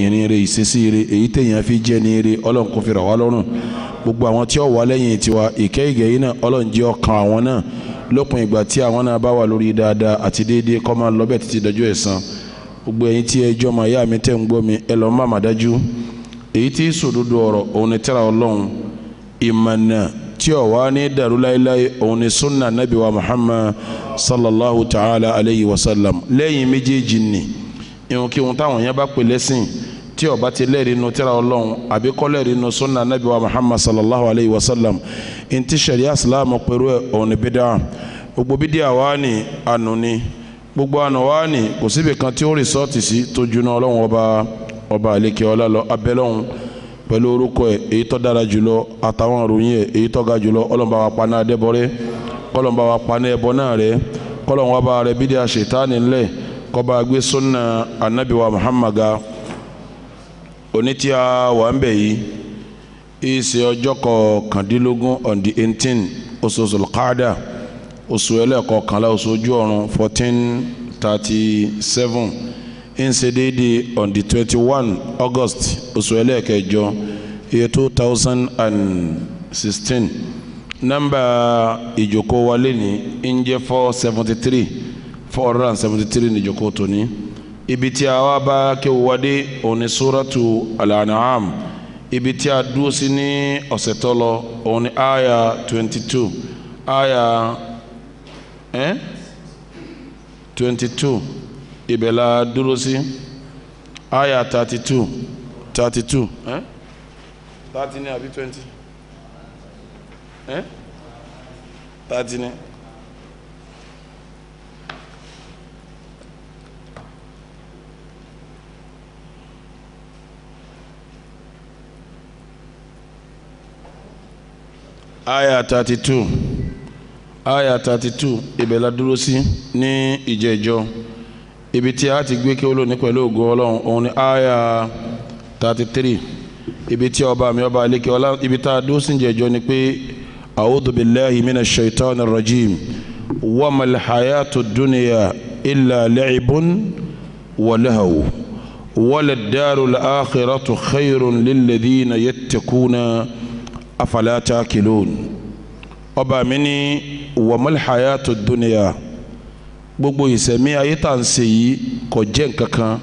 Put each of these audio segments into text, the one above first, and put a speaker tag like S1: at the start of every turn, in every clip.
S1: ìrìn rẹ̀ ìṣesí rẹ̀ èyí téèyàn fi jẹ́ ní rẹ̀ Ọlọ́run kò fi rọ̀ wá lọ́rùn gbogbo àwọn tí ó wà lẹ́yìn tiwa ìkẹ́ ìgẹ̀ yìí náà Ọlọ́run jẹ́ ọkàn àwọn náà lópin ìgbà tí àwọn náà bá wà lórí dáadáa àti déédéé kó máa lọ bẹ́ẹ̀ títí dọjọ́ ẹ̀san gbogbo ẹ̀yin tí ẹ jọmọ ìyá mi tẹ́ ń gbọ́ mi ẹ lọ́ọ́ má má dájú èyí tí sòdodo ọ̀rọ̀ òun ni tírà Ọlọ́run ìmọ̀nà tí ó wà ní dàrú láéláé òun ni sunna nabi wa Muhammad sallallahu ta'ala alayhi wa sallam lẹ́yìn méjèèjì ni ìhun kí ohun táwọn yẹn bá pè lẹ́sìn tí ó bá ti lẹ́rìí inú tírà Ọlọ́run àbí kò lẹ́rìí inú sunna nabi wa Muhammad sallallahu alayhi wa sallam ntí sariya islam pẹ̀lú ẹ̀ òun ni bídà gbogbo bídà wà ní ànú ni gbogbo àná wà ní kò síbi kan tí ó rìsọ́ọ̀tì sí tó juná Ọlọ́run ọba àlekè ọlá lọ abẹ́lọ́hún pẹ̀lú orúkọ ẹ̀ èyí tó dára jùlọ àtàwọn ìròyìn ẹ̀ èyí tó ga jùlọ Ọlọ́run bá wa paná adébọ̀rẹ́ Ọlọ́run bá wa paná ẹbọ náà rẹ́ Ọlọ́run wá bá rẹ bídà ṣètánì ńlẹ̀ kó bá gbé sunna anabi wa Muhammad ga òní tí a wà ń bẹ̀ yìí ìṣe ọjọ́ kọkàndínlógún on the 18 oṣù Zulqaada oṣù ẹlẹ́ẹ̀kọkànlá oṣù ojú ọ̀run 1437 ń ṣe déédéé on the 21 August oṣù ẹlẹ́ẹ̀kẹjọ iye 2016 nọ́mbà ìjókòó wa lẹ́ni ń jẹ́ 473 ní ìjókòó tóní ibi tí a wá bá kéwú wádé òní suratu al-An'am ibi tí a dúró sí ní ọ̀sẹ̀ tó lọ òní aya 22 aya 22 ibẹ̀ la dúró sí aya 32 30 ní àbí 20 30 ní. aya 32 ibẹ̀ la dúró sí ní ìjẹ́jọ́ ibi tí a ti gbé kí olóòní pẹ̀lú ògo Ọlọ́run òun ni aya 33 ibi tí ọba mi ọba alékè ọlá ibi tá a dúró sí ìjẹ́jọ́ ni pé a'udhu billahi minash shaitanir rajim wa mal hayatu dunya illa la'ibun wa lahu walad darul akhiratu khayrun lilladhina yattaquna afala ta'qilun ọba mi ní wamal hayatu dunya gbogbo ìṣẹ̀mí ayé tá ń ṣe yìí kò jẹ́ nǹkankan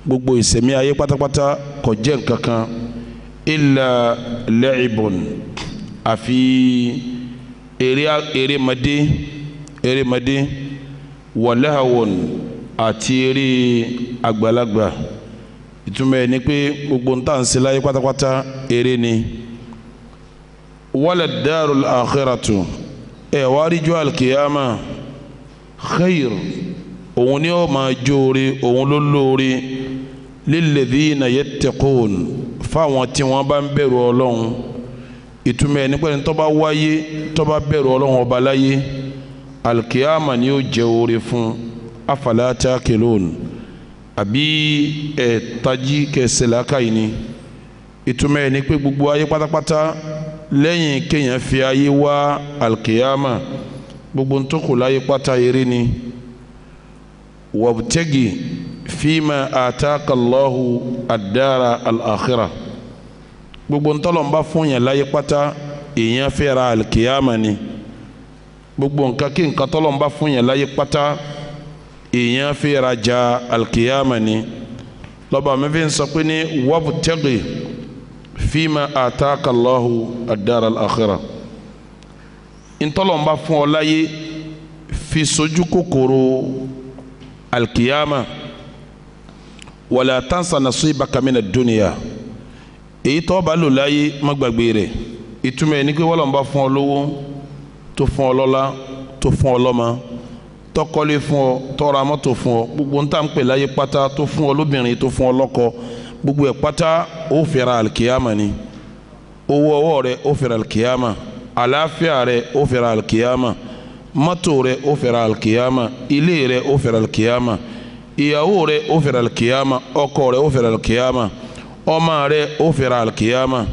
S1: gbogbo ìṣẹ̀mí ayé pátápátá kò jẹ́ nǹkankan illa la'ibun àfi erémadé wa lahawun àti eré àgbàlagbà ìtumọ̀ ẹ̀ ni pé gbogbo ń tà ń ṣe láyé pátápátá eré ni wala darul akhiratu wá rí jọ́ alkiyama khayr òun ni ó máa jóore òun ló lóore lilladhina yattaqun fáwọn tí wọ́n bá ń bẹ̀rù Ọlọ́run ìtumọ̀ ẹ̀ nípa ẹni tó bá wáyé tó bá bẹ̀rù Ọlọ́run ọba láyé alkiyama ni ó jẹ́ oore fún afala ta'qilun àbí tají kẹsẹ̀láka yìí ni ìtumọ̀ ẹ̀ ní pé gbogbo ayé pátápátá lẹ́yìn kéèyàn fi ayé wá alkiyama gbogbo ń tó kù láyé pátá eré ni wabtagi fima ataka Allahu ad-dara al-akhirah gbogbo ń tọ́lọ̀ ń bá fún yẹn láyé pátá èèyàn fẹ́ ra alkiyama ni gbogbo nǹkan kí nǹkan tọ́lọ̀ ń bá fún yẹn láyé pátá èèyàn fẹ́ ra ja alkiyama ni lọ́ba mi fi ń sọ pé ní wabtagi fima ataka Allahu ad-dara al-akhirah ntọ́lọ́mbà fún ọ láyé fi sojú kòkòrò alkiyama wala tansa nasibaka mina dunya èyí tó bá lò láyé má gbàgbé rẹ̀ ìtumọ̀ ẹ̀ ní pé wọ́lọ́mbà fún ọ lówó tó fún ọ lọ́lá tó fún ọ lọ́mọ tó kọ́lé fún ọ tó ra mọ́tò fún ọ gbogbo ń tà ń pè láyé pátá tó fún ọ lóbìnrin tó fún ọ lọ́kọ gbogbo ẹ̀ pátá ó fẹ́ra alkiyama ni owó ọwọ́ rẹ̀ ó fẹ́ra alkiyama àlàáfíà rẹ̀ ó fẹ́ra alkiyama mọ́tò rẹ̀ ó fẹ́ra alkiyama ilé rẹ̀ ó fẹ́ra alkiyama ìyàwó rẹ̀ ó fẹ́ra alkiyama ọkọ rẹ̀ ó fẹ́ra alkiyama ọmọ rẹ̀ ó fẹ́ra alkiyama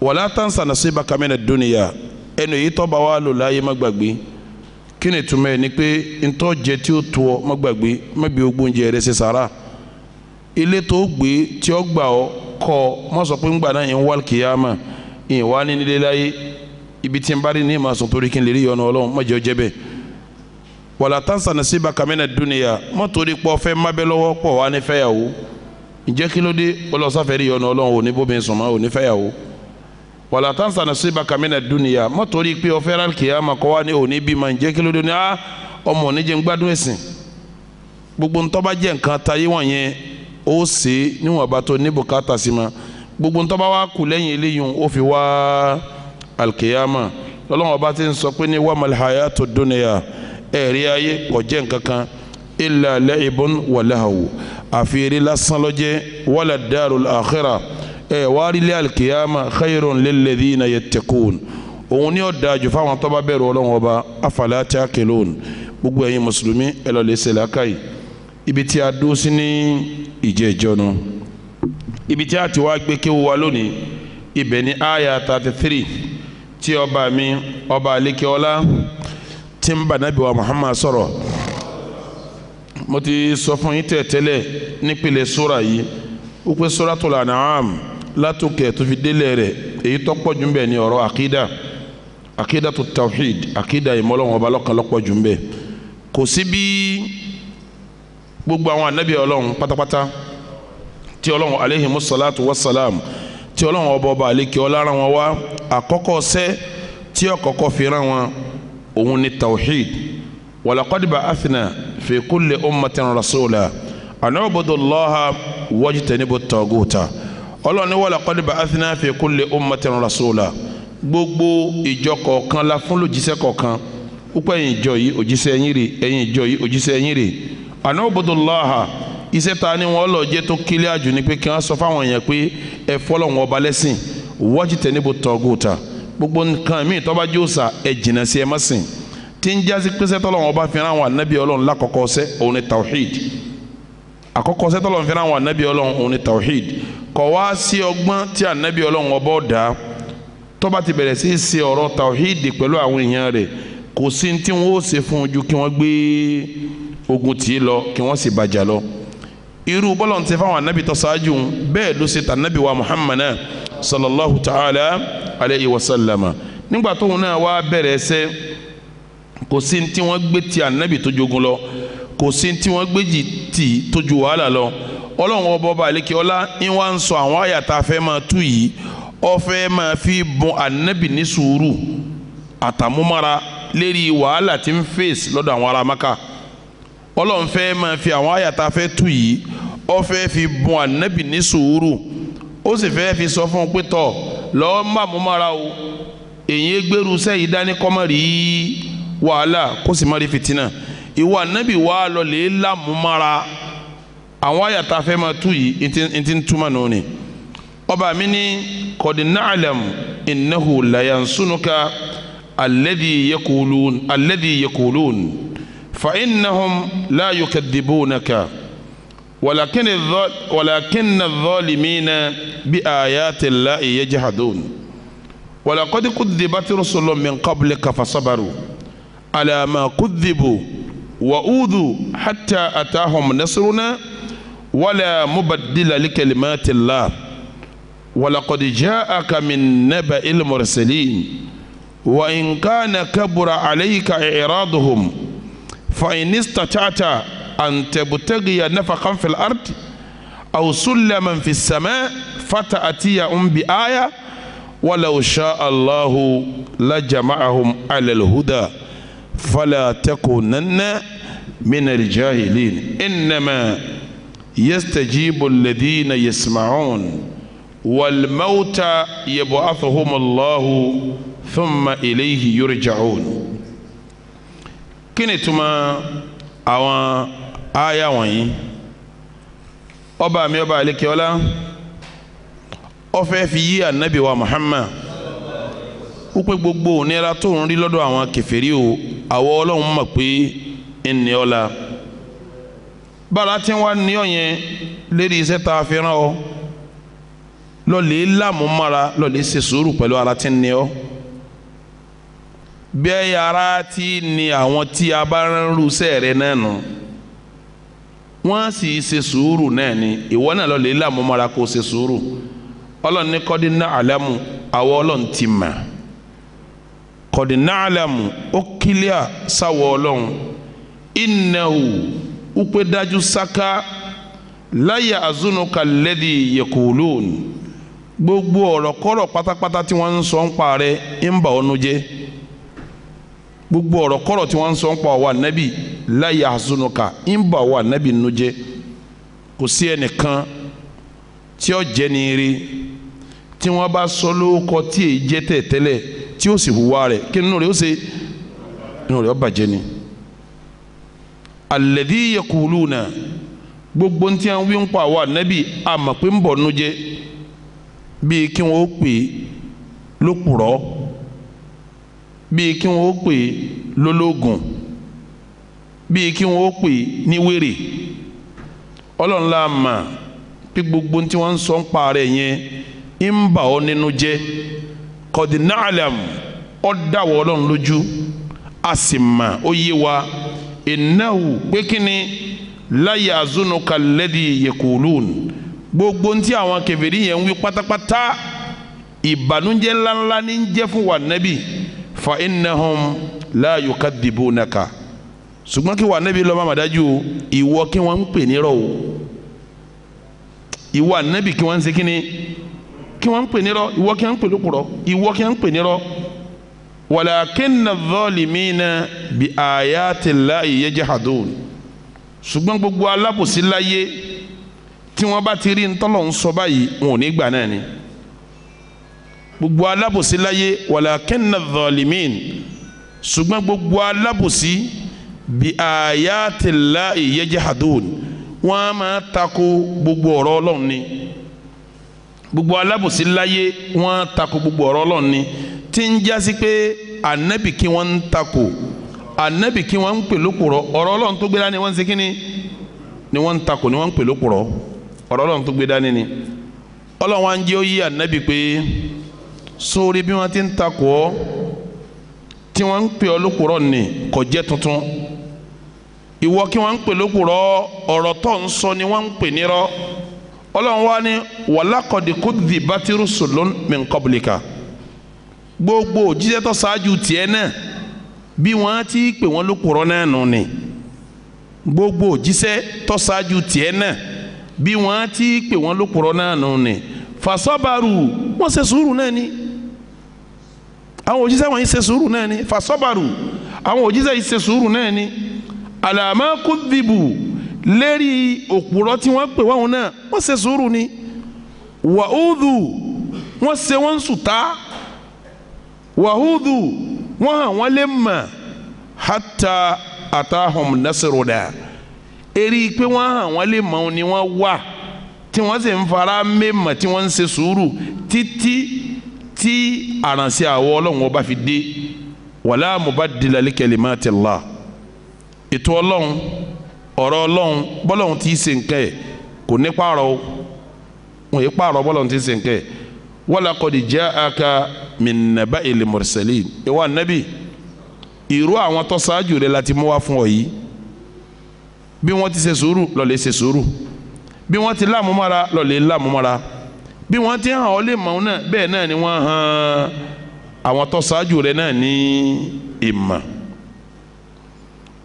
S1: wala tansa nasibaka mina dunya ẹnu èyí tó bá wà lò láyé má gbàgbé kí ni túmọ̀ ẹ̀ ni pé ntọ́ jẹ tí ó tó ọ má gbàgbé má bí ogbóúnjẹ rẹ̀ ṣe sàrà ilé tó gbé tí ó gbà ọ́ kọ́ má sọ pé ń gbà náà yẹn wal kiyama ìyẹn wá ní nílé láyé ibi tí ń bá rí ní ìmọ̀ sùn torí kí n lè rí ọ̀nà ọlọ́run má jẹ́ ọjẹ́ bẹ́ẹ̀. wala tansa nasibaka mina dunya má torí pọ̀ fẹ́ má bẹ́ lọ́wọ́ pọ̀ wá ní fẹ́yàwó ǹjẹ́ kí ló dé ọlọ́sàfẹ́ rí ọ̀nà ọlọ́run ò ní bómi sùn mọ́ ò ní fẹ́yàwó. wala tansa nasibaka mina dunya má torí pé ọfẹ́ rà kìyàmà kọ́ wá ní ò ní bímọ ǹjẹ́ kí ló dé ní ọmọ ò ní jẹ́ ń gbádùn ẹ̀sìn. gbogbo ntọ́ bá jẹ́ nǹkan tayé wọ̀nyẹn ó ṣe níwọ̀n bá tó ní bùkátà sí ma gbogbo ntọ́ bá wá kù lẹ́yìn eléyìí ó fi wá alkiyama lọ́lọ́wọ́n bá ti ń sọ pé ní wamal hayatu dunya ẹ̀rí ayé kò jẹ́ nǹkan kan illa la'ibun wa lahu àfihàn lásán lọ́jẹ́ wala darul akhirah wá rí lé alkiyama khayrun lilladhina yattaqun òun ni ó dájú fáwọn tó bá bẹ̀rù Ọlọ́run Ọba afala ta'qilun gbogbo ẹ̀yin mùsùlùmí ẹ lọ lè ṣe làákàyè ibi tí a dúró sí ní ìjẹ́jọ́ nu ibi tí a ti wá gbé kéwú wa lónìí ibẹ̀ ní aya 33 tí ọba mi ọba alekeola tí ń bá Nábì wa Muhammad sọ̀rọ̀ mo ti sọ fún yín tẹ́lẹ̀ nípìnlẹ̀ sura yìí ó pé Suratul An'am látòkè tó fi délẹ̀ rẹ̀ èyí tó pọ̀ jù ń bẹ ní ọ̀rọ̀ àkídà tó tawhid àkídà ìmọ̀lọ́wọ́n ọba lọ́kan lọ́pọ̀ jù ń bẹ kò sí bí gbogbo àwọn ànábì Ọlọ́run pátápátá tí Ọlọ́run alayhimu salatu wassalam tí Ọlọ́run ọba àlékè ọlọ́run wọn wá àkọ́kọ́ sẹ́ tí ọkọ̀kọ́ fi rán wọn òun ni tawhid walaqad ba'athna fi kulli ummatin rasula an u'budu Allaha wajtanibu at-taguta Ọlọ́run ní walaqad ba'athna fi kulli ummatin rasula gbogbo ìjọ kọ̀ọ̀kan la fún lójíṣẹ́ kọ̀ọ̀kan púpọ̀ ẹ̀yin ìjọ yìí òjíṣẹ́ yín rè ẹ̀yin ìjọ yìí òjíṣẹ́ yín rè an u'budu Allaha iṣẹ́ ta ni wọ́n lọ jẹ́ tó kílẹ̀ àjù ni pé kí wọ́n sọ fáwọn èèyàn pé ẹ fọ́lọ́run ọba lẹ́sìn wajtanibu at-taguta gbogbo nǹkan míì tó bá jẹ́ òòṣà ẹ jìnnà sí ẹ má sìn tí ń jásí pé sẹ́tọ́lọ́run ọba fi rán àwọn ànábì Ọlọ́run lákọ̀ọ́kọ́ sẹ́ òun ni tawhid àkọ́kọ́ sẹ́tọ́lọ́run fi rán àwọn ànábì Ọlọ́run òun ni tawhid kọ̀ wá sí ọgbọ́n tí ànábì Ọlọ́run ọba ọ̀dà tó bá ti bẹ̀rẹ̀ sí í ṣe ọ̀rọ̀ tawhid pẹ̀lú àwọn èèyàn rẹ̀ kò sí tí wọ́n ó ṣe fún ojú kí wọ́n gbé ogun tì í lọ kí wọ́n sì bàjá lọ irú bọ́lọ̀ ń ṣe fáwọn ànábì tó ṣáájú bẹ́ẹ̀ ló ṣe tànábì wa Muhammad sallallahu ta'ala alayhi wa sallama nígbà tóun náà wá bẹ̀rẹ̀ ẹsẹ̀ kò sí tí wọ́n gbé ti ànábì tó jogun lọ kò sí tí wọ́n gbé ti tó ju wàhálà lọ Ọlọ́run ọba àlékè ọlá ń wá ń sọ àwọn àyàtà fẹ́ máa tú yìí ó fẹ́ máa fi bùn ànábì ní sùúrù àtàmúmára lérí wàhálà tí ń fèsì lọ́dọ̀ àwọn ará Mákà Ọlọ́run fẹ́ máa fi àwọn àyàtà fẹ́ tú yìí ó fẹ́ fi bùn ànábì ní sùúrù ó sì fẹ́ fi sọ fún un pé tọ̀ lọ́ọ́ má mú mára o èyí gbèrú sẹ́yìn dání kọ́mọ́ rí wàhálà kó sì má rí fìtínà ìwọ ànábì wà lọ lè lámú mára àwọn àyàtà fẹ́ máa tú yìí ntí ń túmọ̀ nù ni ọba mi ní qad na'lam innahu la yansunuka alladhi yaqulun fa innahum la yukadhibunaka ولكن الظالمين بآيات الله يجحدون ولقد كذبت رسل من قبلك فصبروا على ما كذبوا وأوذوا حتى أتاهم نصرنا ولا مبدل لكلمات الله ولقد جاءك من نبأ المرسلين وإن كان كبر عليك إعراضهم فإن استطعت أن تبتغي نفقا في الأرض أو سلما في السماء فتأتيهم بآية ولو شاء الله لجمعهم على الهدى فلا تكونن من الجاهلين إنما يستجيب الذين يسمعون والموتى يبعثهم الله ثم إليه يرجعون كنتما àwọn aya wọ̀nyí ọba mi ọba alekeola ó fẹ́ fi yí ànábì wa Muhammad ó pé gbogbo ònira tó ń rí lọ́dọ̀ àwọn kèfèrí o àwọ Ọlọ́run mọ̀ pé ẹni ọ̀la bára tí wọ́n ní ọ̀yẹn lérí iṣẹ́ tá a fi rán ọ lọ́lẹ̀ lámúmára lọ́lẹ̀ ṣe sùúrù pẹ̀lú ara tí ń ní ọ bẹ́ẹ̀ yàrá tí ni àwọn tí a bá ń rúṣẹ́ rẹ̀ náà nù wọ́n sì ṣe sùúrù náà ni ìwọ náà lọ lè lámúmọ́ra kó ṣe sùúrù ọlọ́run ní kọ́dí ná àlámù àwọ̀ ọlọ́run ti mà kọ́dí ná àlámù ó kílíà sáwọ̀ ọlọ́run innahu upe dájú sáká láyà azunuka lẹ́dí yẹkùlùn gbogbo ọ̀rọ̀ kọ́rọ̀ pátápátá tí wọ́n ń sọ ń pa rẹ̀ ń bà ọ́nú jẹ́ gbogbo ọ̀rọ̀ kọ́rọ̀ tí wọ́n ń sọ ń pa wà nábì láyà azunuka ń bà wà nábì nú jẹ́ kò sí ẹnìkan tí ó jẹ́ ní rí tí wọ́n bá sọ lóko tí èyí jẹ́ tẹ̀tẹ́lẹ̀ tí ó sì hùwà rẹ̀ kí nínú rẹ̀ ó ṣe nínú rẹ̀ ó bàjẹ́ ni alladhi yaquluna gbogbo ntí à ń wí ń pa wà nábì àmọ́ pé ń bọ̀ nú jẹ́ bíi kí wọ́n ó pè lópùrọ́ bíi kí wọ́n ó pè lólógùn bíi kí wọ́n ó pè ní wèrè ọlọ́run la mà pé gbogbo tí wọ́n ń sọ ń pa rẹ̀ yẹn ń bà ọ́ nínú jẹ́ qad na'lam ọ́ dàwọ́ ọlọ́run lójú a sì mà ó yé wa innahu pé kí ni la yazunuka alladhi yaqulun gbogbo ntí àwọn kèfèrí yẹn ń wí pátápátá ìbànújẹ́ ńláńlá ní ń jẹ́ fún wa nábì fa innahum la yukadhibunaka ṣùgbọ́n kí wa nábì lọ́ọ́ má dájú ìwọ kí wọ́n ń pè nírọ́ o ìwọ ànábì kí wọ́n ń ṣe kí ni kí wọ́n ń pè nírọ́ ìwọ kí wọ́n ń pè lópùrọ́ ìwọ kí wọ́n ń pè nírọ́ walakinna adh-dhalimina bi ayati llahi yajhadun ṣùgbọ́n gbogbo alábòsí láyé tí wọ́n bá ti rí ntọ́lọ̀ ń sọ báyìí wọn ò ní gbà náà ni gbogbo alábòsí láyé walakinna adh-dhalimin ṣùgbọ́n gbogbo alábòsí bi ayati llahi yajhadun wọ́n á máa tako gbogbo ọ̀rọ̀ Ọlọ́run ni gbogbo alábòsí láyé wọ́n á tako gbogbo ọ̀rọ̀ Ọlọ́run ni tí ń jásí pé ànábì kí wọ́n ń tako ànábì kí wọ́n ń pè lópùrọ́ ọ̀rọ̀ Ọlọ́run tó gbé dání wọ́n ń ṣe kíni ni wọ́n ń tako ni wọ́n ń pè lópùrọ́ ọ̀rọ̀ Ọlọ́run tó gbé dání ni Ọlọ́run wa ń jẹ́ ó yí ànábì pé sórí bí wọ́n ti ń tako ọ́ tí wọ́n ń pè ọ́ lópùrọ́ ni kò jẹ́ tuntun ìwọ kí wọ́n ń pè lópùrọ́ ọ̀rọ̀ tó ń sọ ni wọ́n ń pè nírọ́ Ọlọ́run wa ní walaqad kudhibat rusulun min qablika gbogbo òjíṣẹ́ tó ṣáájú tiẹ̀ náà bí wọ́n ti pè wọ́n lópùrọ́ náà nù ni gbogbo òjíṣẹ́ tó ṣáájú tiẹ̀ náà bí wọ́n ti pè wọ́n lópùrọ́ náà nù ni fasabaru wọ́n ṣe sùúrù náà ni àwọn òjíṣẹ́ wọ̀nyí ṣe sùúrù náà ni fasabaru àwọn òjíṣẹ́ yìí ṣe sùúrù náà ni alama kudhibu lérí òpùrọ́ tí wọ́n pè wọ́n náà wọ́n ṣe sùúrù ni wàhúdù wọ́n ṣe wọ́n sùtá wàhúdù wọ́n hàn wọ́n lè mà hátà àtàhùn nasiruna eri pé wọ́n hàn wọ́n lè mọ̀ ni wọ́n wà tí wọ́n sì ń fara mẹ́mà tí wọ́n ń ṣe sùúrù títí tí àrànṣẹ́ àwọ̀ ọlọ́run ọba fi dé wala mubaddila li kalimatillah ètò ọlọ́run ọ̀rọ̀ ọlọ́run bọ́lọ́run tí í ṣe nǹkan ẹ̀ kò ní pààrọ̀ wọn yìí pààrọ̀ bọ́lọ́run tí í ṣe nǹkan ẹ̀ walaqad ja'aka min naba'il mursalin ìwà nábì ìró àwọn tó ṣáájú rẹ̀ láti mú wá fún ọ yìí bí wọ́n ti ṣe sùúrù ló lè ṣe sùúrù bí wọ́n ti láàmúmára ló lè láàmúmára bí wọ́n ti hàn ọ́ lè mọ̀ náà bẹ́ẹ̀ náà ni wọ́n hàn àwọn tó ṣáájú rẹ̀ náà ní ìmọ̀.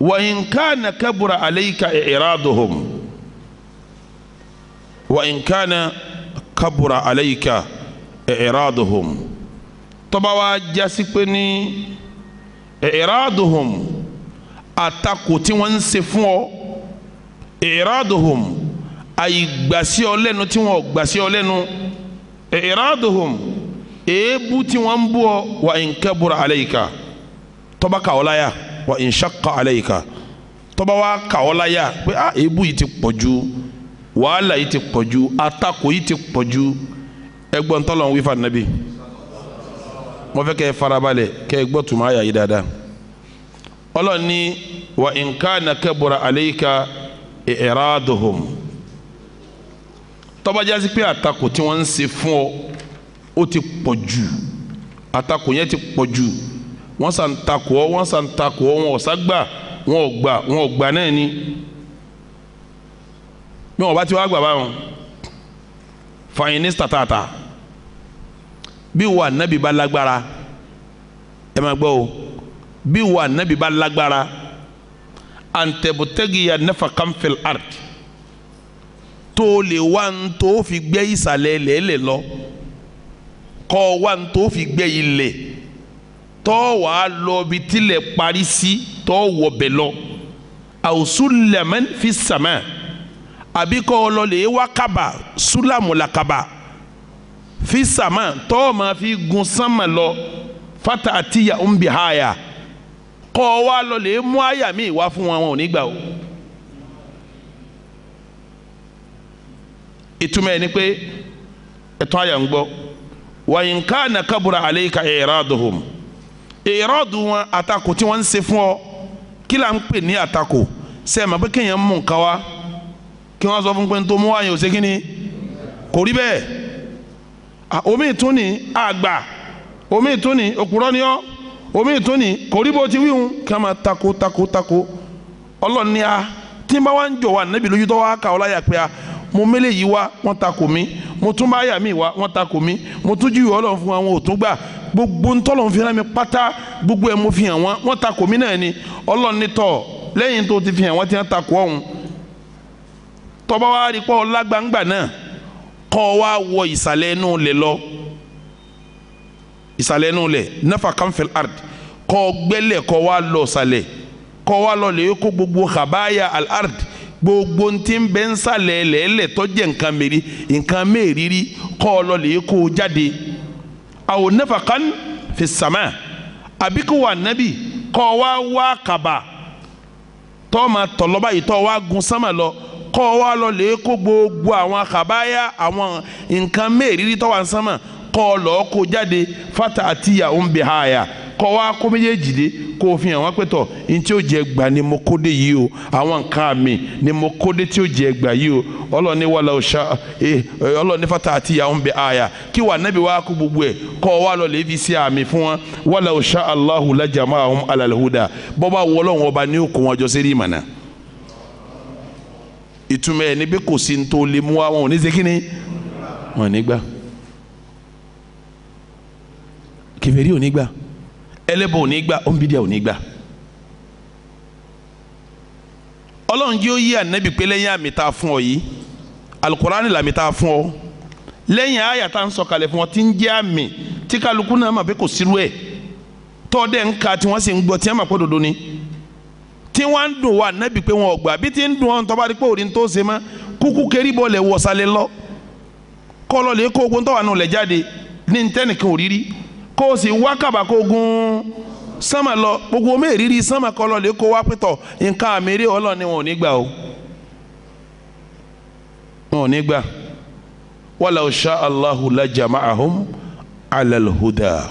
S1: wa in kana kabura alayka i'raduhum wa in kana kabura alayka i'raduhum tó bá wá jásí pé ní i'raduhum àtakò tí wọ́n ń ṣe fún ọ i'raduhum àìgbàsí ọ lẹ́nu tí wọ́n gbàsí ọ lẹ́nu i'raduhum èébú tí wọ́n ń bú ọ wa in kabura alayka tó bá kà ọ́ láyà wa in shaqqa alayka tó bá wá kà ọ́ láyà pé èébú yìí ti pọ̀ jù wàhálà yìí ti pọ̀ jù àtakò yìí ti pọ̀ jù ẹgbọ́n tọ́lọ̀ ń wí fún Ànábì mo fẹ́ kẹ́ ẹ farabalẹ̀ kẹ́ ẹ gbọ́ tuma àyà yìí dáadáa Ọlọ́run ní wa in kana kabura alayka i'raduhum tó bá jásí pé àtakò tí wọ́n ń ṣe fún ọ ó ti pọ̀ jù àtakò yẹn ti pọ̀ jù wọ́n sàn takò ọ́ wọn ò ságbà wọn ò gbà náà ni bí wọn bá ti wá gbà báwọn fàyín ní statata bí wà nábì bá lágbára ẹ máa gbọ́ o bí wà nábì bá lágbára antẹ̀bùtẹ́gìyà nafaqan fil ard tó lè wá ń tó fi gbẹ́ ìsàlẹ̀ lẹ́lẹ̀ lọ kọ́ wá ń tó fi gbẹ́ ilẹ̀ tọ́ wàá lọ bí tilẹ̀ parí sí tọ́ wọ̀ bẹ̀ lọ aw sulaman fi sama àbí kọ́ lọ lè wá kaba sulamu la kaba fi sama tọ́ ma fi gun sama lọ fata atiya bi haya kọ́ wá lọ lè mú àyà mi wá fún wọn ò ní gbà o. ìtumọ̀ ẹni pé ẹ̀tọ́ àyà ń gbọ́ wa in kana kabura alayka i'raduhum ìrọ́dù wọn àtakò tí wọ́n ń ṣe fún ọ kí là ń pè ní àtakò sẹ́ẹ̀ mà pé kéèyàn mú nǹkan wá kí wọ́n sọ fún pé tó mú wáyé ò ṣe kí ni kò rí bẹ́ẹ̀ omi ìtún ni àgbà omi ìtún ni òpùrọ́ ni ọ́ omi ìtún ni kò rí bó ti wíhun kí wọ́n máa tako ọlọ́run ni a tí n bá wá ń jọ wà níbi lójú tó wá kà ọ́ láyà pé a mo mélé yìí wá wọ́n takò mí mo tún bá yà mí wá wọ́n takò mí mo tún júwe ọlọ́run fún àwọn òtún gbà gbogbo ntọ́lọ́run fi hàn mí pátá gbogbo ẹ̀ mo fi hàn wọ́n takò mí náà ni ọlọ́run ní tọ́ lẹ́yìn tó ti fi hàn wọ́n ti hàn takò ọ̀hún tọ́ba wa rí pọ́ lágbàǹgbà náà kọ́ wa wọ ìsàlẹ̀ inú lẹ̀ lọ ìsàlẹ̀ inú lẹ̀ nafaqan fil ard kọ́ gbẹ́lẹ̀ kọ́ wa lọ ìsàlẹ̀ kọ́ wa lọ lè kó gbogbo khabaya al ard gbogbo ntí ń bẹ ń sàlẹ̀ lẹ́lẹ̀ tó jẹ́ nǹkan mẹ́rin nǹkan mẹ́rìírí kọ́ lọ lè kó jáde aw nafaqan fi sama àbí kó wà nábì kọ́ wa wá kaba tọ́ ma tọ̀lọ́ba yìí tọ́ wa gun sama lọ kọ́ wa lọ lè kó gbogbo àwọn khabaya àwọn nǹkan mẹ́rìírí tọ́ wa sama kọ́ lọ kó jáde fata atiya bi haya kọ́ wa kó méjèèjì dé kó fi hàn wọ́n pé tọ̀ ntí ó jẹ gbà ni mo kó dé yìí o àwọn nǹkan mi ni mo kó dé tí ó jẹ gbà yìí o ọlọ́ni wàlá ọ̀ṣà ọlọ́ni fata àti ìyàwó ń bẹ àyà kí wà nábì wá kó gbogbo ẹ̀ kọ́ wa lọ lè fi sí àmì fún wọn wàlá ọ̀ṣà Allahu la jama'ahum ala al-huda bọ́bá wọlọ́wọ́n ọba ní òkú wọn jọ sí rí ìmọ̀nà. ìtumọ̀ ẹ̀ níbi kò sí ní tó lè mú wa wọn ò ní ṣe kíni wọn ò ní gbà kèfèrí ò ní gbà ẹlẹ́bọ̀ ò ní gbà ọ̀nbídíà ò ní gbà. ọlọ́run jí ó yí ànábì pé lẹ́yìn àmì tá a fún ọ yìí alukurani làmì tá a fún ọ lẹ́yìn àyà tá a ń sọ̀kalẹ̀ fún ọ tí ń jẹ́ àmì tí kálukú náà mà pé kò sírú ẹ̀ tọ́ọ̀dẹ̀ ń ka tí wọ́n sì ń gbọ́ tí wọ́n mà pé dodo ni tí wọ́n ń dùn wá ànábì pé wọn ò gbà bí tí ń dùn ọ́n tọ́ba rí pé òrin tó ṣe mọ́ kúkú kéré bọ́ lẹ̀ wọ̀sálẹ̀ lọ kọ́ lọ lè kó ogun tọ́wà náà lẹ̀ jáde ní ntẹ́nìkan òrírí kó o sì wá kàbà kó gun sánmà lọ gbogbo mẹ́rìírí sánmà kọ́ lọ lè kó wá pẹ́tọ̀ nǹkan àmì rí ọlọ́ọ̀ni wọn ò ní gbà o wọn ò ní gbà walau sha Allahu la jama'ahum ala al-huda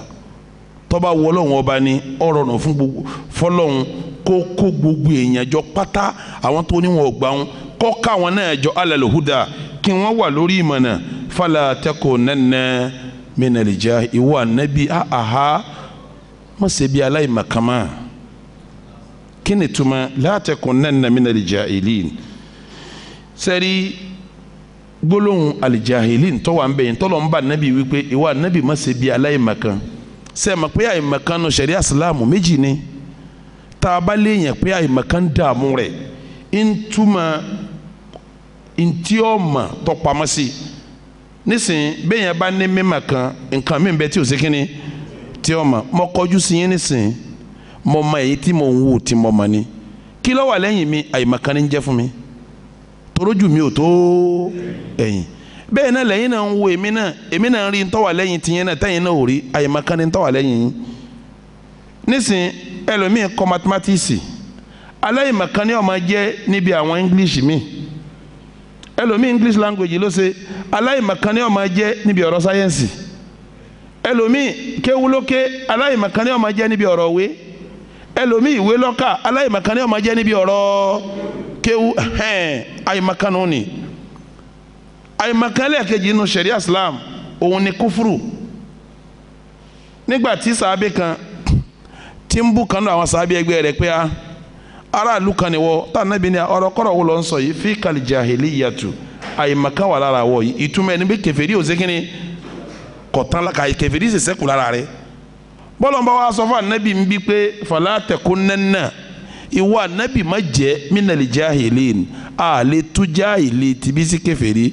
S1: tọ́ba wọlọ́hún ọba ní ọ̀rọ̀ nù fún gbogbo fọlọ́hún kó kó gbogbo èèyàn jọ pátá àwọn tó ní wọn ò gbà wọn kọ́ káwọn náà jọ ala al-huda kí wọ́n wà lórí ìmọ̀nà fala takunanna minal jahil ìwọ ànábì àhá má ṣe bí aláìmọ̀kànmá kí ni tuma la takunanna minal jahilin sẹ́rí gbólóhùn alijahilin tó wà ń bẹ̀yìn tọ́lọ̀ ń bá ànábì wípé ìwọ ànábì má ṣe bí aláìmọ̀kàn sẹ́ẹ̀ mọ̀ pé àìmọ̀kàn nù sẹ̀rí àsìlámù méjì ni tá a bá léèyàn pé àìmọ̀kàn dààmú rẹ̀ ń túmọ̀ ntí ọ̀mà tọpamọ́ sí nísìnyí bẹ́ẹ̀ yẹn bá ní mímọ̀ kan nǹkan mi bẹ́ẹ̀ tí o ṣe kínní tí ọ̀mà mọ kọjú sí yín nísìnyí mọ ọmọ èyí tí mo ń wò tí mo mọ̀ ni kí ló wà lẹ́yìn mi àìmọ̀kan ní jẹ́ fún mi torójú mi ò tó ẹ̀yìn bẹ́ẹ̀ náà lẹ́yìn náà ń wo èmi náà rí ntọ́wà lẹ́yìn tìyẹn náà tẹ́yìn náà ò rí àìmọ̀kan ní ntọ́wà lẹ́yìn yín nísìnyí ẹlòmíì kọ́ mathematics aláìmọ̀kan ní ó máa jẹ́ níbi àwọn English mi ẹlòmíì English language ló ṣe aláìmọ̀kan ní ó máa jẹ́ níbi ọ̀rọ̀ sáyẹ́nsì ẹlòmíì kéwúlóké aláìmọ̀kan ní ó máa jẹ́ níbi ọ̀rọ̀ òwe ẹlòmíì ìwé lọ́kà aláìmọ̀kan ní ó máa jẹ́ níbi ọ̀rọ̀ kéwú àìmọ̀kan nù ni àìmọ̀kan lẹ́ẹ̀kejì nínú sharia Islam òun ni kúfúrù nígbà tí sàábé kan tí ń bú kan nù àwọn sàábé ẹgbẹ́ rẹ̀ pé aráàlú kan ni wọ́ tá ànábì ní ọ̀rọ̀ kọ́rọ̀ wo ló ń sọ yìí fi kal jahiliyatu àyèmàkà wà lára wọ̀ yìí ìtumọ̀ ẹni bí kèfèrí ò sé kíni kọ̀tán la ka kèfèrí sì sẹ́kù lára rẹ̀ bọ́lọ̀ ń bá wa sọ fún ànábì ń bí pé fala takunanna ìwọ ànábì má jẹ́ minal jahilin àlè tú jahili tìbí sí kèfèrí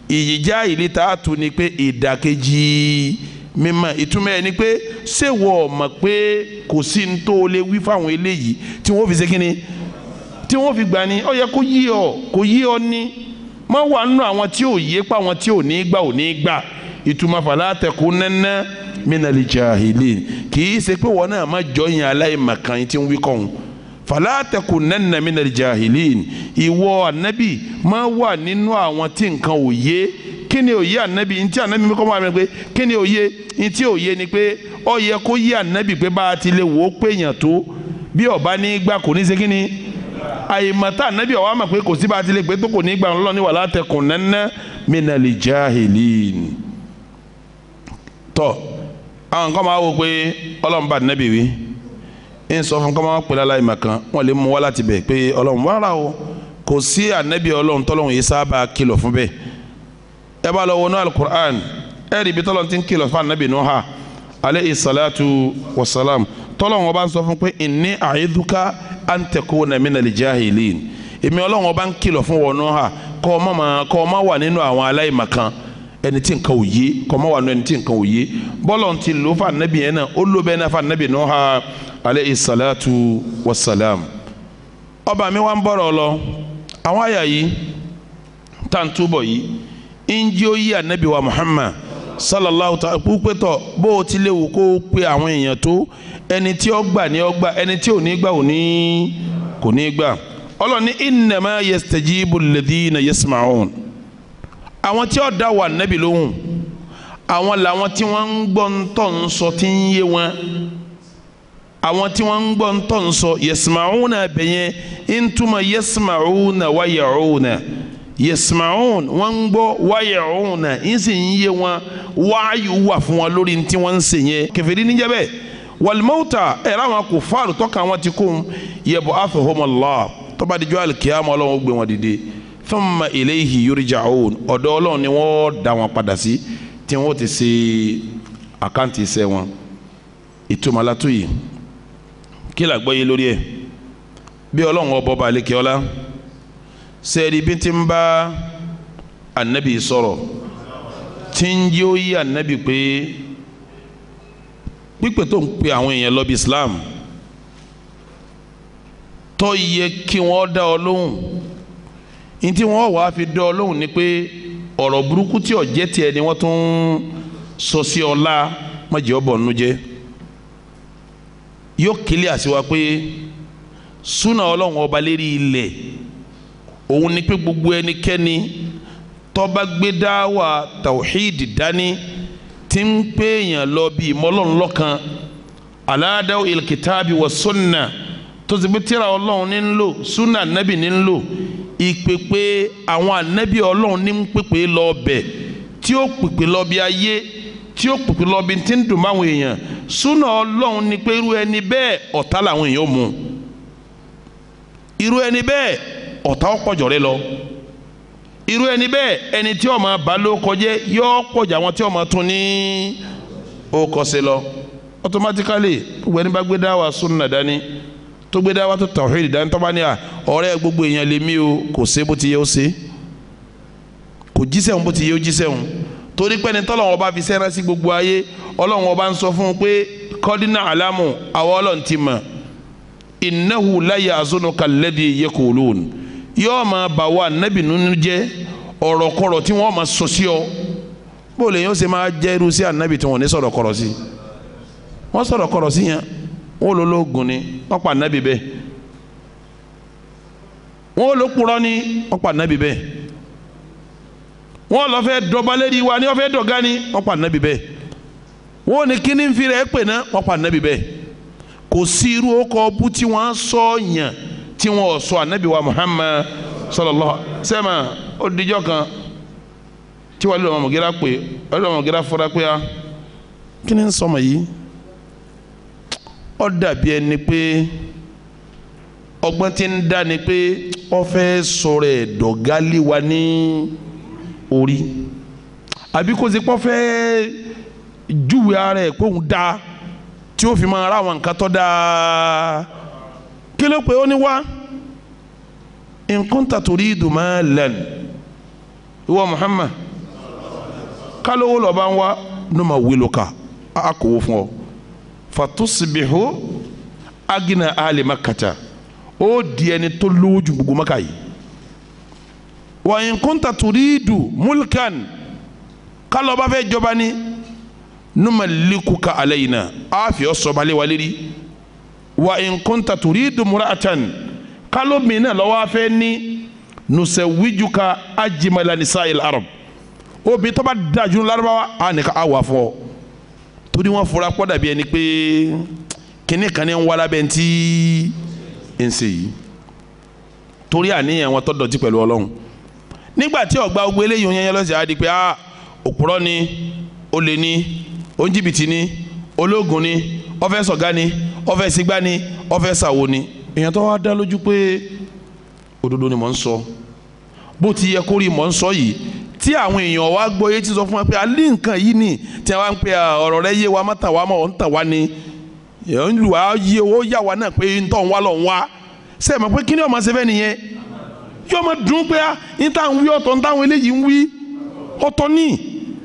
S1: ìyí jahili tá a tu ni pé ìdàkejì mímọ̀ ìtumọ̀ ẹni pé ṣé wọ́n mọ̀ pé kò sí ní tó lè wí fáwọn eléyìí tí wọ́n fi ṣe kíni tí wọ́n fi gbà ní ó yẹ kó yí ọ kò yí ọ ní má wà nínú àwọn tí ò yé pa àwọn tí ò ní gbà ò ní gbà ìtumọ̀ fala takunanna minal jahilin kì í ṣe pé wọn náà má jọyìn aláìmọ̀kan tí ń wí kọ́hún fala takunanna minal jahilin ìwọ ànábì má wà nínú àwọn tí nǹkan ò yé kí ni òye ànábì ntí ànábì mi kọ́ mọ́ àmì pé kí ni òye ntí òye ni pé ó yẹ kó yé ànábì pé bá a ti lè wò ó pé èèyàn tó bí ọba ní gbà kò ní ṣe kí ni àyèmọ̀tá ànábì ọ̀wá mọ̀ pé kò sí bá a ti lè pé tó kò ní gbà ńlọ ní wala takunanna minal jahilin tọ́ àwọn kan máa wò pé ọlọ́run bá ànábì wí ń sọ fún kọ́ máa pè láláì màkàn wọ́n lè mú wá láti bẹ̀ pé ọlọ́run wàrà o kò sí ànábì ọlọ́run tọ́lọ́run yìí sábà kìlọ̀ fún bẹ́ẹ̀ ẹ bá lọ wọnú alukur'an ẹ rí ibi tọ́lọ́run ti ń kìlọ̀ fún ànábì Nuha alayhi salatu wa salam tọ́lọ́run ọba ń sọ fún pé inni a'idhuka an takuna minal jahilin èmi ọlọ́run ọba ń kìlọ̀ fún wọn Nuha kọ́ ọ má wà nínú àwọn aláìmọ̀kan ẹni tí nǹkan ò yé kọ́ ọ má wà nínú ẹni tí nǹkan ò yé bọ́lọ̀ ti lò fún ànábì yẹn náà ó lò bẹ́ẹ̀ náà fún ànábì Nuha alayhi salatu wa salam ọba mi wá ń bọ̀rọ̀ lọ àwọn àyà yìí tá à ń túbọ̀ yìí inji ó yí ànábì wa Muhammad sallallahu ta'ala púpẹ́ tọ̀ bó o ti léwu kó o pe àwọn èèyàn tó ẹni tí ó gbà ní ó gbà ẹni tí ò ní gbà kò ní gbà ọlọ́ni innama yastajibu alladhina yasma'un àwọn tí ó dá wà ànábì lóhùn àwọn làwọn tí wọ́n ń gbọ́ ń tọ́ ń sọ tí ń yé wọn àwọn tí wọ́n ń gbọ́ ń tọ́ ń sọ yasma'una bẹ̀yẹn intuma yasma'una wa ya'una yasma'un wọ́n ń gbọ́ wa ya'una ń sì ń yé wọn wáyù wà fún wọn lórí tí wọ́n ń ṣe yẹn kèfèrí níjẹ́ bẹ́ẹ̀ wal mauta ẹ̀rọ àwọn kò fáàrù tọ́ka wọn ti kún yab'athuhumullah tọ́ba dijọ́ alikiyama ọlọ́run gbé wọn dìde thumma ilayhi yurja'un ọ̀dọ̀ ọlọ́run ni wọ́n dá wọn padà sí tí wọ́n ti ṣe àkáǹtì iṣẹ́ wọn ìtumọ̀ látó yìí kí la gbọ́ yé lórí ẹ̀ bí ọlọ́run ọba ọba àlekè ọlá sẹ́ẹ̀rì bí ti ń bá ànábì sọ̀rọ̀ tí ń jẹ́ ó yí ànábì pé pípẹ́ tó ń pe àwọn èèyàn lọ bí Islam tó yẹ kí wọ́n dá ọ lóhùn ní tí wọ́n wàá fi dá ọ lóhùn ni pé ọ̀rọ̀ burúkú tí ó jẹ́ tiẹ̀ ni wọ́n tún sọ sí ọlá mọ̀jẹ̀ ọbọ̀ nínú jẹ́ yóò kílẹ̀ àṣewà pé súnà ọlọ́run ọba lérí ilẹ̀ òun ni pé gbogbo ẹnikẹ́ni tó bá gbé dáwà tawhid dání tí ń pè èèyàn lọ bí ìmọ̀lọ́run lọ́kan aládàá ilkitabi wa sunna tó ti gbé tíra ọlọ́run ní ń lò súnà ànábì ní ń lò ìpèpè àwọn ànábì ọlọ́run ní ń pèpè lọ bẹ̀ tí ó pèpè lọ bí ayé tí ó pèpè lọ bí tí ń dùn máwọn èèyàn súnà ọlọ́run ni pé irú ẹni bẹ́ẹ̀ ọ̀tá làwọn èèyàn mú irú ẹni bẹ́ẹ̀ ọ̀tá ọ̀pọ̀jọ̀ rẹ lọ irú ẹni bẹ́ẹ̀ ẹni tí ó máa bá ló kọjẹ́ yọ pọ̀jà àwọn tí ó máa tún ní ó kọsẹ̀ lọ automatically gbogbo ẹni bá gbé dáwà súnà dání tó gbé dáwà tó tawhid dání tó bá ní à ọ̀rẹ́ gbogbo èèyàn lè mí o kò ṣe bó ti yẹ ó ṣe kò jíṣẹ́ òun bó ti yẹ ó jíṣẹ́ òun torí pé ní tọ́lọ́wọ́n bá fi sẹ́ran sí gbogbo ayé ọlọ́run ọba ń sọ fún un pé kọ́dínà àlámù àwọn ọlọ́run ti mọ̀ innahu la yahzunuka alladhi yaqulun yóò máa bà wá nábì nínú jẹ́ ọ̀rọ̀kọ̀rọ̀ tí wọ́n máa sọ sí ọ bó lè yóò ṣe máa jẹ́ irú sí ànábì tí wọ́n ní sọ̀rọ̀ kọ̀rọ̀ sí wọ́n sọ̀rọ̀ kọ̀rọ̀ sí yẹn wọ́n ló lóògùn ni wọ́n pa ànábì bẹ́ẹ̀ wọ́n ló kúrọ́ ni wọ́n pa ànábì bẹ́ẹ̀ wọ́n lọ fẹ́ dọba lérí wa ni wọ́n fẹ́ dọ̀gá ni wọ́n pa ànábì bẹ́ẹ̀ wọ́n ní kíní ń fi rẹ̀ pè ná wọ́n pa ànábì bẹ́ẹ̀ kò sí irú ọkọ̀ bú tí wọ́n sọ yàn tí wọ́n sọ ànábì wa Muhammad sallallahu sẹ́mà ó dijọ́ kan tí wàá lọ́mọ mọ̀gẹ́rà pé wàá lọ́mọ mọ̀gẹ́rà fọ́ra pé a kí ni ń sọmọ yìí ó dàbí ẹni pé ọgbọ́n tí ń dá ni pé ó fẹ́ sọ̀rọ̀ ẹ̀ dọ̀gálé wa ní orí àbí kó ṣe pọ́ fẹ́ júwe ara ẹ̀ pé òun dá tí ó fi máa ra àwọn nǹkan tó dáa kí ló pé ó ní wá in kunta turidu malan ìwọ Muhammad kálówó lọ́ba ń wá ní ma wí lóka a kò wó fún ọ fatusbihu agina ali Makkata ó di ẹni tó lówó ju gbogbo Mákà yìí wa in kunta turidu mulkan kálọ̀ bá fẹ́ jọba ní numalikuka alayna a fi ọ sọbalẹ̀ wa lérí wa in kunta turidu mura'atan kálọ̀ mìíràn lọ́wọ́ afẹ́ ní nusawijuka ajmala nisa'il arab obi tó bá dájú Lárúbáwá a nìkan a wà fún ọ torí wọn fura pọ̀ dàbí ẹni pé kíní kan ní ń wá lábẹ́ ntí ń ṣe yìí torí àníyàn wọn tó dọ̀tí pẹ̀lú Ọlọ́run nígbà tí ọgbà ogbó eléyìí ń yẹn lọ́sẹ̀ á di pé òpùrọ́ ni olè ni oníjìbìtì ni ológun ni ó fẹ́ sọ̀gá ni ó fẹ́ sígbá ni ó fẹ́ sàwo ni èèyàn tó wá dá lójú pé òdodo ni mò ń sọ bó ti yẹ kó rí mò ń sọ yìí tí àwọn èèyàn wá gbọ́ yé ti sọ fún wa pé alẹ́ nǹkan yìí ni tí wọ́n á ń pè ọ̀rọ̀ rẹ yé wa má tàn wá mọ̀ ń tàn wá ni ń lù wá yé owó yà wá náà pé ń tọ̀ ń wá lọ̀ ń wá ṣe é mọ̀ pé kí ni ọmọ ṣe fẹ́ nìyẹn yóò máa dùn pé ń tà ń wí ọ̀tọ̀ ń táwọn eléyìí ń wí ọ̀tọ̀ ni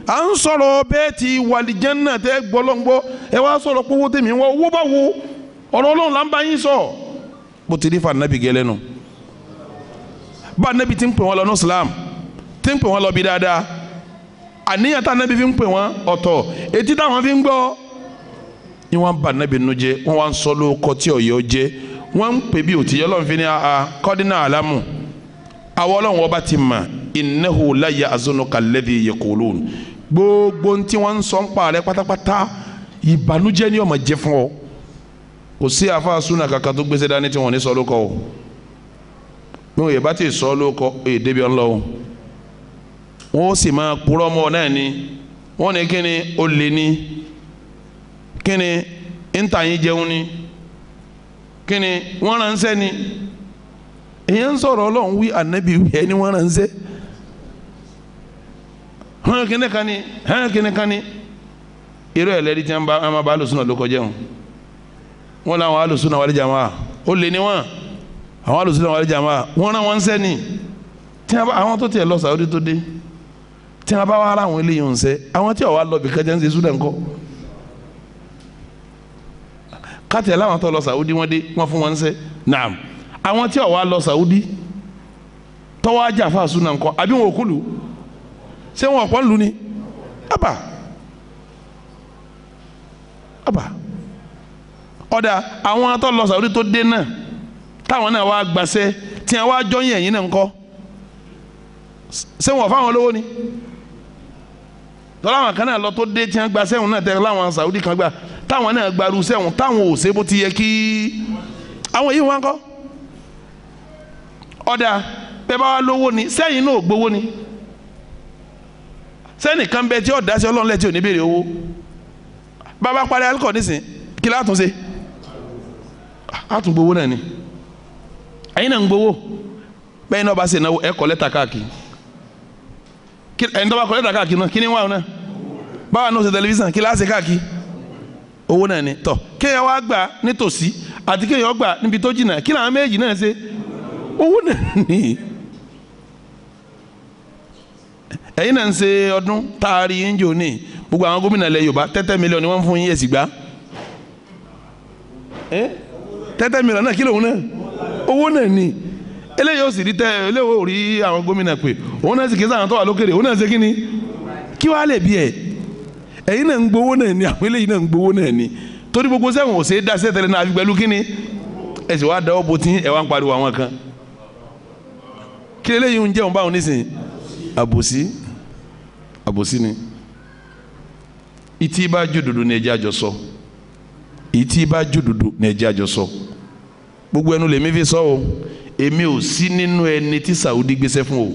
S1: à ń sọ̀rọ̀ bẹ́ẹ̀ ti wàlìjánná tẹ́ gbọ́lọ́ngbọ́ ẹ wá sọ̀rọ̀ pé owó tèmi wọ́n owó bá wo ọ̀rọ̀ Ọlọ́run là ń bá yín sọ bó ti rí fa nàbì gẹ́lẹ́ nu bá nàbì ti ń pè wọ́n lọ ní Islam ti ń pè wọ́n lọ bí dáadáa àníyàn tá nàbì fi ń pè wọ́n ọ̀tọ̀ etí táwọn fi ń gbọ́ ni wọ́n bá nàbì nu jẹ́ wọ́n wá ń sọ lóko tí ọ̀yọ́ jẹ́ wọ́n ń pè bí òtí Ọlọ́run fi ní kọ́dínà àlámù àwọn Ọlọ́run ọba ti mà innahu la ya'zunuka alladhi yaqulun gbogbo ntí wọ́n ń sọ ń pa rẹ pátápátá ìbànújẹ́ ni ó máa jẹ́ fún ọ kò sí àfa súnà kankan tó gbèsè dání tí wọ́n ní sọ lóko o bí wọ́n yẹ bá ti sọ lóko èyí débi ọ̀nlọ́ o wọ́n sì máa kúrọ́ mọ́ náà ni wọ́n ní kíni ó lé ní kíni ntàyín jẹun ni kíni wọ́n ránṣẹ́ ni èyàn ń sọ̀rọ̀ Ọlọ́run wí ànábì wí ẹni wọ́n ránṣẹ́ hàn kíni kan ni irú ẹ̀ lẹ́rìí tí wọ́n máa bá alùsùnà ló kọjá wọn làwọn alùsùnà wal jamaa ó lé ní wọn àwọn alùsùnà wal jamaa wọ́n rán wọn ṣẹ́ ni tí àwọn tó tiẹ̀ lọ Saudi tó dé tí wọ́n bá wá ara àwọn eléyìí ń ṣẹ́ àwọn tí wọ́n wá lọ bí kájà ń ṣe súdà ńkọ́ káàtì ẹ̀ láwọn tó lọ Saudi wọ́n dé wọ́n fún wọn ṣẹ́ naam àwọn tí wọ́n wá lọ Saudi tọ́wọ́ ajá fáà súnà ńkọ́ àbí wọn ò kúlù ṣé wọn ọ̀pọ̀ ń lu ni àbà ọ̀dà àwọn atọ́ lọ Saudi tó dé náà táwọn náà wá gbàṣẹ tí wọ́n wá jọyìn ẹ̀yìn náà ńkọ́ ṣé wọn fáwọn olówó ni tọ́lá àwọn kan náà lọ tó dé tí wọ́n gbàṣẹ wọn náà tẹ̀ láwọn Saudi kan gbà táwọn náà gbaru sẹ́wọ̀n táwọn ò ṣe bó ti yẹ kí àwọn yìí wọn kọ́ ọ̀dà bẹ́ẹ̀ bá wá lówó ni sẹ́yìn náà ò gbowó ni sẹ́nìkan bẹ tí ó dá sí Ọlọ́run lẹ́tí ò ní béèrè owó bàbá parí alikọ̀ nísìn kí látún ṣe àtún gbowó náà ni ẹ̀yin náà ń gbowó bẹ́ẹ̀ náà bá ṣe náwó ẹ̀ kọ́ lẹ́tà káàkiri ẹ̀yin tó bá kọ́ lẹ́tà káàkiri náà kí ni wà náà báwa náà ṣe tẹlifíṣàn kí láṣẹ káàkiri owó náà ni tọ́ kéèyàn wá gbà nítòsí àti kéèyàn gbà níbi tó jìnnà kí làwọn méjì náà ṣe owó náà ni. ẹ̀yin náà ń ṣe ọdún taari yín ní gbogbo àwọn gómìnà ilẹ̀ Yorùbá 30 mílíọ̀nù ni wọ́n fún yín ẹ̀sìn gbá 30 mílíọ̀nù náà kí lóun náà owó náà ni eléyìí ó sì rí eléyìí ó rí àwọn gómìnà pé òun náà sì kí sáwọn tó wà lókèrè òun náà ṣe kí ni kí wàá lè bí ẹ̀ ẹ̀yin náà ń gbowó náà ni àwọn eléyìí náà ń gbowó náà ni torí gbogbo sẹ́wọ̀n ò ṣe é dá sẹ́tẹ̀lẹ́ náà àfi pẹ̀lú kí ni ẹ̀sìn wàá dáwọ́ bo tí ẹ̀ wá ń pariwo àwọn kan kí eléyìí ń jẹun báwọn nísìnyí àbòsí ni ìtì bá jòdòdò ní ẹjẹ àjọsọ ìtì bá jòdòdò ní ẹjẹ àjọsọ gbogbo ẹnu lèmi fi sọ o èmi ò sí nínú ẹni tí Saudi gbéṣẹ́ fún o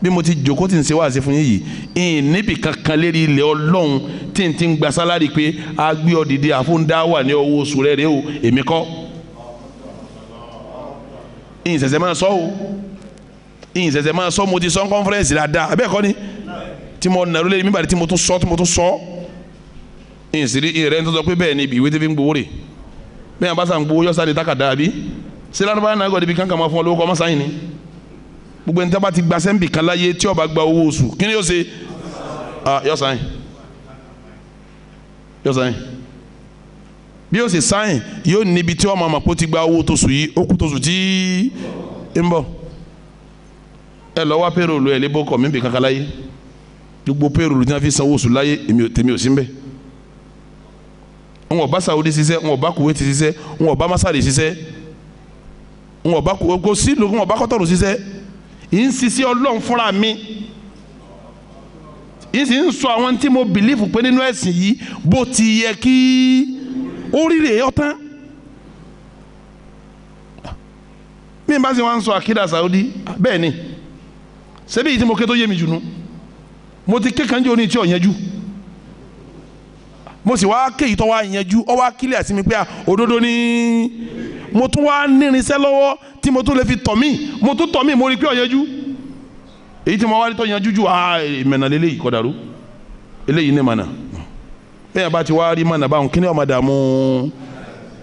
S1: bí mo ti jòkó tí n ṣe wáàsí fún yín yìí ìyìn níbi kankan lérí ilẹ̀ Ọlọ́run tí n ti ń gba sálárì pé a gbé ọ dìde àfúndá wà ní owó oṣù rẹ̀ rẹ̀ o èmi kọ́ ìyìn ṣẹ̀ṣẹ̀ máa sọ o ìyìn ṣẹ̀ṣẹ̀ máa sọ mo ti sọ conference dáadáa abẹ́ ẹ̀kọ́ ni tí mo nàró lé nígbà tí mo tún sọ ìyìn sì rí ìrẹ́ ń tó sọ pé bẹ́ẹ̀ ni ìwé tí fi ń gbowó rè bẹ́ẹ̀ bá sàn gbowó yọ́sà lè takàdá àbí sílẹ̀ bá náà gọ̀dẹ̀ bí kankan máa fún ọ lówó kọ́ mọ́sáyìn ni gbogbo ẹni tí a bá ti gba sẹ́ńbì kan láyé tí ó bá gba owó oṣù kí ni yóò ṣe yọ́sáyìn bí yóò ṣe sáyìn yóò níbi tí wọ́n máa mọ̀ pé ó ti gba owó tóṣù yìí ó kú tóṣù tí ń bọ̀ ẹ lọ wá payroll ẹ lé bọ́kọ̀ mi bì kankan láyé gbogbo payroll tí wọ́n fi sanwó oṣù láyé tèmi ò sí ń bẹ̀ wọn bá Saudi ṣiṣẹ́ wọn bá Kuwait ṣiṣẹ́ wọn bá Masari ṣiṣẹ́ wọn bá kò sí lóògùn wọn bá Kọ́tọ̀rù ṣiṣẹ́ yìí ń ṣiṣẹ́ Ọlọ́run fúnra mi yìí sì ń sọ àwọn tí mo bìlífù pé nínú ẹ̀sìn yìí bó ti yẹ kí oríire ọ̀tán mi bá sì wá ń sọ àkídà Saudi bẹ́ẹ̀ ni ṣebí yìí tí mo ké tó yé mi jù nú mo ti ké kanjú oní tí ò yẹjú mo sì wá ké yìí tó wá yẹjú ọ wá kílẹ̀ àti mi pé òdodo ni mo tún wá nírinṣẹ́ lọ́wọ́ tí mo tún lè fi tọ̀ mí mo tún tọ̀ mí mo rí pé ò yẹjú èyí tí mo wá rí tó yẹjú jù ìmọ̀nà lélẹ́yìí kọ́ dàrú eléyìí ní mọ̀nà bẹ́ẹ̀ bá ti wá rí mọ̀nà báwọn kí ni ọmọ dààmú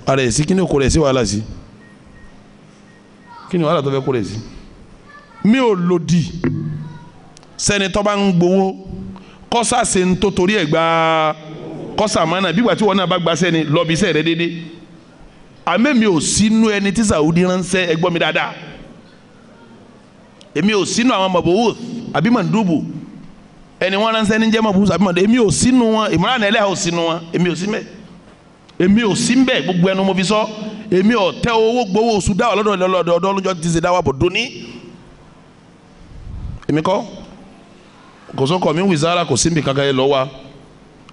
S1: ara ẹ̀ sí kí ni kò rẹ̀ sí wàhálà sí kí ni wàhálà tó fẹ́ kó rẹ̀ sí. mi ò lòdì sẹ́ni tó bá ń gbowó kọ́sà ṣe ń tó torí ẹ̀ gba kọ́sà mọ́nà bí ìgbà tí wọ́n náà bá gba sẹ́ni lọ́bi iṣẹ́ rẹ̀ déédéé àmẹ́ mi ò sínú ẹni tí Saudi ránṣẹ́ ẹ gbọ́ mi dáadáa èmi ò sínú àwọn mọ̀bòwò àbí mọ̀ndúbù ẹni wọn ránṣẹ́ ní jẹ́ mọ̀bòwò àbí mọ̀ndúbù èmi ò sínú wọn Imran Eleha ò sínú wọn èmi ò sí mbẹ gbogbo ẹnu mo fi sọ èmi ò tẹ owó gbowó oṣù dáwà lọ́dọ̀ ọlọ́jọ́ ti ṣe dáwà bọ̀ dóní èmi kọ́ kò sọ́kọ̀ mi wizara kò síbi kankan yẹn lọ wa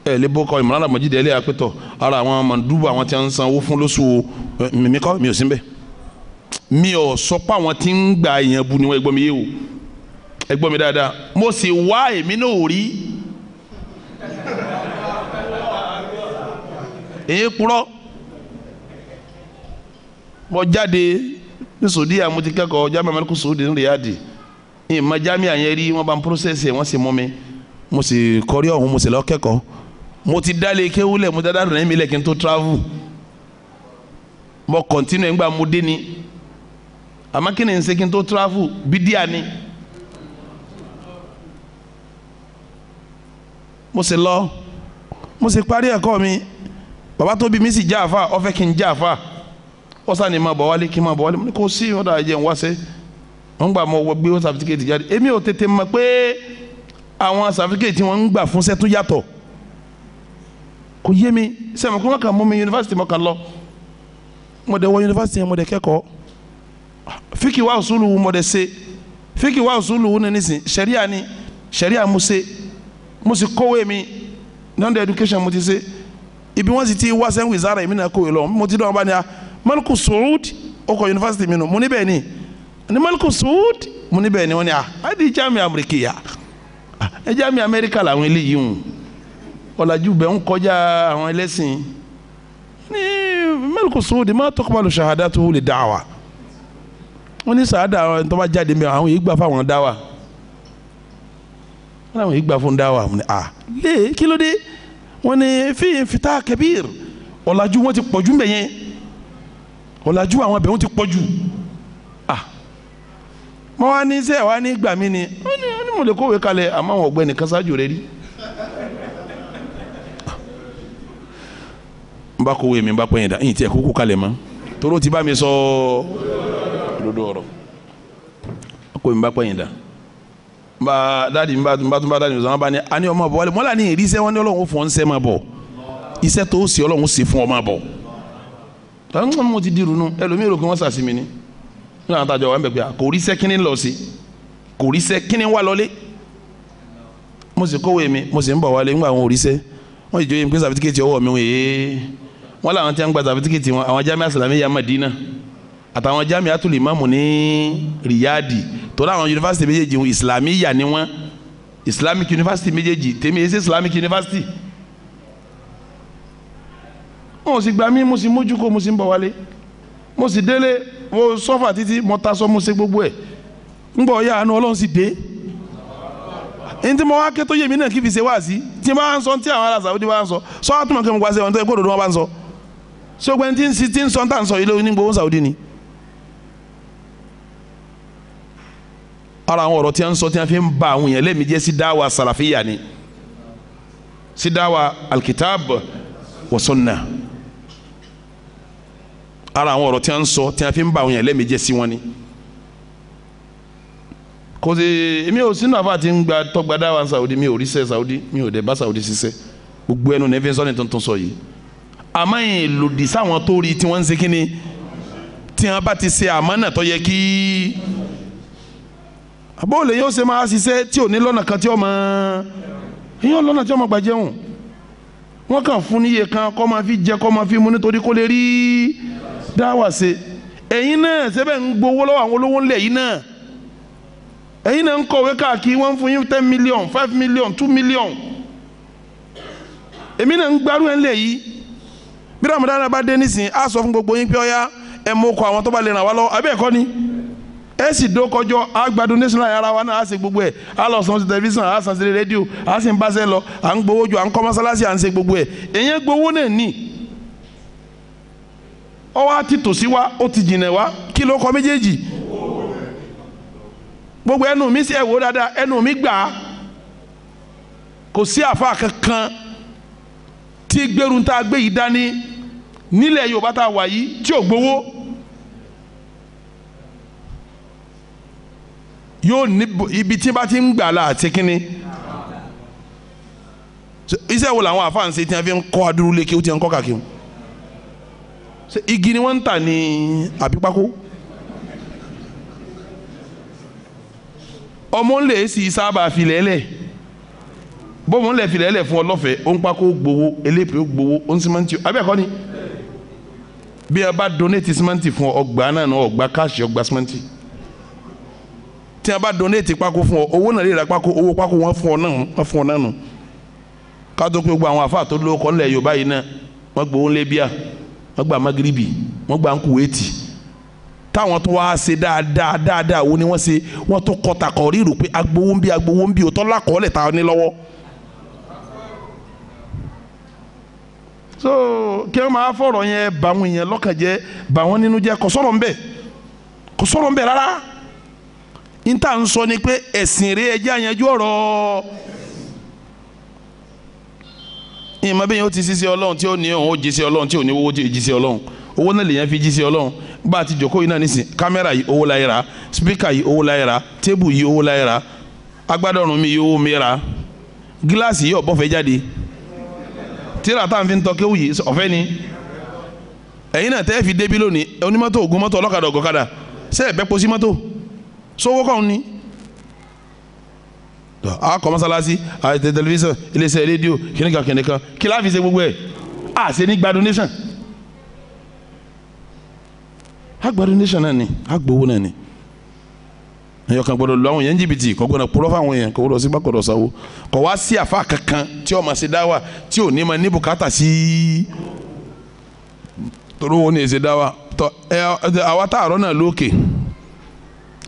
S1: ẹ lè bọ́ kọ́ Imran Al-Majid Eleha pẹ́tọ̀ ara àwọn mọ̀ndúbù àwọn tí wọ́n ń sanwó fún lóṣù mi kọ́ mi ò sí mbẹ mi ò sọ pé àwọn tí ń gba èèyàn bu ni wọ́n ẹgbọ́n mi yé o ẹgbọ́n mi dáadáa mo sì wá èmi náà ò rí èyí kúrọ́ mo jáde ní Saudiya mo ti kẹ́kọ̀ọ́ Jamiu Maliku Saudi ní Riyadh ìmọ̀ Jamiu àyẹn rí wọ́n bá ń process ẹ̀ wọ́n sì mú mi mo sì kọrí ọ̀hún mo sì lọ kẹ́kọ̀ọ́ mo ti dálé kéwúlẹ̀ mo dáadáa rìn mí lẹ̀ kí n tó travel mo continue ńgbà mo dé ni àmọ́ kí ni n ṣe kí n tó travel bídíà ni mo sì lọ mo sì parí ẹ̀kọ́ mi bàbá tó bí mi sì já àfa ó fẹ́ kí n já àfa ó sá ni máa bọ̀ wálé kí n máa bọ̀ wálé kò sí ọ̀dà ẹ̀jẹ̀ ń wáṣẹ́ wọ́n gbà mọ́ gbé ó sàfitíkẹ́tì jáde èmi ò tètè mọ̀ pé àwọn sàfitíkẹ́tì wọn ń gbà fún sẹ́tú yàtọ̀ kò yé mi sẹ́mi kí wọ́n kàn mú mi yunifásitì mọ́ kàn lọ mo dẹ̀ wọ yunifásitì yẹn mo dẹ̀ kẹ́kọ̀ọ́ fíkì wà òṣùlù mo dẹ̀ ṣe fíkì wà òṣùlù ní nísìn sẹ̀ríà ni sẹ̀ríà mo ṣe mo sì kọ́wé mi non education mo ti ṣe ibi wọ́n sì ti wá sẹ́yìn wizara èmi náà kọ́wé lọ mo ti dán wọn bá ní a Maliku Saud ọkọ̀ yunifásitì mi nù mo níbẹ̀ ni ní Maliku Saud mo níbẹ̀ ni wọ́n ní a di Jamiu Amrikiya ẹ Jamiu Amẹ́ríkà làwọn eléyìí hùn ọ̀làjú bẹ̀ ń kọjá àwọn ẹlẹ́sìn ní Maliku Saud ma tuqbalu shahadatuhu li da'wa wọ́n ní sàádà àwọn tó bá jáde mi àwọn yìí gbà fáwọn dáwà wọ́n àwọn yìí gbà fún dáwà wọ́n ní lé kí ló dé wọ́n ní fi fita kabir ọ̀làjú wọn ti pọ̀jù mbẹ̀ yẹn ọ̀làjú àwọn abẹ̀ wọn ti pọ̀jù mọ́ wá ní sẹ́ wá ní gbà mí ni wọ́n ní mo lè kówé kalẹ̀ àmọ́ àwọn ọ̀gbẹ́ni kásájú rẹ rí n bá kówé mi n bá pẹ́yìn dá yìí tí ẹ̀ kókó kalẹ̀ mọ́ toró ti bá mi sọ dodo ọ̀rọ̀ kó mi bá pẹ́yìn dá n bá dáàdi n bá tún bá dáàdi mi sọ wọn bá ní a ní ọmọ bọ̀ wálé mọ́lá ní ìrísẹ́ wọn ní Ọlọ́run fún ọ ń sẹ́ máa bọ̀ iṣẹ́ tó ṣe Ọlọ́run ṣe fún ọ máa bọ̀ tàbí mo ti dirun nù ẹlòmíràn rò pé wọ́n sàṣì mi ni ní àwọn àtàjọ wa ń bẹ̀ pé kò rí sẹ́kínní lọ sí kò rí sẹ́kínní wà lọlé mo sì kówé mi mo sì ń bọ̀ wálé nígbà àwọn òrìṣẹ́ wọ́n sì jọ yín pé sàfitíkẹ́tì ọwọ́ mi wọ́n làwọn tí wọ́n gba sàfitíkẹ́tì wọn àwọn Jamiu Islamiyya Madina àtàwọn Jamiatul Imam ní Riyadh tó láwọn yunifásitì méjèèjì Islamiyya ni wọ́n Islamic University méjèèjì tèmi yẹn sí Islamic University wọ́n sì gbà mí mo sì mójú kó mo sì ń bọ̀ wálé mo sì délé mo sọ́fà títí mo ta sọ mo ṣe gbogbo ẹ̀ ń gbọ́ ya àánú Ọlọ́run sì dé ẹni tí mo wá ké tó yé mi náà kí fi ṣe wá sí tí bá ń sọ tí àwọn ará Saudi bá ń sọ sọ àtúmọ̀ kí mo wá sí ọ̀n tó ẹgbẹ́ òdòdó wọn bá ń sọ ṣé o gbẹ́ tí ń sọ tá à ń sọ yìí lórí ní gbowó Saudi ni. ara àwọn ọ̀rọ̀ tí a ń sọ tí a fi ń ba àwọn èèyàn lẹ́mìí jẹ́ sí dáwà sàlàfíyà ni sí dáwà alkitab wa sunna ara àwọn ọ̀rọ̀ tí a ń sọ tí a fi ń ba àwọn èèyàn lẹ́mìí jẹ́ sí wọn ni. kò sí èmi ò sínú àfa àti ń gba tọ́gbà dáwà Saudi mi ò rí sẹ́ Saudi mi ò dẹ̀ bá Saudi ṣiṣẹ́ gbogbo ẹnu nẹ́fẹ̀ sọ́ni tuntun sọ yìí àmọ́ yìí lòdì sáwọn tó rí tí wọ́n ń ṣe kínní tí wọ́n bá ti ṣe àmánà tó yẹ kí àbọ̀lẹ̀ yóò ṣe máa ṣiṣẹ́ tí ò ní lọ́nà kan tí ó máa yíyan lọ́nà tí ó máa gbà jẹun wọ́n kàn fún níye kan kọ́ máa fi jẹ kọ́ máa fi mu nítorí kó lè rí dáwà ṣe ẹ̀yin náà ṣẹ́bẹ̀ ń gbowó lọ́wọ́ àwọn olówó ńlẹ̀ yìí náà ẹ̀yin náà ń kọ̀wé káàkiri wọ́n ń fún yín 10 million 5 million 2 million èmi náà ń gbárù ẹ̀ ńlẹ̀ yìí bí Ramadan bá dé nísìnyí á sọ fún gbogbo yín pé ọ̀yá ẹ̀ mọ̀ kọ àwọn tó bá lè ràn wá lọ́wọ́ abẹ́ ẹ̀kọ́ ni ẹ sì dókọjọ àgbàdo national ara wa náà á ṣe gbogbo ẹ á lọ sàn sí tẹlifíṣàn á sàn sí rédíò á sì ń bá ṣe lọ à ń gbowó ju à ń kọ́ mọ́sálásí à ń ṣe gbogbo ẹ èyàn gbowó náà ní ọwọ́ á ti tòsí wa ó ti jìnà wá kí ló kọ méjèèjì gbogbo ẹnu mi sí ẹ wò dáadáa ẹnu mi gbà á kò sí àfa kankan tí gbẹrun tá a gbé yìí dání nílẹ̀ Yorùbá tá a wà yìí tí ò gbowó. yóò ní ibi tí bá ti ń gbà la àti kínní iṣẹ́ wo làwọn àfáà ń ṣe tí wọ́n fi ń kọ́ adúrú lékè ó ti ń kọ́ kàkiri igi ni wọ́n ń tà ní àbípákó ọmọ ń lè sì sábà filẹ̀ẹ́lẹ̀ bọ́mọ ń lè filẹ̀ẹ́lẹ̀ fún ọlọ́fẹ̀ẹ́ ó ń pákó gbowó elépè ó gbowó ó ń símẹ́ǹtì abẹ́ẹ̀kọ́ ni bí ẹ bá donate símẹ́ǹtì fún ọgbà náà ọgbà káàṣì ọgbà símẹ́ǹtì tí a bá donate pákó fún ọ owó náà lè ra pákó owó pákó wọn fún ọ náà nù ká tó pé gbogbo àwọn àfáà tó lówó kọ́ nílẹ̀ Yorùbá yìí náà wọ́n gbowó ńlẹ̀ bíà wọ́n gba magiribi wọ́n gba Kuwaiti táwọn tó wá ṣe dáadáa wo ni wọ́n ṣe wọ́n tó kọta kọ̀ rí rò pé agbowó ń bí òtọ́ lákọọ́lẹ̀ ta ní lọ́wọ́. so kí wọ́n máa fọ̀rọ̀ yẹn bà wọ́n yẹn lọ́kàn jẹ́ bà wọ́n nínú jẹ́ kò sọ̀rọ̀ ń bẹ̀ rárá níta ń sọ ni pé ẹ̀sìn rẹ̀ ẹjẹ́ àyànjú ọ̀rọ̀ ìmọ̀ bẹ́ẹ̀ yóò ti ṣiṣẹ́ Ọlọ́run tí ó ní òun ó jíṣẹ́ Ọlọ́run tí ò ní owó tí ò jíṣẹ́ Ọlọ́run owó náà lèyàn fi jíṣẹ́ Ọlọ́run bá a ti jòkó yìí náà nísìn kámẹ́rà yìí owó láyé ra spíkà yìí owó láyé ra tébù yìí owó láyé ra agbádọ́rùn mi yìí owó mi ra gíláàsì yìí ọ̀bọ̀fẹ́ jáde tíra tá à ń fi ń tọ́ kéwù yìí ọ̀fẹ́ ni ẹ̀yin náà tẹ́ fi débí lónìí onímọ́tò ògùn mọ́tò ọlọ́kadà ọ̀gọ́kadà sẹ́ẹ̀ bẹ́ pósí mọ́tò sówó kàn ní a kọ́ mọ́sálásí a tẹ tẹlifíṣàn iléeṣẹ́ rédíò kìnìkan kí láàfin ṣe gbogbo ẹ̀ a ṣe ní gba donation a gba donation náà ni a gbowó náà ni ẹ̀yọ̀ kan gbọ́dọ̀ lọ àwọn yẹn jìbìtì kò gbọ́dọ̀ purọ́ fáwọn yẹn kò gbọ́dọ̀ sí gbàgbọ́dọ̀ sáwó kò wá sí àfa kankan tí ó máa ṣe dáwà tí ò ní máa ní bùkátà sí torí wọn ní ṣe dáwà tọ àwa táàrọ̀ náà lókè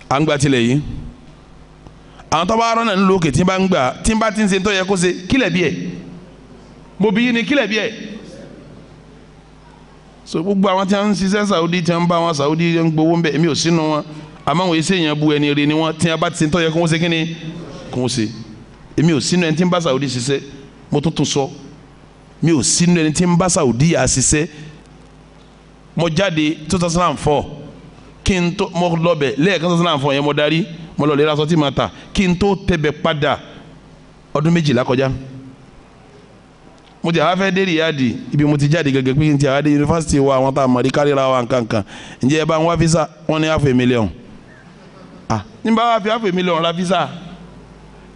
S1: à ń gba tilẹ̀ yìí àwọn tó bá rán náà nílò òkè tí n bá ń gbà tí n bá ti ń ṣe tó yẹ kó ṣe kílẹ̀ bí ẹ̀ mo bí yín ni kílẹ̀ bí ẹ̀ so gbogbo àwọn tí wọ́n ń ṣiṣẹ́ Saudi tí wọ́n ń bá wọn Saudi ń gbowó ń bẹ̀ èmi ò sínú wọn àmọ́ àwọn iṣẹ́ yẹn bu ẹni rẹ ni wọ́n tí wọ́n bá ti ṣe tó yẹ kó ṣe kí ni kó ṣe èmi ò sínú ẹni tí ń bá Saudi ṣiṣẹ́ mo tún sọ mi ò sínú ẹni tí ń bá Saudi yà ṣiṣẹ́ mo jáde 2004 kí n tó mo lọ bẹ̀ lẹ́ẹ̀kan 2004 yẹn mo darí mo lọ lè ra aṣọ tí ma ta kí n tó tẹ̀bẹ̀ padà ọdún 12 kọjá mo ti àwáfẹ́ dé Riyadi ibi mo ti jáde gẹ́gẹ́ pé n ti àwádé yunifásitì wa àwọn tá a mọ̀ rí kárí ra wa nkankan ǹjẹ́ ẹ bá ń wá fisa wọ́n ní $500,000 ní bá wá fi $500,000 ra fisa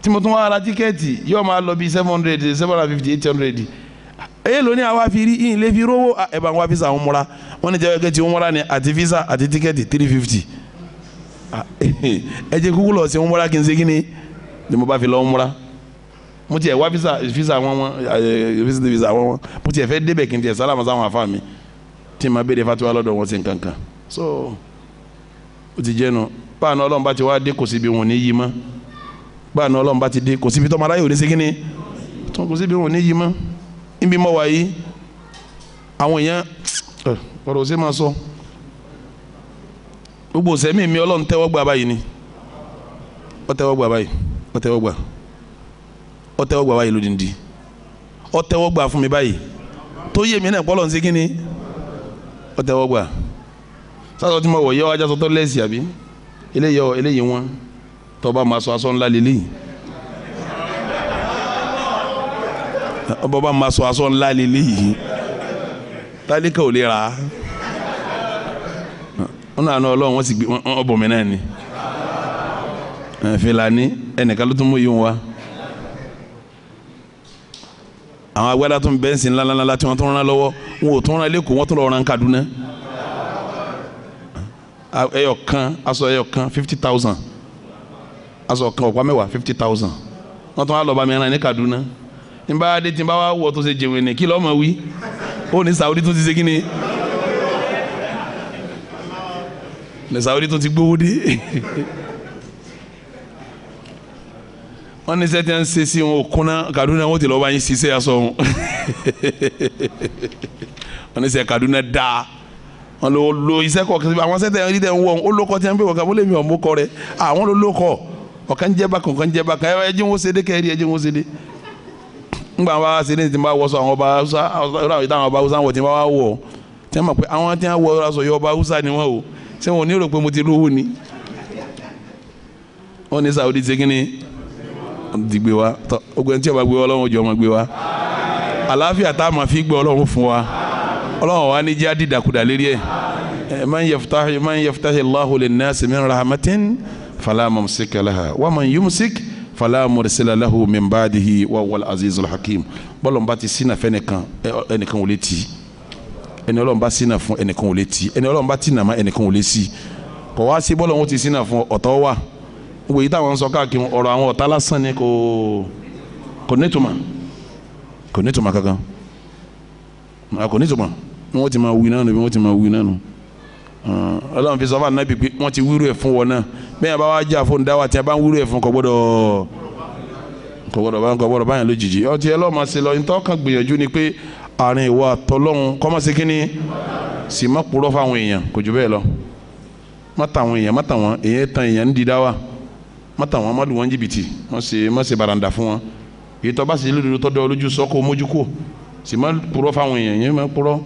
S1: tí mo tún wá ra tíkẹ́ẹ̀tì yóò máa lọ bí 700 750 800 èyí ló ní àwa fi rí yín lè fi rówó ẹ bá ń wá fisa àwọn múra wọ́n ní jẹ́ gẹ́gẹ́ tí wọ́n múra ni àti fisa àti tíkẹ́ẹ̀tì 350 ẹ jẹ́ kúkú lọ sí wọn múra kí n ṣe kí ni mo bá fi lọ múra mo tiẹ̀ wá visa wọn mo tiẹ̀ fẹ́ débẹ̀ kí n tiẹ̀ sálàmù sáwọn afá mi tí ma béèrè fatiwa lọ́dọ̀ wọn sí nkankan so ó ti jẹ́ nu báà náà Ọlọ́run bá ti wá dé kò síbi wọn ní yí mọ́ báà náà Ọlọ́run bá ti dé kò síbi tọ́mọ aráyè ò ní segin ni kò síbi wọn ní yí mọ́ níbi mọ́ wáyé àwọn èèyàn ọ̀rọ̀ ò sí máa sọ gbogbo sẹ́mi mi Ọlọ́run tẹ́wọ́ gbà báyìí ni ó tẹ́wọ́ gbà báyìí ó tẹ́wọ́ gbà báyìí lódìndí ó tẹ́wọ́ gbà fún mi báyìí tó yé mi náà pọ́lọ́ ń segin ni ó tẹ́wọ́ gbà sásọ tí mo wọ̀ yẹ wájà sọtọ́ lẹ́sì àbí eléyìí wọn tọ́ba máa sọ aṣọ ńlá lélẹ́yìí ọba máa sọ aṣọ ńlá lélẹ́yìí tálíkà ò lè ra wọn náà Ọlọ́run wọn sì gbé wọn bọ̀ mí náà ni Fìlàní ẹnìkan ló tún mú yín wá àwọn agbádá tún bẹ́ẹ̀ sí ńláńlá tí wọ́n tún rán lọ́wọ́ wọn ò tún rán lẹ́kọ̀ọ́ wọ́n tún lọ́ọ́ rán Kaduna ẹyọkan aṣọ ẹyọkan 50,000 aṣọ kan ọ̀pá mẹ́wàá 50,000 wọ́n tún wá lọ́ọ́ bá mi rán ní Kaduna ní bá dé tí n bá wá wọ̀ tó ṣe jẹun ní kí lọ́ọ́ mọ̀ wí ó ní Saudi tún ti ṣe kí ni ní Saudi tún ti gbówó dé wọ́n ní sẹ́tí ń ṣe sí wọn ò kúnná Kaduna wọ́n ti lọ́ọ́ bá yín ṣiṣẹ́ aṣọ wọn wọ́n ní sẹ́ Kaduna dáa wọ́n lo iṣẹ́ kọ̀ọ̀kan àwọn sẹ́tẹ̀ ẹ̀rí tẹ̀ ń wọ̀ ó lókọ̀ tí wọ́n ń bẹ̀ wọ̀ ká wọ́n lè mi ọ̀ mú kọ́ rẹ̀ àwọn ló lókọ̀ ọ̀kan jẹ́ bákan ọ̀kan jẹ́ bákan ẹ̀jẹ̀ wọn ṣe dé kẹ́rì ẹ̀jẹ̀ wọn ṣe dé ńgbà wọn ṣe ní ti máa wọ́sọ àwọn ọba Hausa àwọn ọba Hausa wọ̀ tí wọ́n wá wọ̀ tí wọ́n mọ̀ pé àwọn tí wọ́n wọ aṣọ yọ ọba Hausa ni wọ́n o ṣé wọn ò ní rò pé mo ti lówó ni wọ́n ní Saudi ṣe kí ni ti gbé wa tọ́ ogun tí ọba gbé wa Ọlọ́run jọ ọmọ gbé wa àlàáfíà tá a máa fi gbé Ọlọ́run fún wa Ọlọ́run wa ní jẹ́ àdìdàkudà lérí ẹ̀ man yaftahi Allahu linnasi min rahmatin fala mumsika laha wa man yumsik fala mursila lahu min ba'dihi wa huwal azizul hakim bọ́lọ̀ bá ti sínà fẹ́ ẹnìkan ò lè tì ẹni Ọlọ́run bá sínà fún ẹnìkan ò lè tì ẹni Ọlọ́run bá tìnà má ẹnìkan ò lè sí kò wá sí bọ́lọ̀ wọn ti sínà fún ọ̀tọ̀ wà gbogbo yìí táwọn sọ káàkiri ọ̀rọ̀ àwọn ọ̀tá lásán ni kò nítumọ̀ kankan kò nítumọ̀ wọ́n ti máa wí náà nù bí wọ́n ti máa wí náà nù Ọlọ́run fi sọ fún Ànábì pé wọ́n ti wíru ẹ̀ fún wọn náà bẹ́ẹ̀ bá wá jà fún dáwà tí a bá ń wíru ẹ̀ fún kò gbọ́dọ̀ báyìí lójijì ọtí ẹ lọ́ọ́ máa ṣe lọ nítorí kan gbìyànjú ni pé àárín ìwà àtọ́lọ́hún kọ́ máa ṣe kínní sì má purọ́ fáwọn èèyàn kò jù bẹ́ẹ̀ lọ má tàwọn èèyàn má tàwọn èèyàn tan èèyàn ń di dáwà má tàwọn má lù wọ́n jìbìtì má ṣe baranda fún wọn èyí tó bá ṣe lódodo tó dọ́ lójú sọ́kò mójú kò sì má purọ́ fáwọn èèyàn yẹn má purọ́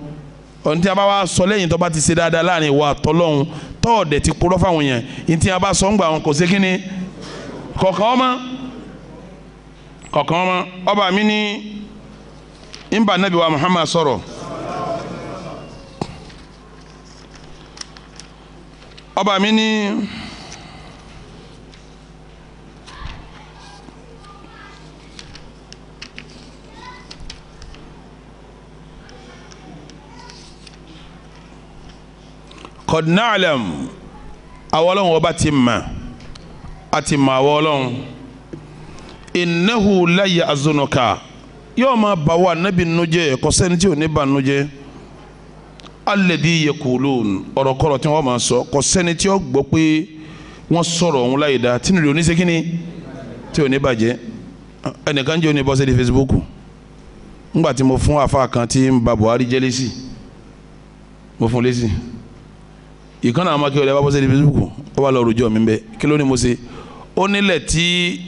S1: ọ̀n tí a bá wá sọ lẹ́yìn tó bá ti ṣe dáadáa láàrin ìwà àtọ́lọ́hún tó ọ̀dẹ̀ ti purọ́ fáwọn èèyàn yìí tí a bá sọ ń gbà wọn kò ṣe kínní kọ̀ọ̀kan ọmọ ọba mi ní ìmbà nàbí wa Muhammad sọ̀rọ̀ ọba mi ní qad na'lam awọ́lọ́hún ọba ti mà àti mà awọ́lọ́hún innahu la ya'zunuka yóò máa bá wa nábì nujẹ́ kò sẹ́ni tí ò ní bá nujẹ́ alladhi yaqulun ọ̀rọ̀ kọ̀rọ̀ tí wọ́n máa sọ kò sẹ́ni tí ó gbọ́ pé wọ́n sọ̀rọ̀ ọ̀hún láyé dá tí nìyẹn oníṣẹ́kíní tí ò ní bàjẹ́ ẹnìkan jẹ́ oníbọ́sẹ̀ di Facebook ńgbà tí mo fún àfa kan tí ń ba Buhari jẹ́ lésì mo fún lésì ìkànnì àwọn akéwìlẹ̀ bá bọ́sẹ̀ di Facebook ó bá lọ rojọ́ mi bẹ́ẹ̀ kí ló ní mo ṣe ó nílẹ̀ tí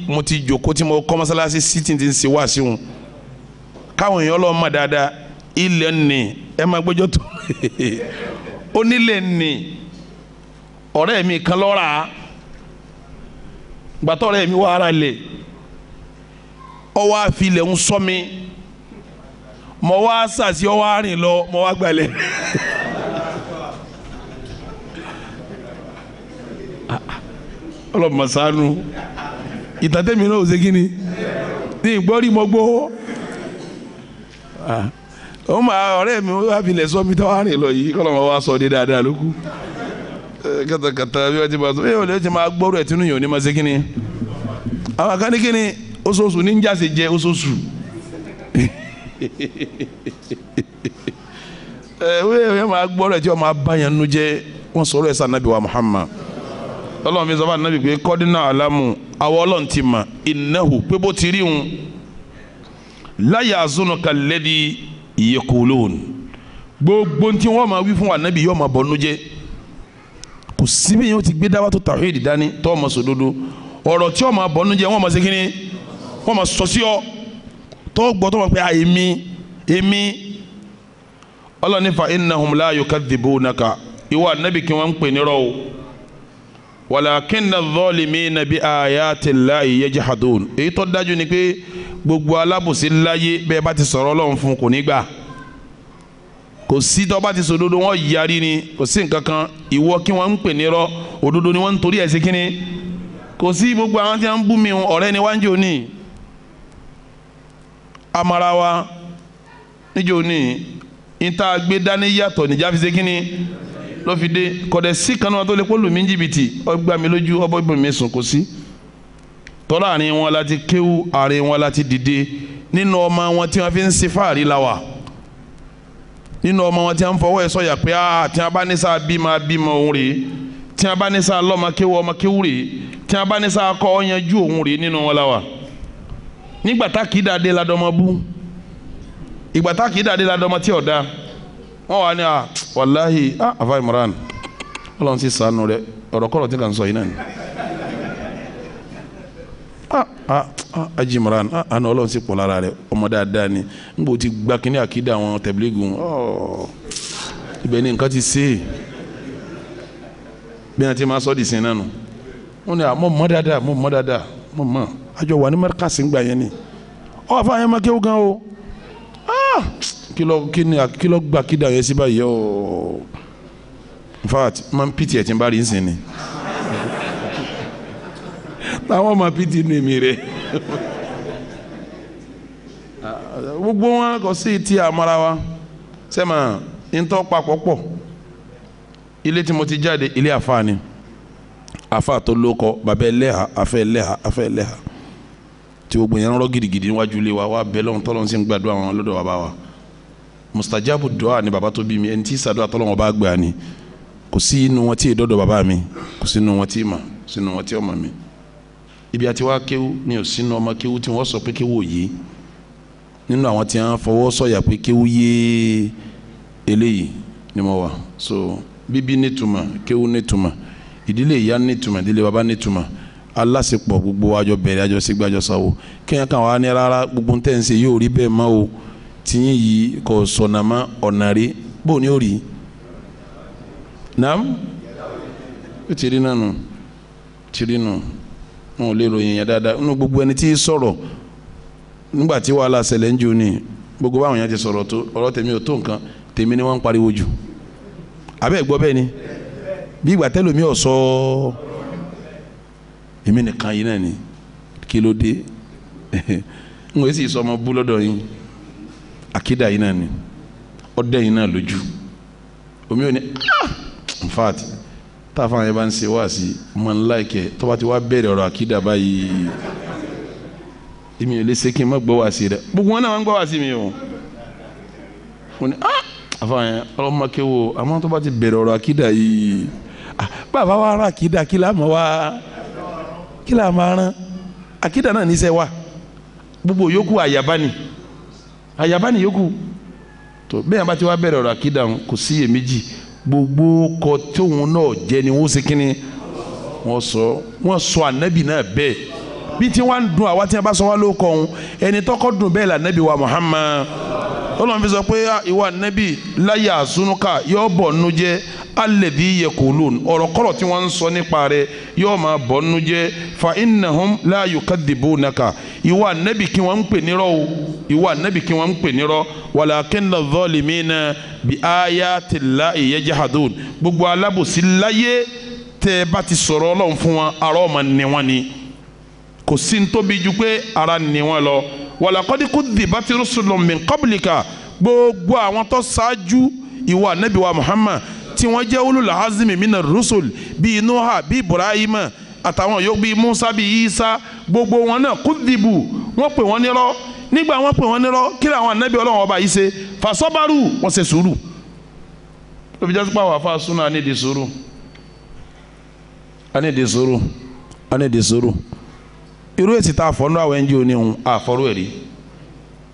S1: mo ti jòkó tí mo kọ́ mọ́sálásí sítì tí ń ṣe wá sí wọn káwọn èèyàn lọ́ọ́ mọ̀ dáadáa ilẹ̀ ní ẹ máa gbẹ́jọ́ tó ó nílẹ̀ ní ọ̀rẹ́ mi kan lọ́ra gbàtọ́ ọ̀rẹ́ mi wà ara lẹ̀ ọwọ́ àfilẹ̀ ń sọ mi mọ wá sàṣì ọwọ́ àrìn lọ mọ wá gbalẹ̀ ọlọ́mọ sánú ìtàtẹ́mi náà ò ṣe kí ni ní ìgbọ́rí mọ́ gbó ó máa ọ̀rẹ́ mi wá filẹ̀ sọ mi táwọn àrìn lọ yìí kọ́lọ́mọ wá sọ dé dáadáa lókù kàtàkàtà bí wọ́n ti máa sọ ẹ ò lè ti máa gbọ́rọ̀ ẹ̀ tínú yìí ò ní máa ṣe kí ni àwọn kan ní kí ni oṣooṣù ní njàse jẹ oṣooṣù wíwẹ̀ máa gbọ́rọ̀ ẹ̀ tí wọ́n máa bá yẹn nu jẹ́ wọ́n sọ̀rọ̀ ẹ̀ sànàbí wa Muhammad Ọlọ́run fi sọ fún anabi pé kọ́dínà alámù àwọn Ọlọ́run ti mà innahu pé bó ti rí òun la yazunuka alladhi yaqulun gbogbo tí wọ́n máa wí fún anabi yóò máa bọ́nú jẹ́ kò síbi yẹn ó ti gbé dáwà tó tawhid dání tó ọmọ sòdodo ọ̀rọ̀ tí wọ́n máa bọ́nú jẹ́ wọ́n máa ṣe kíni wọ́n máa sọ sí ọ tó gbọ́ tó máa pé èmi Ọlọ́run ní fa innahum la yukadhibunaka ìwọ anabi kí wọ́n ń pè ní rọ́ọ̀ walakinna adh-dhalimina bi ayati llahi yajhadun èyí tó dájú ni pé gbogbo alábòsí láyé bẹ́ẹ̀ bá ti sọ̀rọ̀ Ọlọ́run fún kò ní gbà kò sí tó bá ti sọ òdodo wọn yarí ni kò sí nǹkan kan ìwọ kí wọ́n ń pè ní rọ́ òdodo ni wọ́n ń torí ẹ̀ sí kínní kò sí gbogbo àwọn tí wọ́n ń bú mi ọ̀rẹ́ ni wọ́n ń jò ní amarawa níjò ní níta gbé dání yàtọ̀ níjà fi ṣe kínní ló fi dé kọ̀dẹ̀ sí kanú wọn tó lè pọ́lù mí jìbìtì ọgbà mi lójú ọbọ̀ ìbọn mi sùn kò sí tọ́lá àárín wọn láti kéwú àárín wọn láti dìde nínú ọmọ wọn tí wọ́n fi ń ṣe fáàrí láwà nínú ọmọ wọn tí wọ́n ń fọwọ́ ẹ̀ sọ̀yà pé tí wọ́n bá ní sáà bímọ òun rèé tí wọ́n bá ní sáà lọ́mọ kéwú rèé tí wọ́n bá ní sáà kọ́ ọ̀yanjú òun rèé nínú wọn láwà nígbà tá kì í dàdé ladọ́mọ bú ìgbà tá kì í dàdé ladọ́mọ tí ọ̀dá wọ́n wà ní wàláhì àfa Imran Ọlọ́run ti sànù rẹ ọ̀rọ̀ kọ́rọ̀ tí kà ń sọ yìí náà ni Aji Imran àná Ọlọ́run ti pọ̀ lára rẹ ọmọ dáadáa ni n bò ti gba kínní àkídà àwọn tẹ̀blígùn ibẹ̀ ni nǹkan ti ṣe bí wọ́n ti máa sọ́ di sin náà nù wọ́n ní mọ̀ mọ́ dáadáa àjọ wà ní mẹ́ríkàsì gbà yẹn ni àfa yẹn máa kéwù gan o kilo gba kida yẹn sí báyìí o in fact man pity ẹ̀ tí n bá rí nsìn ni táwọn máa pity ní mi rẹ gbogbo wọn kò sí ti àmàrà wa sẹ́mà ntọ́ papọ̀ pọ̀ ilé tí mo ti jáde ilé àfa ni àfa tó lóko bàbá ẹlẹ́hà afẹ́ ẹlẹ́hà tí gbogbo yẹn ń rọ́ gidigidi níwájú ilé wa wá bẹ́ẹ̀ lọ́wọ́ tọ́lọ́run sì ń gbàdúrà wọn lọ́dọ̀ bàbá wa mustajabu dua ni baba tó bí mi ẹni tí sàdúrà tọ́lọ́wọ́n bá gbà ni kò sí inú wọn tí ì dọ́dọ̀ bàbá mi kò sí inú wọn tí ì mà kò sí inú wọn tí ọmọ mi ibi àti wá kéwú ni ò sínú ọmọ kéwú tí wọ́n sọ pé kéwú òye nínú àwọn tí wọ́n fọwọ́ sọ̀yà pé kéwú yé eléyìí ni mo wà so bíbí nítumọ̀ kéwú nítumọ̀ ìdílé ìyá nítumọ̀ ìdílé bàbá nítumọ̀ alásèpọ̀ gbogbo àjọ bẹ̀rẹ̀ àjọ sígbà àjọ sáwó kéèyàn kan wà ní rárá gbogbo ń tẹ̀ ń ṣe yóò rí bẹ́ẹ̀ mọ́ o tiɲɛ yi kò sɔnnama ɔnari bó ni o rí naam o tiri nanu wọn ò lè ròyìn yẹn dáadáa nínú gbogbo ẹni tí sọ̀rọ̀ nígbà tí wàhálà ṣẹlẹ̀ ń jò ní gbogbo báwọn yẹn ti sọ̀rọ̀ tó ọ̀rọ̀ tèmi ò tó nǹkan tèmi ni wọ́n ń pariwo jù abẹ́ gbọ́ bẹ́ẹ̀ ni bí ìgbà tẹ́lómi ọ̀ sọ èmi nìkan yìí náà ni kí ló dé n kò sì sọ ọmọ bú lọ́dọ̀ yín akida yìí náà ni ọdẹ yìí náà lójú omi ò ní in fact táfà yẹn bá ń ṣe wá sí mọ ńlá ìkẹ tó bá ti wá bẹ̀rẹ̀ ọ̀rọ̀ akida báyìí èmi ò lè ṣe kí n má gbọ́ wá sí rẹ gbogbo wọn náà wọn gbọ́ wá sí mi o mo ní àfà yẹn ọlọ́mọ kéwò àmọ́ tó bá ti bẹ̀rẹ̀ ọ̀rọ̀ akida yìí bàbá wa rán akida kí la máa rán akida náà níṣẹ́ wa gbogbo yòókù àyàbá ni yòókù tó bẹ́ẹ̀ bá ti wá bẹ̀rẹ̀ ọ̀rọ̀ àkídà kò sí iyèméjì gbogbo kọ tóun náà jẹ́ ni wọ́n ṣe kínní wọ́n sọ ànábì náà bẹ́ẹ̀ bí tí wọ́n ń dun àwa tí wọ́n bá sọ wá ló kọ́ ọ̀hún ẹni tọ́kọ́ dùn bẹ́ẹ̀ lànàbì wa Muhammad Ọlọ́run fi sọ pé ìwà ànábì láyà àsúnúkà yóò bọ̀ nínú jẹ́ alladhi yaqulun ọ̀rọ̀ kọ́rọ̀ tí wọ́n ń sọ nípa rẹ̀ yóò máa bọ̀ nínú jẹ́ fa innahum la yukadhibunaka ìwà ànábì kí wọ́n ń pè nírọ́ o ìwà ànábì kí wọ́n ń pè nírọ́ walakinna adh-dhalimina bi ayati llahi yajhadun gbogbo alábòsí láyé tẹ́ bá ti sọ̀rọ̀ Ọlọ́run fún wọn ara ọmọ ní wọn ni kò sí ní tóbi ju pé ara ní wọn lọ walaqad kudhibat rusulun min qablika gbogbo àwọn tó ṣáájú ìwà ànábì wa Muhammad tí wọ́n jẹ́ ulul azmi minar rusul bíi Nuha bíi Ibrahima àtàwọn yòókù bíi Musa bíi Isa gbogbo wọn náà kudhibu wọ́n pè wọ́n nírọ́ nígbà wọ́n pè wọ́n nírọ́ kí làwọn ànábì Ọlọ́run ọba yìí ṣe fasabaru wọ́n ṣe sùúrù lóbi jásí pàwọ́ àfa súnà nídìí sùúrù ani de sùúrù irú èsì tá a fọ́ nínú àwọn ẹnjí òní òun àfọ́rú ẹ̀rí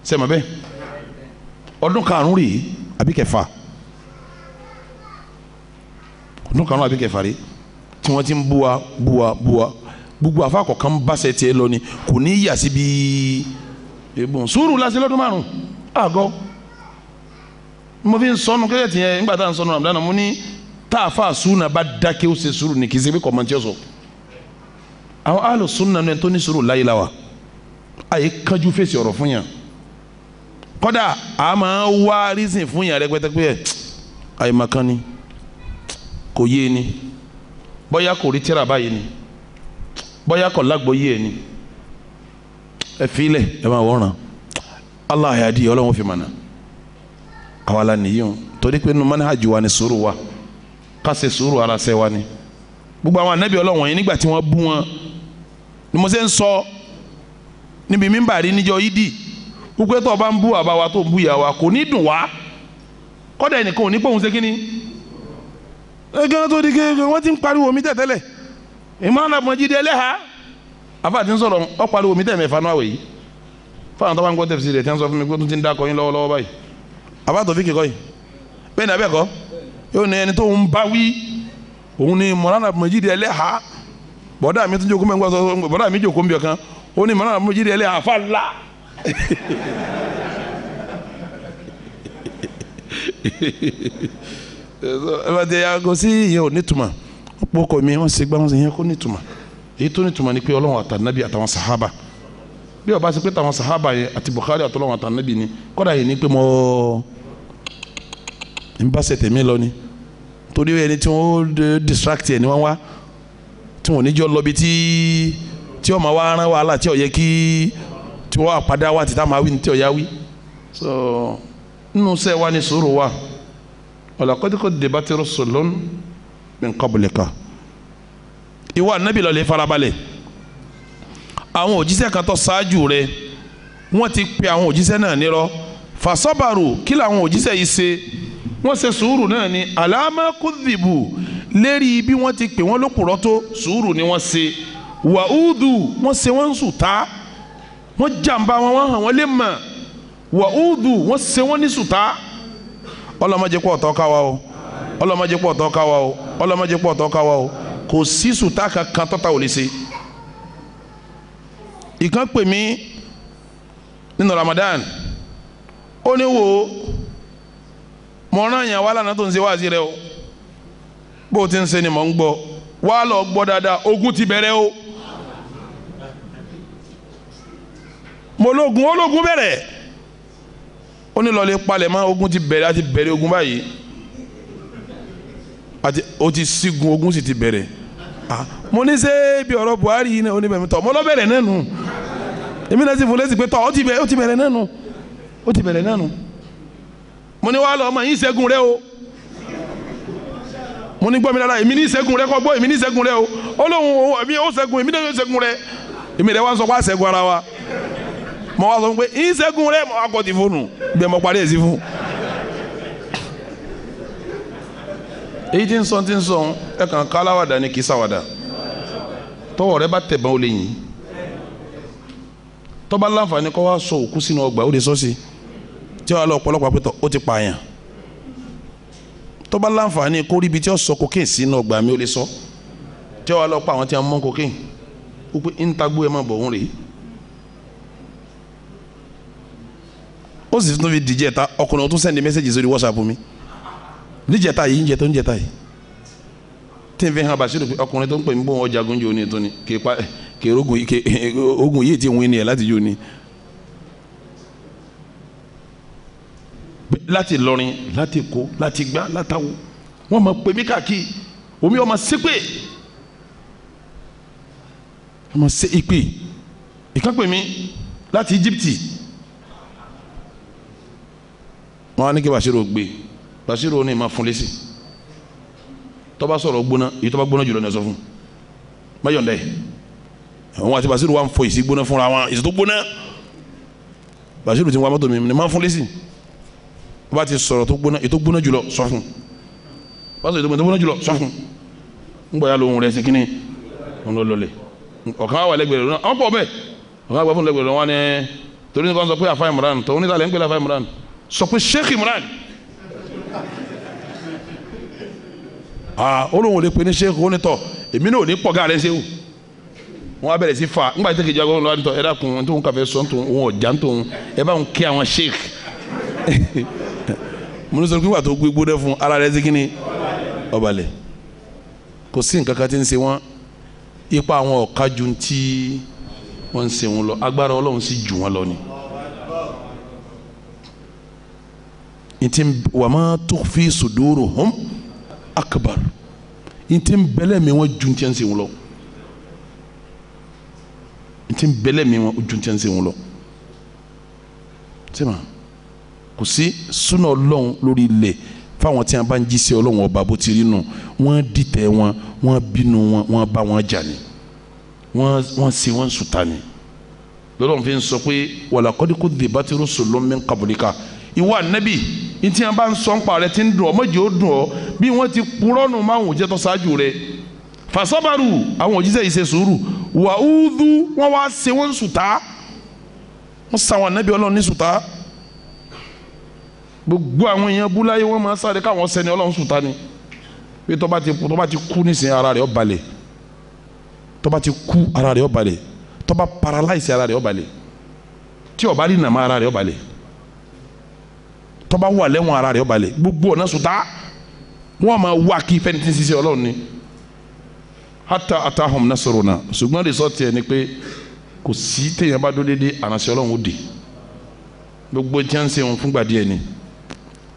S1: sẹ́mi bẹ́ẹ̀ ọdún karùn-ún rèé àbí kẹfà ọdún karùn-ún àbí kẹfà rèé tí wọ́n ti ń bú wa gbogbo àfa kọ̀ọ̀kan bá ṣe tiẹ̀ lọ ni kò ní yà sí bíi ebùn sùúrù lásìkò lọ́dún márùn-ún àgọ́ mo fi ń sọnù kẹ́kẹ́ tiẹ̀ nígbà tá à ń sọnù Ramadan mo ní tá a fa sunna bá dákẹ́ ó ṣe sùúrù ní kì í ṣe bí kọ̀mọ̀ntì ọ̀sọ̀ àwọn àlò sunna ní tó ní sùúrù láyé la wa àyè kájú fèsì ọ̀rọ̀ fún yàn kọ́dà a máa wá rísìn fún yàn rẹpẹtẹ pé àyè màkàn ni kò yé ni bóyá kò rí tíra báyìí ni bóyá kò lágbó yé ni ẹ filẹ̀ ẹ máa wọ́n ràn Allah yadi Ọlọ́run fi mọ̀nà àwa la nìyí o torí pé nínú manhaj wa ni sùúrù wa ká ṣe sùúrù ara ṣe wa ni gbogbo àwọn anabi Ọlọ́run wọ̀nyí nígbà tí wọ́n bú wọn ni mo ṣe ń sọ níbi mímbàrí níjọ́ yídì wípé tó o bá ń bú àbá wa tó ń bú ìyá wa kò ní dùn wá kọ́dà ẹnìkan ò ní pòun ṣe kínní ẹgbẹ́ tó di kéèké wọ́n ti ń pariwo mi tẹ̀tẹ́lẹ̀ Imam Abdulmajid Eleha afa ti ń sọ̀rọ̀ ọ pariwo mi tẹ̀ mẹ́fà náà wẹ̀ yìí fáwọn tó bá ń gbọ́ tẹ̀sí rẹ̀ tí wọ́n sọ fún mi pé tó ti ń dákọ̀ yín lọ́wọ́lọ́wọ́ báyìí àbá tó fi kíkọ́ yìí bẹ́ẹ̀ ni abẹ́kọ́ yóò ní ẹni tó ń bá wí òun ni Imam Abdulmajid Eleha bọ́dà mi tún jókòó mẹ́ngbà sọ bọ́dà mi jókòó mbíọ̀ kan ó ní Imam Abdulmajid Eleha afa la ẹ bá ti yàgò sí ìyẹn ò nítumọ̀ wọ́n pọ̀ kọ́ mi wọ́n ṣe gbá wọn sì yẹn kó nítumọ̀ èyí tó nítumọ̀ ni pé Ọlọ́run àtànábì àtàwọn sàhábà bí ó bá ṣe pé tàwọn sàhábà yẹn àti Bukhari àtọ́lọ́wọ́n àtànábì ni kọ́dà yìí ni pé mo ń bá ṣe tèmi lọ ni torí ẹni tí wọ́n distract ẹ̀ ni wọ́n wá tí wọ́n níjọ́ lọ bí tí wọ́n máa wá rán wàhálà tí ó yẹ kí tí wọ́n àpàdá wá títà máa wí ní tí ó yá wí so nínú sẹ́ wa ni sùúrù wa walaqad kuddibat rusulun min qablika ìwà nábì lọ lè farabalẹ̀ àwọn òjíṣẹ́ kan tó ṣáájú rẹ̀ wọ́n ti pe àwọn òjíṣẹ́ náà nírọ́ fasabaru kí làwọn òjíṣẹ́ yìí ṣe wọ́n ṣe sùúrù náà ni alama kudhibu lérí bí wọ́n ti pè wọ́n lókùrọ́ tó sùúrù ni wọ́n ṣe wàhúdù wọ́n ṣe wọ́n ń sùtá wọ́n jàǹbá wọn hàn wọ́n lè mọ̀ wàhúdù wọ́n ṣe wọ́n ní sùtá ọlọ́mọdé pọ̀ tọ́ ká wa o ọlọ́mọdé pọ̀ tọ́ ká wa o ọlọ́mọdé pọ̀ tọ́ ká wa o kò sí sùtá kankan tọ́ta ò lè ṣe ìkan pè mí nínú Ramadan ó ní wo mọ̀ràn yẹn wà lánàá tó ń ṣe wáàsí rẹ o bó o ti ń ṣe ni mò ń gbọ́ wà lọ gbọ́ dáadáa ogun ti bẹ̀rẹ̀ o mo ológun bẹ̀rẹ̀ ó ní lọ́ọ́ lè palẹ̀ mọ́ ogun ti bẹ̀rẹ̀ àti bẹ̀rẹ̀ ogun báyìí àti ó ti sígun ogun sì ti bẹ̀rẹ̀ mo ní ṣe bí ọ̀rọ̀ Buhari yìí náà ó ní bẹ̀rẹ̀ tọ̀ mo lọ́ bẹ̀rẹ̀ náà nù èmi náà sì fún lẹ́sìn pé tọ́ ó ti bẹ̀rẹ̀ náà nù ó ti bẹ̀rẹ̀ náà nù mo ní wàá lọ ọmọ yìí ṣẹ́gun rẹ o mo ní gbọ́ mi dára èmi ní ṣẹ́gun rẹ kọ́ gbọ́ èmi ní ṣẹ́gun rẹ o ó lóun èmi ó ṣẹ́gun èmi náà yóò ṣẹ́gun rẹ èmi rẹ wá sọ wá ṣẹ́gun ara wa mo wá sọ pé yìí ṣẹ́gun rẹ mo wá kọ́ ti fóònù bí mo parí ẹ̀ sí fún. èyí tí ń sọ ẹ kàn ká aláwàdà ni kì í ṣàwàdà tọwọ́ rẹ bá tẹ̀ bá o lè yìn tọ́ba láǹfààní kọ́ wá sọ òkú sínú ọgbà ó lè sọ sí tí wàá lọ ọ̀pọ̀lọpọ̀ àpẹtọ̀ ó ti pààyàn tọ́ba láǹfààní kó rí ibi tí ó sọ cocaine sínú ọgbà mi ó lè sọ tí wàá lọ pa àwọn tí wọ́n mọ́ cocaine ó pé ń tagbó ẹ̀ máa bọ̀ òun rèé ó sì tún fi dìjẹ́ ta ọkùnrin tó sẹ́ndí mẹ́sẹ̀gì sórí WhatsApp mi níjẹta yìí níjẹta yìí tí n fi hàn Basiru pé ọkùnrin tó ń pè mí bóun ọjà gúnjẹ òní tó ni kì ogun yìí ti wín ni ẹ láti yóò ní láti lọrin láti kó láti gbá látàwọ wọn máa pè mí káàkiri omi ọmọ ṣépè ọmọ ṣe ìpè ìkan pè mí láti Íjíbítì wọn á ní kí Basiru gbé Basiru ní ma fún lẹ́sìn tọ́ba sọ̀rọ̀ gbóná èyí tọ́ba gbóná jùlọ ní ẹ̀sọ́ fún mayọ̀ndà yìí àwọn àti Basiru wà ń fọ ìsì gbóná fúnra wọn ìsì tó gbóná Basiru ti wá mọ́tò mi ní ma fún lẹ́sìn bá ti sọ̀rọ̀ tó gbóná èyí tó gbóná jùlọ sọ fún bá sọ̀rọ̀ tó gbóná jùlọ sọ fún ń gbọ́ ya lóhun rẹ̀ sí kínní wọn lọlẹ̀ ọ̀kan wà lẹ́gbẹ̀rẹ̀ lọ́nà ọ̀pọ̀ bẹ́ẹ̀ ọ̀kan wà fún lẹ́gbẹ̀rẹ̀ wọn ni torí nìkan sọ pé àfa Imran tòun níta lẹ́ ń pè láfa Imran sọ pé Sheikh Imran olóhùn lè pe ní Sheikh onítọ̀ èmi náà ò ní pọ̀ gáà rẹ̀ ṣe wò wọn á bẹ̀rẹ̀ sí fa ńgbà tí kejì agbọ́n lọ́wọ́ ẹ dákun tó ń kàfẹ́ sọ tó ń ọjà tó ń ẹ bá ń kí àwọn Sheikh mo ní sọ pé wà tó gbé gbódẹ́ fún ara rẹ̀ sí kí ni ọbalẹ̀ kò sí nǹkan kan tí ń ṣe wọ́n ipa àwọn ọ̀ka ju tí wọ́n ń ṣe wọn lọ agbára Ọlọ́run sì jù wọ́n lọ ni. ntí wà má tukhfi suduruhum akbar ntí bẹ́lẹ̀ mi wọ́n ju tí ń ṣe wọn lọ ntí bẹ́lẹ̀ mi wọ́n ju tí ń ṣe wọn lọ. sẹ́wọ̀n kò sí súnà Ọlọ́run lórí ilẹ̀ fáwọn tí wọn bá ń jí sí Ọlọ́run ọba bó ti rí nù wọ́n dìtẹ̀ wọn wọ́n bínú wọn wọ́n bá wọn jà ní wọ́n ṣe wọ́n sùtà ní. lọ́dọ̀ fi ń sọ pé walaqad kudhibat rusulun min qablika ìwà nẹ́bì ntí wọn bá ń sọ ń pa rẹ ti ń dùn ọ mọ̀jẹ̀ ó dùn ọ bí wọ́n ti kúrọ́nù máwùn òjẹ́ tó ṣáájú rẹ fasabaru àwọn òjíṣẹ́ yìí ṣe sùúrù wàhúdú wọ́n wá ṣe wọ́n sùtà wọ́n sàwọn nẹ́bì Ọlọ́run ní sùtà gbogbo àwọn èèyàn búláyé wọn máa sáré káwọn sẹni Ọlọ́run sùtá ni pé tó bá ti kú nísìnyí ara rẹ̀ ó balẹ̀ tó bá ti kú ara rẹ̀ ó balẹ̀ tó bá paralyze ara rẹ̀ ó balẹ̀ tí ó bá rí nàmá ara rẹ̀ ó balẹ̀ tó bá wà lẹ́wọ̀n ara rẹ̀ ó balẹ̀ gbogbo ọ̀nà sùtá wọn máa wá kí fẹ́ni tí ń ṣiṣẹ́ Ọlọ́run ni hatta atahum nasruna ṣùgbọ́n rìsọ́ọ̀tì ẹ̀ ni pé kò sí téèyàn bá dó déédéé àránṣẹ́ Ọlọ́run ó dé gbogbo tí wọ́n ń ṣe wọn fúngbà díẹ̀ ni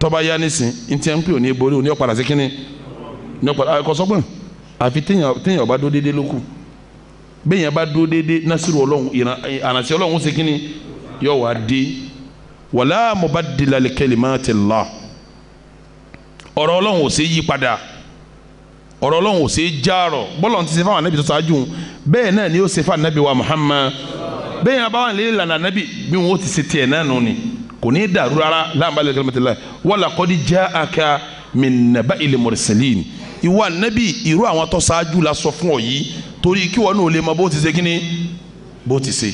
S1: tọ́ba yá nísìn ntí ń pè ò ní borí ò ní ọ̀padà sí kínní ní ọ̀padà ẹ̀kọ́ sọ́gbọ̀n àfi téèyàn bá dó déédéé lókù béèyàn bá dó déédéé násìrò Ọlọ́run àránṣẹ́ Ọlọ́run ṣe kínní yọ wá dé wala mubaddila li kalimatillah ọ̀rọ̀ Ọlọ́run ò ṣe yí padà ọ̀rọ̀ Ọlọ́run ò ṣe járọ̀ bọ́lọ̀ ti ṣe fáwọn anábì tó ṣáájú bẹ́ẹ̀ náà ni ó ṣe fáwọn anábì wa Muhammad bẹ́ẹ̀ yẹn bá wà lé lànà anábì bí wọn ó ti ṣe tiẹ̀ náà nù ni kò ní dàrú rárá láàbàlẹ̀ kalimatillah wala qad ja'aka min naba'il mursalin ìwà nabi irú àwọn tó ṣáájú la sọ fún ọ yìí torí kí wọn náà lè mọ bó ti ṣe kíni bó ti ṣe.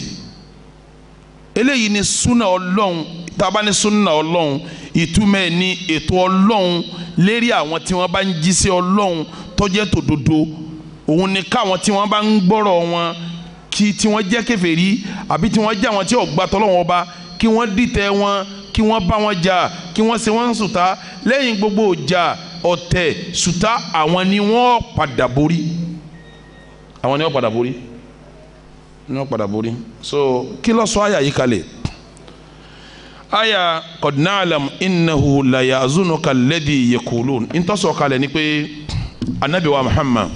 S1: eléyìí ni sunna Ọlọ́run tábà ní sunna Ọlọ́run ìtumọ̀ ní ètò Ọlọ́run lérí àwọn tí wọ́n bá ń jí sí Ọlọ́run tó jẹ́ tòdodo òun ni káwọn tí wọ́n bá ń gbọ́rọ̀ wọn kí tí wọ́n jẹ́ kèfèrí àbí tí wọ́n jẹ́ àwọn tí ò gbà t'Ọlọ́run ọba kí wọ́n dìtẹ̀ wọn kí wọ́n bá wọn jà kí wọ́n ṣe wọ́n sùtá lẹ́yìn gbogbo ọjà ọ̀tẹ̀ sùtá àwọn ni wọ́n padà borí àwọn ni wọ́n padà borí ni wọ́n padà borí so kí ló sọ àyà yìí kalẹ̀ àyà qad na'lam innahu la ya'zunuka alladhi yaqulun ntọ́sọ̀ kalẹ̀ ni pé anabi wa Muhammad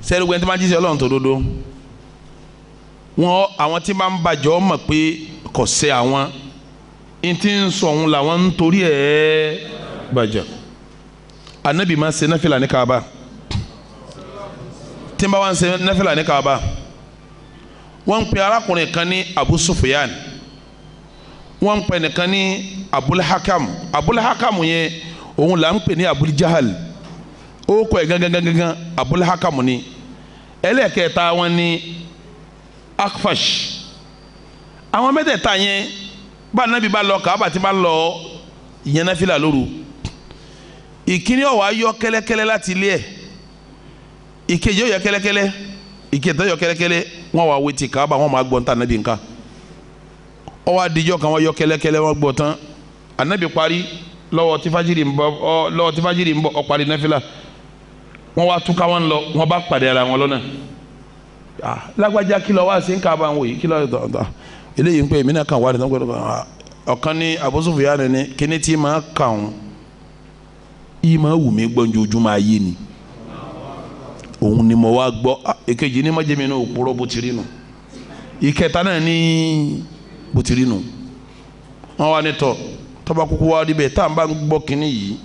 S1: sẹ́ẹ̀rì gbẹ́ntẹ́ máa jí sẹ́ Ọlọ́run tó dodo wọn àwọn tí bá ń bàjọ́ mọ̀ pé kò sẹ́ àwọn ntí ń sọ òun làwọn ń torí ẹ̀ bàjẹ́ anabi máa ṣe náfìlà ní Kaaba tí n bá wá ń ṣe náfìlà ní Kaaba wọ́n ń pe arákùnrin kan ní Abu Sufyan wọ́n ń pe nìkan ní Abul Hakam yẹn òun là ń pè ní Abul Jahal ó kọ ẹ̀ gángan Abul Hakam ni ẹlẹ́ẹ̀kẹta wọn ní Akfash àwọn mẹ́tẹ̀ẹ̀ta yẹn bá anabi bá lọ Kaaba tí bá lọ ìyẹn náfìlà lóru ìkíní ó wá yọ kẹ́lẹ́kẹ́lẹ́ láti ilé ẹ̀ ìkejì ó yọ kẹ́lẹ́kẹ́lẹ́ ìkẹtẹ yọ kẹ́lẹ́kẹ́lẹ́ wọn wá wetí Kaaba wọn máa gbọ́ ntá anabi nǹkan ó wá dijọ́ kan wọn yọ kẹ́lẹ́kẹ́lẹ́ wọn gbọ́ tán anabi parí lọ́wọ́ tí fajiri ń bọ̀ ó parí náfìlà wọn wá túká wọn lọ wọn bá pàdé ara wọn lọ́nà lágbájá kí ló wá sí Kaaba wọn yìí kí ló eléyìí ń pè mí náà kàn wá ní ọ̀kan ní Abu Sufyan ní kíní tí máa kàn yìí máa wù mí gbọ́njojúmọ́ ayé ni òun ni mo wá gbọ́ èkejì ní mọ́jẹ́mi náà òpùrọ́ bó ti rí nu ìkẹta náà ní bó ti rí nu wọn wá ní tọ́ba kúkú wá níbẹ̀ tá à ń bá ń gbọ́ kínní yìí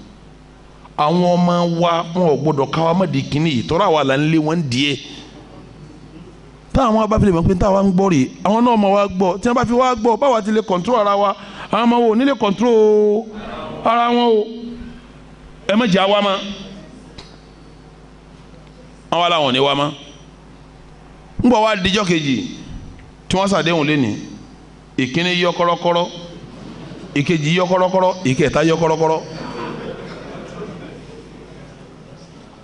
S1: àwọn ọmọ wa wọn ò gbọdọ̀ káwa má di kínní yìí tọ́ra wa là ń lé wọn díẹ̀ táwọn bá fi lè mọ̀ pé táwa ń gbọ́ rè àwọn náà máa wá gbọ́ tí wọ́n bá fi wá gbọ́ báwa ti lè kọ̀ǹtró ara wa àwọn ọmọ wo ní lè kọ̀ǹtró ara wọn o ẹ má jẹ́ àwa ma àwọn aláwọn ní wá mọ́ ń bọ̀ wá dijọ́ kejì tí wọ́n ṣàdéhùn lé ní ìkíní yọ kọ́rọ́kọ́rọ́ ìkejì yọ kọ́rọ́kọ́rọ́ ìkẹta yọ kọ́rọ́kọ́rọ́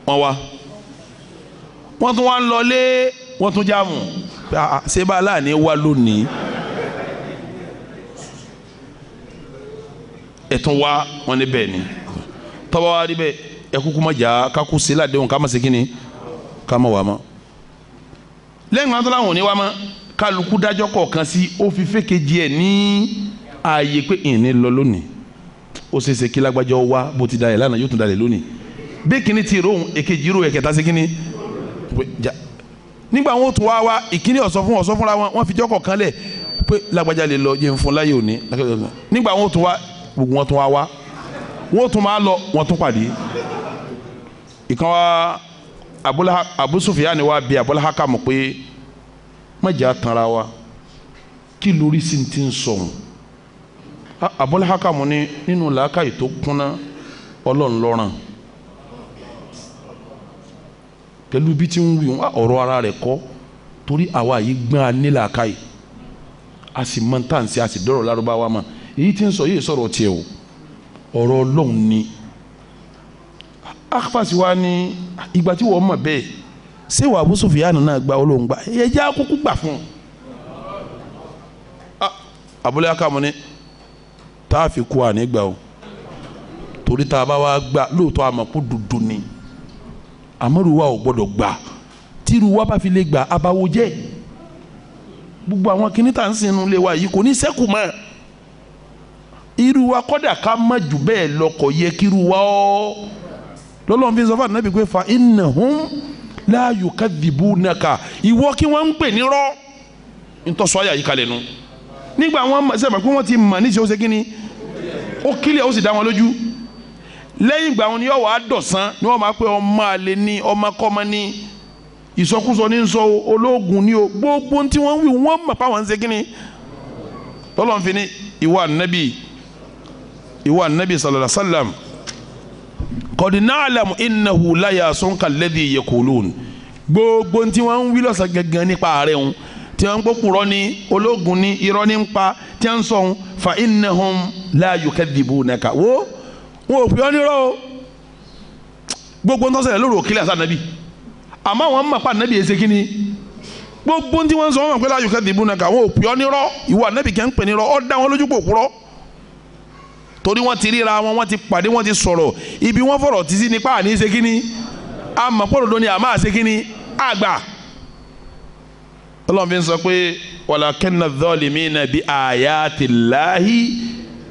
S1: wọ́n wá wọ́n tún wá ń lọlé wọ́n tún jáàmù ṣé bá aláàní wá lónìí ẹ̀tún wá wọn ní bẹ́ẹ̀ ni tọ́ba wa rí bẹ́ẹ̀ ẹ kúkú má jà kákú sí ládéhùn ká má ṣe kíni ká má wà mọ́ lẹ́yìn kan tó láwọn ò ní wá mọ́ kálukú dájọ́ kọ̀ọ̀kan sí ó fi fẹ́kejì ẹ̀ ní ààyè pé ìní lọ lónìí ó ṣe é ṣe kí lágbájọ́ wá bó ti dalẹ̀ lánàá yóò tún dalẹ̀ lónìí bí kíní ti rohùn èkejì ro ẹ̀kẹta sí kíní nígbà wọn tún wá ìkíní ọ̀sọ́ fúnra wọn fi jọ́ kọ̀ọ̀kan lẹ̀ pé lágbájá lè lọ jẹun fún láyé òní nígbà wọn tún wá gbogbo wọn tún wá wọn tún máa lọ wọn tún pàdé ìkan wa Abu Sufyan wa bí Abul Hakam pé mọ̀jà tanra wa kí lórí sí ti ń sọ̀hún Abul Hakam ní nínú làákàyè tó kúnná Ọlọ́run lọ́ràn pẹ̀lú bí tí ń wí ọ̀rọ̀ ara rẹ̀ kọ́ torí àwa yìí gbọ́n a ní làákàyè a sì mọ̀ tá à ń ṣe a sì dọ̀rọ̀ lárúbáwá mọ̀ èyí tí ń sọ yìí sọ̀rọ̀ tiẹ̀ o ọ̀rọ̀ Ọlọ́run ni akfasi wa ni ìgbà tí wọ́n mọ̀ bẹ́ẹ̀ ṣé wà Abu Sufyan náà gba Ọlọ́run gbà ẹ jẹ́ àkókò gbà fún Abul Hakam ni tá a fi kú àní gbà o torí tá a bá wá gbà lóòótọ́ àmọ́ kó dúdú ni àmọ́rù wa ò gbọ́dọ̀ gbà tírú wa bá fi lè gbà abawo jẹ́ gbogbo àwọn kìnnìtà ń sinú lé wa yìí kò ní sẹ́kù mọ́ irú wa kọ́dà ká má jù bẹ́ẹ̀ lọ́kọ̀ yẹ kírú wa ọ́ lọ́lọ́run fi sọ fún ànábì pé fa innahum la yukadhibunaka ìwọ kí wọ́n ń pè ní rọ́ ntọ́sọ ayà yìí kalẹ̀ nu nígbà wọn sẹ́mi pé wọ́n ti mọ̀ ní ìṣe ó ṣe kí ni ó kílẹ̀ ó sì dá wọn lójú lẹ́yìn ìgbà wọn ni yóò wá dọ̀sán ni wọ́n máa pé ọmọ àlè ní ọmọ kọ́mọ ní ìsọkúsọ ní sọ ológun ní o gbogbo tí wọ́n wí wọ́n mọ̀ páwọn ń ṣe kí ni lọ́lọ́run fi ní ìwà ànábì sallallahu alaihi wasallam qad na'lamu innahu la yasunka alladhi yaqulun gbogbo tí wọ́n ń wí lọ́sàn gangan nípa ààrẹ wọn tí wọ́n ń gbókùrọ́ ní ológun ní irọ́ ní ń pa tí wọ́n ń sọ wọn fa innahum la yukadhibunaka wọn ò pè ọ́ nírọ́ o gbogbo tó ṣẹlẹ̀ lórí òkèlè àti ànábì àmọ́ àwọn mọ̀ pa ànábì ẹsẹ̀ kínní gbogbo tí wọ́n ń sọ wọn pé la yukadhibunaka wọn ò pè ọ́ nírọ́ ìwọ ànábì kẹ́ ń pè nírọ́ ọ́ dá wọn lójú pò kúrọ́ torí wọ́n ti ríra wọn wọ́n ti pàdé wọ́n ti sọ̀rọ̀ ibi wọ́n fọ̀rọ̀ tí sí nípa àní ṣe kínní àmọ́ pọ̀lọ́dọ́ ni àmọ́ àṣe kínní àgbà Ọlọ́run fi ń sọ pé walakinna adh-dhalimina bi ayatillahi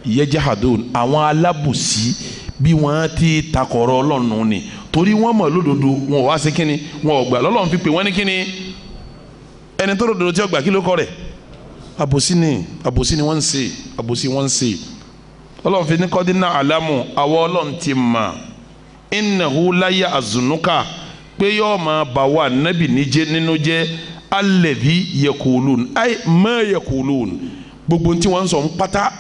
S1: yajhadun àwọn alábùsí bí wọ́n ti takọ̀rọ̀ Ọlọ́run ni torí wọ́n mọ̀ lódodo wọn ò wá ṣe kínní wọn ò gbà lọ́lọ́run fi pè wọ́n ní kínní ẹni tó lódodo tí ó gbà kí ló kọ́ rẹ̀ àbòsí ni wọ́n ń ṣe àbòsí wọ́n ń ṣe Ọlọ́run fi ní kọ́dínà àlámù àwọn Ọlọ́run ti mà innahu la yahzunuka pé yóò máa bà wá nábì níjẹ́ nínú jẹ́ alladhi yaqulun ay ma yaqulun gbogbo tí wọ́n ń sọ ń pátá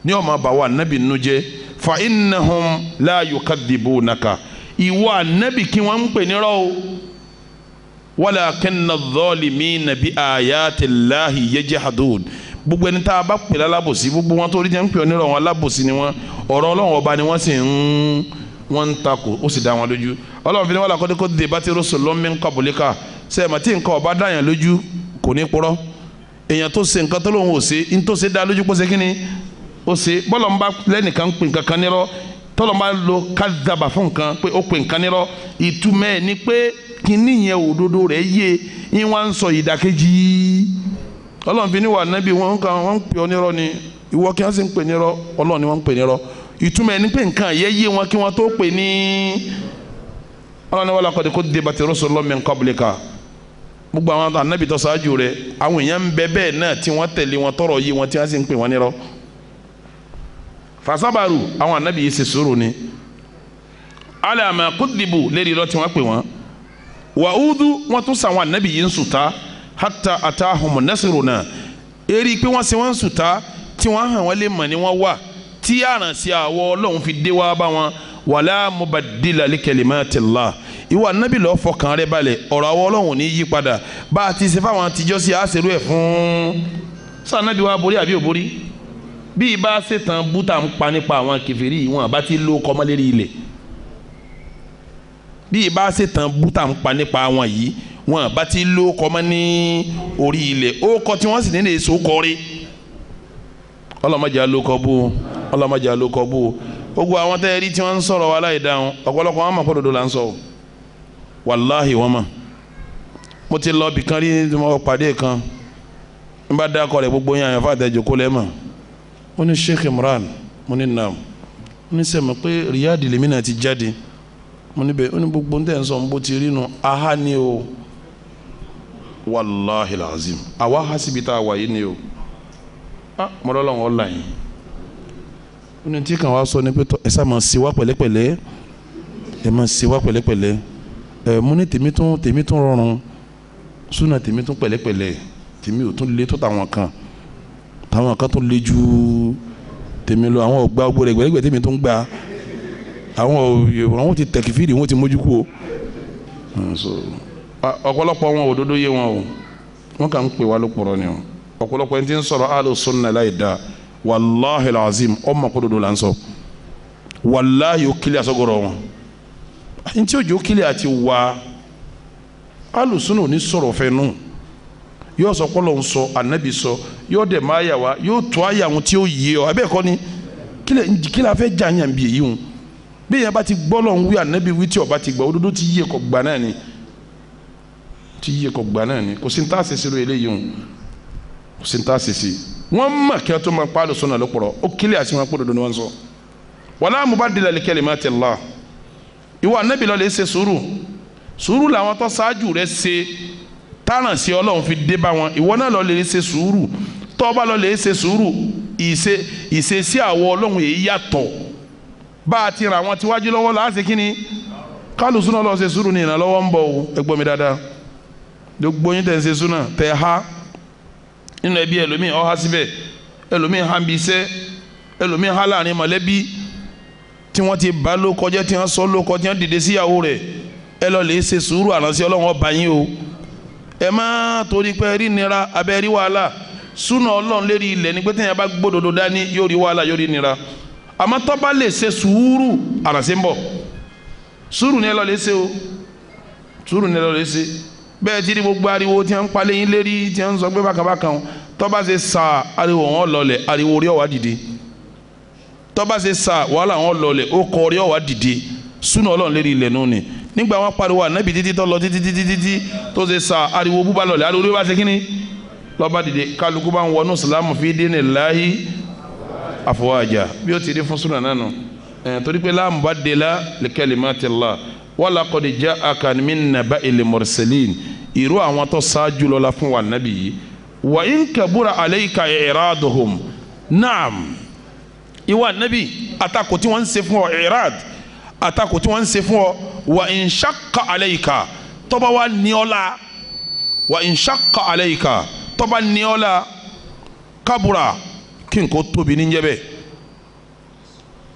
S1: ní yóò máa bà wá nábì nínú jẹ́ fa innahum la yukadhibunaka ìwọ nábì kí wọ́n ń pè nírọ́ o walakinna adh-dhalimina bi ayatillahi yajhadun gbogbo ẹni tá a bá pè lálábòsí gbogbo wọn tó rí jẹ́ ń pè ọ́ nírọ̀ wọn alábòsí ni wọn ọ̀rọ̀ Ọlọ́run ọba ni wọ́n sì wọ́n ń takò ó sì dá wọn lójú Ọlọ́run fi ní wọ́n làkọ́ kó dé bá ti rusulun min qablika sẹ́yìnmá tí nǹkan ọba dá yàn lójú kò ní purọ́ èèyàn tó ṣe nǹkan tó lóun ò ṣe ní tó ṣe dá lójú pé ṣe kí ni ó ṣe bọ́lọ̀ ń bá lẹ́nìkan pè nǹkan kan nírọ́ tọ́lọ̀ ń bá lo kadhaba fún nǹkan pé ó pè nǹkan nírọ́ ìtumọ̀ ẹ̀ ni pé kíní yẹn òdodo rẹ̀ yé yín wá ń sọ ìdàkejì Ọlọ́run fi ní wà nábì wọ́n ń pè ọ́ nírọ́ ni ìwọ kí wọ́n sì ń pè nírọ́ Ọlọ́run ni wọ́n ń pè nírọ́ ìtumọ̀ ẹni pé nǹkan yẹ wọn kí wọ́n tó pè ní Ọlọ́run wala qad kuddibat rusulun min qablika gbogbo àwọn ànábì tó ṣáájú rẹ̀ àwọn èèyàn ń bẹ bẹ́ẹ̀ náà tí wọ́n tẹ̀lé wọn tọrọ yé wọn tí wọ́n sì ń pè wọ́n nírọ́ fasabaru àwọn ànábì yìí ṣe sùúrù ni ala ma kuddibu lérí lọ tí wọ́n pè wọ́n wa'udhu wọ́n tún sàwọn ànábì yìí ń sùtá hatta atahum nasruna eri pé wọ́n ṣe wọ́n sùtá tí wọ́n hàn wọ́n lè mọ̀ ní wọ́n wà tí àrànṣe àwọ̀ Ọlọ́run fi dé wá bá wọn wala mubaddila li kalimatillah ìwà nábì lọ́ọ́ fọkàn rẹ balẹ̀ ọ̀rọ̀ àwọn Ọlọ́run ò ní yí padà bá a ti ṣe fáwọn àtijọ́ sí àṣẹrú ẹ̀ fún sànàbí wa borí àbí òborí bí ibà ṣètàn bútà ń pa nípa àwọn kèfèrí yìí wọn àbá ti ló kọ́ mọ́lérí ilẹ̀ bí ibà ṣètàn bútà ń pa nípa àwọn yìí wọn àbá ti ló kọ́ mọ́ ní orí ilẹ̀ ó kọ́ tí wọ́n sì ní èso kọ́rí ọlọ́mọdé alókọ́ bó ọlọ́mọdé alókọ́ bó gbogbo àwọn tẹ́ rí tí wọ́n ń sọ̀rọ̀ wa láì dáhùn ọ̀pọ̀lọpọ̀ wọn mọ̀ kó dodo là ń sọ wàláhì wọn mọ̀ mo ti lọ bìkan rí tí mo pàdé kan n bá dákọ̀ rẹ̀ gbogbo yẹn àyànfà àtẹ̀jọ́ kó lẹ́mọ̀ ó ní Sheikh Imran mo ní nam ó ní sẹ́mi pé Riyadi lèmi náà ti jáde mo ní bẹ́ẹ̀ ó ní gbogbo ntẹ̀ ń sọ bó ti rí nu aha ni o wàláhì làzim àwa ha síbi tá a wà yìí ni o ah mọ́lọ́lọ́wọ́ ọ̀la yìí ó ní tí kan wá sọ ní pé ẹ sá máa ṣe wá pẹ̀lẹ́pẹ̀lẹ́ ẹ máa ṣe wá pẹ̀lẹ́pẹ̀lẹ́ ẹ mo ní tèmi tún rọrùn súnà tèmi tún pẹ̀lẹ́pẹ̀lẹ́ tèmi ò tún lé tó táwọn kan tún lé ju tèmi lọ àwọn ọgbà gbọdọ ẹgbẹ̀lẹ́gbẹ̀ tèmi tún gbà àwọn ti tẹkifíìdì wọn ti mójú kú o ọ̀pọ̀lọpọ̀ wọn òdodo yé wọn o wọn kàn ń pè wá lópọ̀rọ̀ ni o ọ̀pọ̀lọpọ̀ ẹni tí ń sọ̀rọ̀ àlò sunna láì dáa wàláhi làzim ọmọ kó dodo là ń sọ wàláhi ó kílẹ̀ àsọgọrọ wọn ntí òjò kílẹ̀ àti wá àlò sunna ò ní sọ̀rọ̀ fẹ́ nù yóò sọ kọlọ ń sọ anabi sọ yóò dẹ̀ máa yà wá yóò tó àyà wọn tí ó yé ọ abẹ́ ẹ̀kọ́ ni kílẹ̀ afẹ́ jà yàn bí èyí wọn bí yẹn bá ti gbọ́ lọ́n wí anabi wí tí ọba ti gbà òdodo ti yé kọ gbà náà ni kò sí ní tá a ṣe sí lóye eléyìí wọn kò sí ní tá a ṣe sí wọn mọ kí wọn tó máa pa àlùsọ náà lọ́pọ̀rọ̀ ó kílẹ̀ àti wọn kó dodo ni wọn sọ wala mubaddila li kalimati Allah ìwọ anabi lọ lè ṣe sùúrù làwọn tó ṣáájú rẹ̀ ṣe tánà sí Ọlọ́run fi dé bá wọn ìwọ náà lọ lè ṣe sùúrù tó bá lọ lè ṣe sùúrù ìṣesí àwọ Ọlọ́run èyí yàtọ̀ bá a ti ràn àwọn tíwájú lọ́wọ́ láti kí ni kálùsùn náà lọ ṣe sùúrù ní ìrànlọ́wọ́ ń bọ̀ o ẹ gbọ́ mi dáadáa gbogbo yín tẹ̀ ń ṣe súnà tẹ̀ ha nínú ẹbí ẹlòmíì ọ̀há síbẹ̀ ẹlòmíì ha ń bi iṣẹ́ ẹlòmíì ha láàrin mọ̀lẹ́bí tí wọ́n ti bá ló kọjá tí wọ́n sọ ló kọjá dìde síyàwó rẹ̀ ẹ lọ lè ṣe sùúrù àránṣẹ́ Ọlọ́run ọba yín o ẹ má torí pé rí nira abẹ́ rí wàhálà súnà Ọlọ́run lérí ilẹ̀ ní pé téèyàn bá gbódòdó dání yóò rí wàhálà yóò rí nira àmọ́ tó bá lè ṣe sùúrù àránṣẹ́ ń bọ̀ sùúrù ni ẹ lọ lè ṣe o sùúrù ni ẹ lọ lè ṣe bẹ́ẹ̀ tí ní gbogbo ariwo tí wọ́n ń palẹ̀ yín lérí tí wọ́n ń sọ pé bákàbákan tó bá ṣe sa ariwo wọn lọlẹ̀ ariwo orí ọ̀wá dìde tó bá ṣe sa wàhálà wọn lọlẹ̀ ó kọ orí ọ̀wá dìde súnà Ọlọ́run lérí ilẹ̀ nù ni nígbà wọn pariwo ànábì títí tó lọ títí tó ṣe sa ariwo búba lọlẹ̀ ariwo orí bá ṣe kíni lọ́ba dìde kálukú bá ń wọnú sàlámù fi dinillahi afwaja bí ó ti rí fún súnà náà nù torí pé la mubaddila li kalimatillah wala qad ja'aka min naba'il mursalin irú àwọn tó ṣáájú lọ́la fún wa nàbí yìí wa in kabura alayka i'raduhum naam ìwà nàbí àtakò tí wọ́n ń ṣe fún ọ i'rad àtakò tí wọ́n ń ṣe fún ọ wa in shaqqa alayka tó bá wá ní ọ la wa in shaqqa alayka tó bá ní ọ la kabura kí n kò tóbi ní njẹ́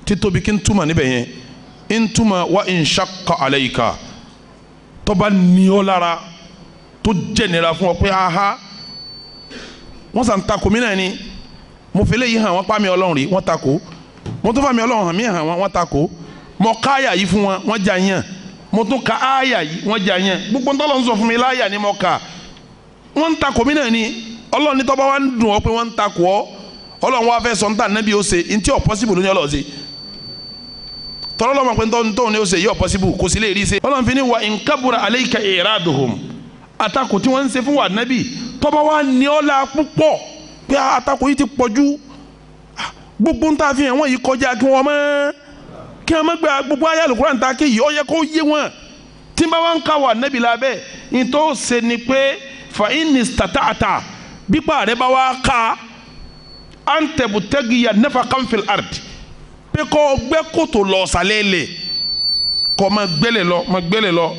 S1: títóbi kí n túmọ̀ níbẹ̀ yẹn ntuma wa inshaqqa alayka tó bá ní ọ lára tó jẹnira fún ọ pé aha wọn sàn takò mí náà ni mo fi léyìí hàn wọn pa mi Ọlọ́run rí wọn takò mo tún fa mi Ọlọ́run hàn mí hàn wọn takò mo ká àyà yìí fún wọn jà yàn mo tún ka àyà yìí wọn jà yàn gbogbo ntọ́lọ́ ń sọ fún mi láyà ni mo kà wọn takò mí náà ni Ọlọ́run ní tó bá wà ń dùn ọ pé wọn takò ọ Ọlọ́run wá fẹ́ sọ ń tà nẹ́bí ó ṣe ntí ọ̀ possible ló ní Ọlọ́run ṣe tọ́lọ́lọ́mọ pé ntọ́ni ó ṣe yọ possible kò sí lè rí ṣe Ọlọ́run fi ní wa in kabura alayka i'raduhum àtakò tí wọ́n ń ṣe fún wa nẹ́bí tọ́ba wa ní ọ́ la púpọ̀ pé àtakò yìí ti pọ̀ jù gbogbo ń ta fi hàn wọ́n yìí kọjá kí wọ́n mọ́ gba gbogbo ayé Al-Qur'an ta kí yìí ó yẹ kó yé wọn tí n bá wọn ká wa nẹ́bí labẹ́ ntọ́ ṣe ni pé fa in istata'ta bípa rẹ bá wa ká an tabtagiya nafaqan fil ard pé kọ́ gbẹ́ kòtò lọ sàlẹ̀ lẹ̀ kọ́ ma gbẹ́lẹ̀ lọ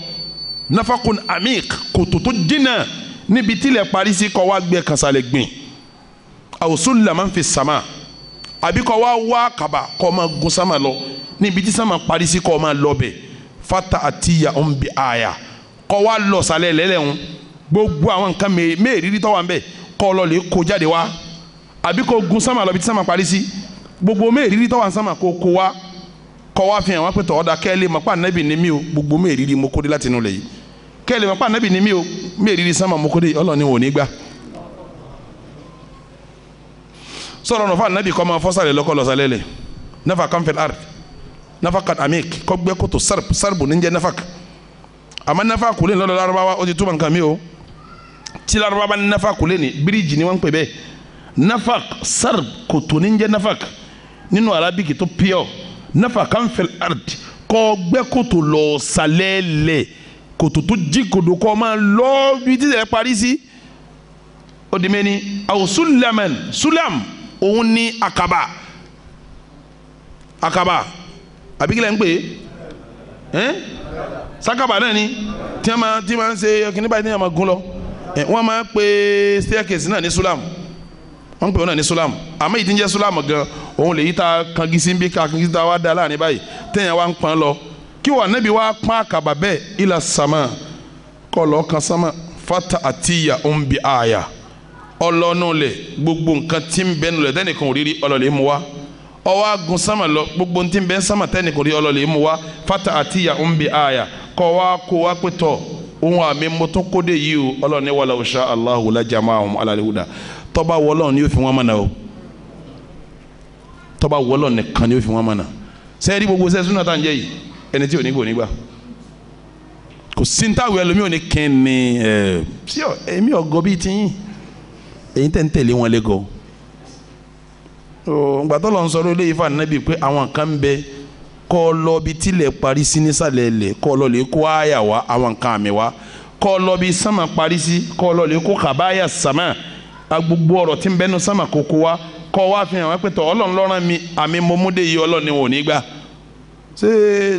S1: nafakun amik kòtò tó jìnnà níbi tílẹ̀ parí sí kọ́ wa gbẹ́ kasalẹ̀ gbìn àwòsàn lamá fi sàmà àbí kọ́ wa wá kaba kọ́ ma gun sama lọ níbi tí sama parí sí kọ́ ma lọ bẹ̀ fata atiya bi aya kọ́ wa lọ sálẹ̀ lẹ́lẹ́hún gbogbo àwọn nǹkan mẹ́ẹ̀ẹ́rì tó wà ń bẹ̀ kọ́ lọ lè kó jáde wá àbí kó gun sámà lọ bí tí sámà parí sí gbogbo mẹ́ẹ̀ẹ́rì tó wà ń sámà kó kó wá kọ́ wa fi hàn wá pé tọ́ ọ̀dà kẹ́lẹ́ mọ̀pá nẹ́bì ní mí o gbogbo mẹ́ẹ̀ẹ́rì mo kó dé láti inú lẹ̀ yìí kẹ́lẹ́ mọ̀pá nẹ́bì ní mí o mẹ́ẹ̀ẹ́rì sámà mo kó dé ọlọ́ni wò ní gbà sọ̀rọ̀ nọ̀fà nẹ́bì kọ́ máa fọ́sàlẹ̀ lọ́kọ́ lọ́sàlẹ̀ lẹ̀ nafa kan fil ard nafa kan amik kọ́ gbẹ́ kótó sarbu ní jẹ́ nafa àmọ́ nafa kùlé lọ́dọ̀ Lárúbáwá ó ti túmọ̀ nǹkan mi o tí Lárúbáwá ní nafa kùlé ní bíríìjì ni wọ́n ń pè bẹ́ẹ̀ nafa sarb kòtò ní jẹ́ nafa nínú Arabic tó pure nafa kan fil ard kọ́ gbẹ́ kótó lọ sàlẹ̀ lẹ̀ kòtò tó jí kòtò kọ́ máa lọ bí tí tẹ̀ parí sí ó di mẹ́ni aw sulaman sulam òun ní akaba àbíkílẹ̀ ń pè é sakaba náà ni tí wọ́n máa ń ṣe kíní báyìí tí wọ́n máa gún lọ wọ́n máa ń pè staircase náà ní sulam wọ́n ń pè wọ́n náà ní sulam àmọ́ ìdí ń jẹ́ sulam gan òun lè yí ta kangi sí bí kangi sí ta wá da láàrin báyìí téèyàn wá ń pọn lọ kí wọ́n Nábì wá pọn àkàbà bẹ́ẹ̀ ilà sàmà kọ́ lọ́ọ́ kan sàmà fata àtìyà ń bi àyà ọlọ́nu lẹ̀ gbogbo nǹkan tí ń bẹ́nu lẹ̀ tẹ́nìkan ò rírí ọlọ́lẹ̀ mú wa ọwọ́ agun sama lọ gbogbo ntí bẹ́ẹ̀ sama tẹ́nìkan rí ọlọ́lẹ̀ mú wa fata àtìyà ń bi àyà kọ́ wa kó wa pé tọ̀ ohun àmì mọ́tò kóde yìí o ọlọ́ni wàlá òṣà Allahu la jama'ahum ala al-huda tọ́ba wọlọ́ ni yóò fi wọ́n mọ̀nà o tọ́ba wọlọ́ nìkan ni yóò fi wọ́n mọ̀nà sẹ́ẹ̀rí gbogbo sẹ́ẹ̀sì náà tá ń jẹ́ yìí ẹni tí ò ní gbò nígbà kò sí ní táwọn ẹlòmíì ò ní kẹ́ni sí ọ èmi ọ̀gọ́ bíi tiyín èyí tẹ̀ ń tẹ̀lé wọn lẹ́gọ̀ọ́ gbàtọ́ lọ ń sọ̀rọ̀ eléyìí fún Ànábì pé àwọn kan ń bẹ kọ́ lọ bí tilẹ̀ parí sí nísàlẹ̀ lẹ̀ kọ́ lọ lè kó àyà wá àwọn kan àmì wá kọ́ lọ bí sánmà parí sí kọ́ lọ lè kó kàbáyà sánmà gbogbo ọ̀rọ̀ tí ń bẹnu sánmà kókó wá kọ́ wá fi hàn wá pé tọ́ Ọlọ́run lọ́rán mi àmì mọ́múdé yìí Ọlọ́run ni wọn ò ní gbà ṣé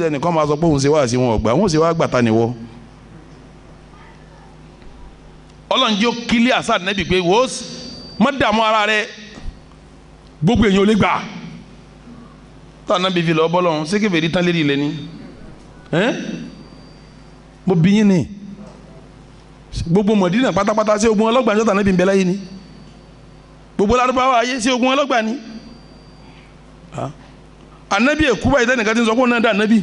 S1: ẹnìkan máa sọ pé òun ṣe wá sí wọn ọ̀gbà wọn ò ṣe wá gbàtà níwọ́ Ọlọ́run jẹ́ kílí àṣà Ànábì pé wò ó má dààmú ara rẹ gbogbo èèyàn ò lè gbà tá Ànábì fi lọ bọ́lọ́run ṣé kèfèrí tán lérí ilẹ̀ ni mo bí yín ni gbogbo Mọ̀dínà pátápátá ṣé ogun ọlọ́gbà ní Ànábì ń bẹ láyé ni gbogbo Lárúbáwá ayé ṣé ogun ọlọ́gbà ni Ànábì èkú báyìí tẹ́nìkan ti ń sọ pé ó náà dá Ànábì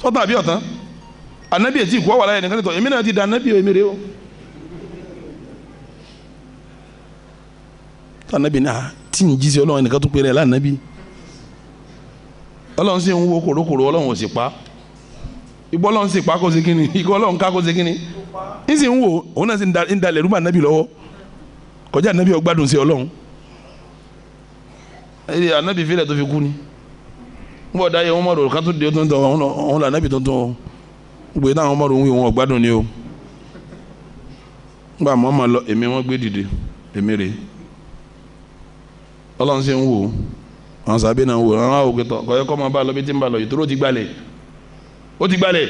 S1: sọ́tàn àbí ọ̀tán Ànábì ètí ìkú ọ̀wà láyé nìkan tó èmi náà ti dá Ànábì èmi rè o. Ànábì náà tí ń jí sí Ọlọ́run nìkan tó péré ẹ̀ lánàbì Ọlọ́run sì ń wo kòrókòrò Ọlọ́run ò sì pa ìgbọ́ Ọlọ́run sì pa kó ṣe kíni ìgbọ́ Ọlọ́run ká kó ṣe kíni ń sì ń wo òun náà sì ń dalẹ̀ rúbà Ànábì lọ́wọ́ kọjá Ànábì ọgbádùn sí Ọlọ́run Ànábì fílẹ̀ tó fi kú ni ń bọ̀ dáyé wọn mọ̀rọ̀ ká tó di tó ń tọ́ wọn là Ànábì tó ń tọ́ gbé náà wọn mọ̀rọ̀ ń wí wọn ọgbádùn ni o ń gbà mọ́ máa lọ èmi wọn gbé dìde èmi rèé Ọlọ́run ṣe ń wò àwọn sábẹ́ náà ń wò àwọn àwòkẹ́tọ̀ kọ́yọ́ kọ́ máa bá lọ bí tí ń bá lọ ìtòrò ti gbalẹ̀ ó ti gbalẹ̀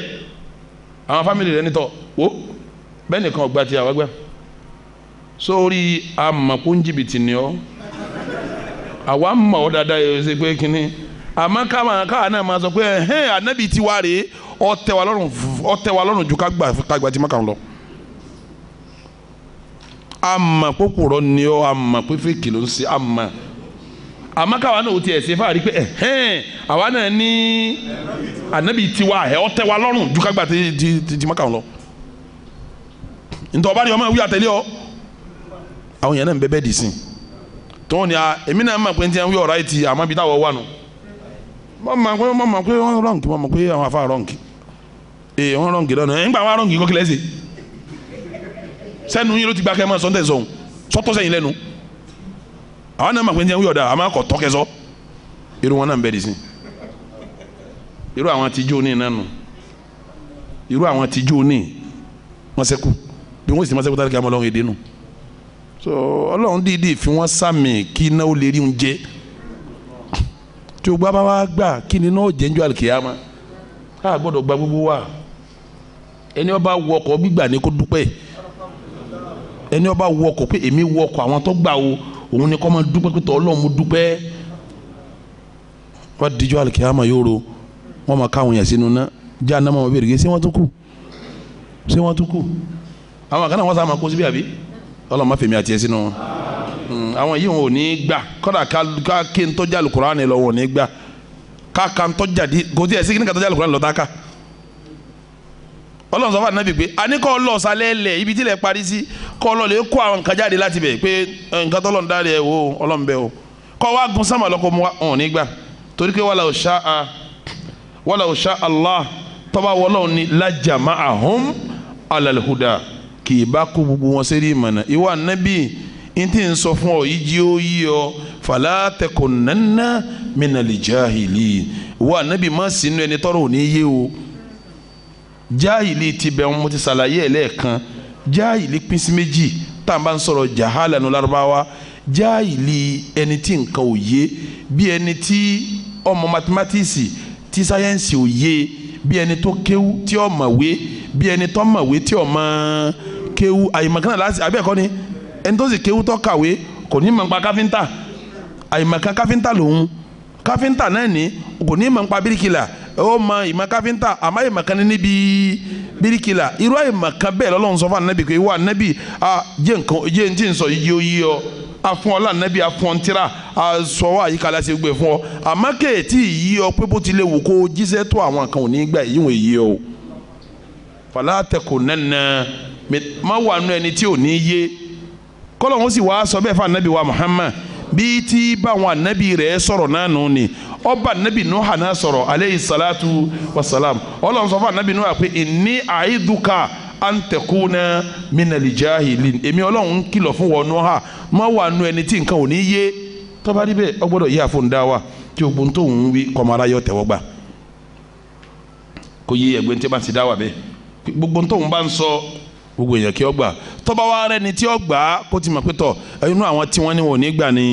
S1: àwọn fámìlì rẹ̀ nítọ̀ wò bẹ́ẹ̀ nìkan ọgbà tí a wá gbà sórí àmàkún jìbìtì ni ọ́ àwa mọ̀ ọ́ dáadáa yẹ ṣe pé kínní àmọ́ káwa náà máa sọ pé Ànábì ti wá rèé ó tẹ́ wa lọ́rùn ju ká gbà tí má kàn lọ àmà kókòrò ni ọ́ àmà pé fèkì ló ń ṣe àmọ́ káwa náà ó tiẹ̀ ṣe fáàrí pé àwa náà ní Ànábì tiwa ó tẹ́ wa lọ́rùn ju ká gbà tí má kàn lọ ntọ́ ọba ni ọmọ ìwé àtẹlẹ́ ọ àwọn yẹn náà ń bẹ bẹ́ẹ̀ dì sí tó ní èmi náà mọ̀ pé ní ti ń wí ọ̀rá yìí ti àmọ́ bí táwọn wà nù mọ̀ pé wọ́n rọ̀ǹkì mọ̀ pé àwọn afá rọ̀ǹkì wọ́n rọ̀ǹkì lọ́nà ẹ̀ ń gbà wọ́n rọ̀ǹkì kọ́kílẹ̀ ṣe sẹ́nu yín ló ti gba kẹ́ mọ́ sọ́ńtẹ̀ sọ̀hún sọ́tọ́ sẹ́yìn lẹ́nu àwọn náà mọ̀ pé ní ti ń wí ọ̀dà àmọ́ kọ̀ tọ́kẹ́ sọ irú wọn náà ń bẹ dì sí irú àwọn tíjú ní nánu irú àwọn tíjú ní wọ́n sẹ́kù bí wọ́n sì máa sẹ́kù tálíkà mọ́ ọlọ́run èdè nù so ọlọ́run dìídì fi wọ́n sàmì kí iná ó lè rí oúnjẹ tí o gbá bá wá gbà kí ni náà jẹ́ ń jọ àlùkìyámà ká gbọ́dọ̀ gba gbogbo wa ẹni ó bá wọkọ̀ gbígbà ní kó dúpẹ́ ẹni ó bá wọkọ̀ pé èmi wọkọ̀ àwọn tó gbà o òun ni kó máa dúpẹ́ pé tọ́ ọlọ́run mo dúpẹ́ wọ́n dijọ́ àlùkìyámà yóò ro wọ́n máa káwọn yẹn sínú náà jahannama wọn bèrè ṣé wọ́n tún kù àwọn kan náà wọ́n sá máa kó síbí àbí ọlọ́run má fèmí àti ẹ̀ sínú àwọn yìí wọn ò ní gbà kọ́dà ká ké ń tọ́jà Al-Qur'ani lọ wọn ò ní gbà ká ń tọ́jà di kò tí ẹ̀ sí kí ní ká tọ́jà Al-Qur'ani lọ tá ká ọlọ́run sọ fún Ànábì pé àní kọ́ lọ sálẹ̀ lẹ̀ ibi tí ilẹ̀ parí sí kọ́ lọ lè kó àwọn nǹkan jáde láti bẹ̀ pé nǹkan tọ́lọ́run dáre ẹ̀ wò ọlọ́run bẹ́ o kọ́ wá gun sámà lọ́kọ́ mu wọn ò ní gbà torí pé wala usha Allah tọ́ba wọlọ́run ní la jama'ahum alal huda kì í bá kó gbogbo wọn sẹ́rí ìmọ̀nà ìwà Ànábì n tí ń sọ fún ọ yìí jí ó yí ọ fala takunanna minal jahili ìwà Ànábì má sínú ẹni tọ́rọ̀ ò ní yé o jahili ti bẹ̀ wọn mo ti ṣàlàyé ẹ̀ lẹ́ẹ̀kan jahili pín sí méjì tá à ń bá ń sọ̀rọ̀ jahala ní Lárúbáwá jahili ẹni tí nǹkan ò yé bí ẹni tí ọmọ mathematics tí sáyẹ́nsì ò yé bí ẹni tó kéwú tí ó mọ̀wé bí ẹni tó mọ̀wé tí ó mọ̀ kéwú àyèmọ̀kan láti àbí ẹ̀kọ́ ni ẹni tó sì kéwú tó kàwé kò ní mọ̀ nípa káfíńtà àyèmọ̀kan káfíńtà lòun káfíńtà náà ní kò ní mọ̀ nípa bíríkìlà ó mọ ìmọ̀ káfíńtà àmọ́ àyèmọ̀kan ní níbi bíríkìlà irú àyèmọ̀kan bẹ́ẹ̀ lọ́lọ́run sọ fún Ànábì pé ìwọ Ànábì jẹ́ n tí ń sọ yìí ó yí ọ afún ọ lànàbí afún ọ ntira sọwọ́ àyíká láti gbé fún ọ àmọ́ kéètì yí ọ pé bó ti lè wò kó jíṣẹ́ tó àwọn kan ò ní gbà yíwọ̀n yí ọ fala takunanna má wà nù ẹni tí ò ní yé kọ́lọ̀ wọn sì wá sọ bẹ́ẹ̀ fún Ànábì wa Muhammad bí tí báwọn Ànábì rẹ̀ sọ̀rọ̀ náà nù ni ọba Ànábì Nuha náà sọ̀rọ̀ aleyhi salatu wa salam Ọlọ́run sọ fún Ànábì Nuha pé inni a'iduka an takuna minal jahilin èmi Ọlọ́run kìlọ̀ fún wọn Nuha má wà nù ẹni tí nǹkan ò ní yé tó bá rí bẹ́ẹ̀ ọ gbọ́dọ̀ yí àfọ̀ǹda wa tí o gbóhùn tó ń wí kọ́mọ́ra yọ tẹ̀wọ́ gbà kó yé ẹgbẹ́ tí bá ti dá wà bẹ́ẹ̀ gbogbo tó ń bá ń sọ gbogbo èèyàn kí ọ gbà tó bá wá rẹ́ni tí ọ gbà kó ti mọ̀ pé tọ̀ inú àwọn tí wọ́n ní wọn ò ní gbà ní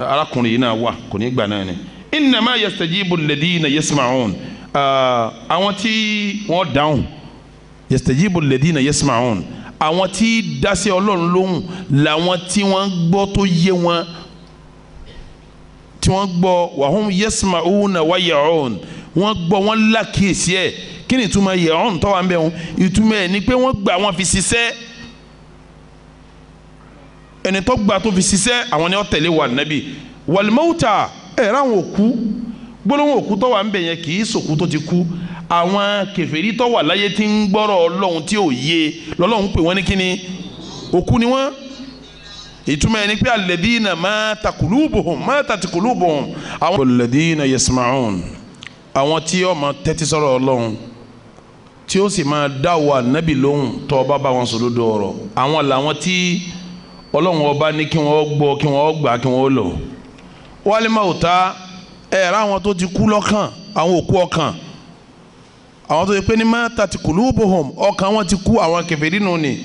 S1: arákùnrin yìí náà wà kò ní gbà náà ni innama yastajibu alladhina yasma'un àwọn tí wọ́n dáhùn yastajibu alladhina yasma'un àwọn tí dasẹ́ Ọlọ́run lóhùn làwọn tí wọ́n gbọ́ tó yé wọn tí wọ́n gbọ́ wahum yasma'una wa ya'un wọ́n gbọ́ wọ́n lákìsí ẹ̀ kí ni ìtumọ̀ ya'un tó wà ń bẹ̀ wọn ìtumọ̀ ẹ̀ ni pé wọ́n gbà wọ́n fi ṣiṣẹ́ ẹni tó gbà tó fi ṣiṣẹ́ àwọn ni wọ́n tẹ̀lé wa Nábì wal mauta ẹ̀ ráwọn òkú gbólóhùn òkú tó wà ń bẹ̀ yẹn kì í sòkú tó ti kú àwọn kèfèrí tó wà láyé tí ń gbọ́rọ̀ Ọlọ́run tí ò yé lọ́lọ́run pè wọ́n ní kíni òkú ni wọ́n ìtumọ̀ ẹni pé alladhina matat qulubuhum àwọn alladhina yasma'un àwọn tí ó máa tẹ́tí sọ̀rọ̀ Ọlọ́run tí ó sì máa dáwọ́ Ànábì lóhùn tó bá wọn sòdodo ọ̀rọ̀ àwọn làwọn tí Ọlọ́run ọba ní kí wọ́n gbọ́ kí wọ́n gbà kí wọ́n lò wal mauta ẹ̀rọ àwọn tó ti kú lọ́kàn àwọn òkú ọkàn àwọn tó yẹ pé ní matat qulubuhum ọkàn wọn ti kú àwọn kèfèrí nù ni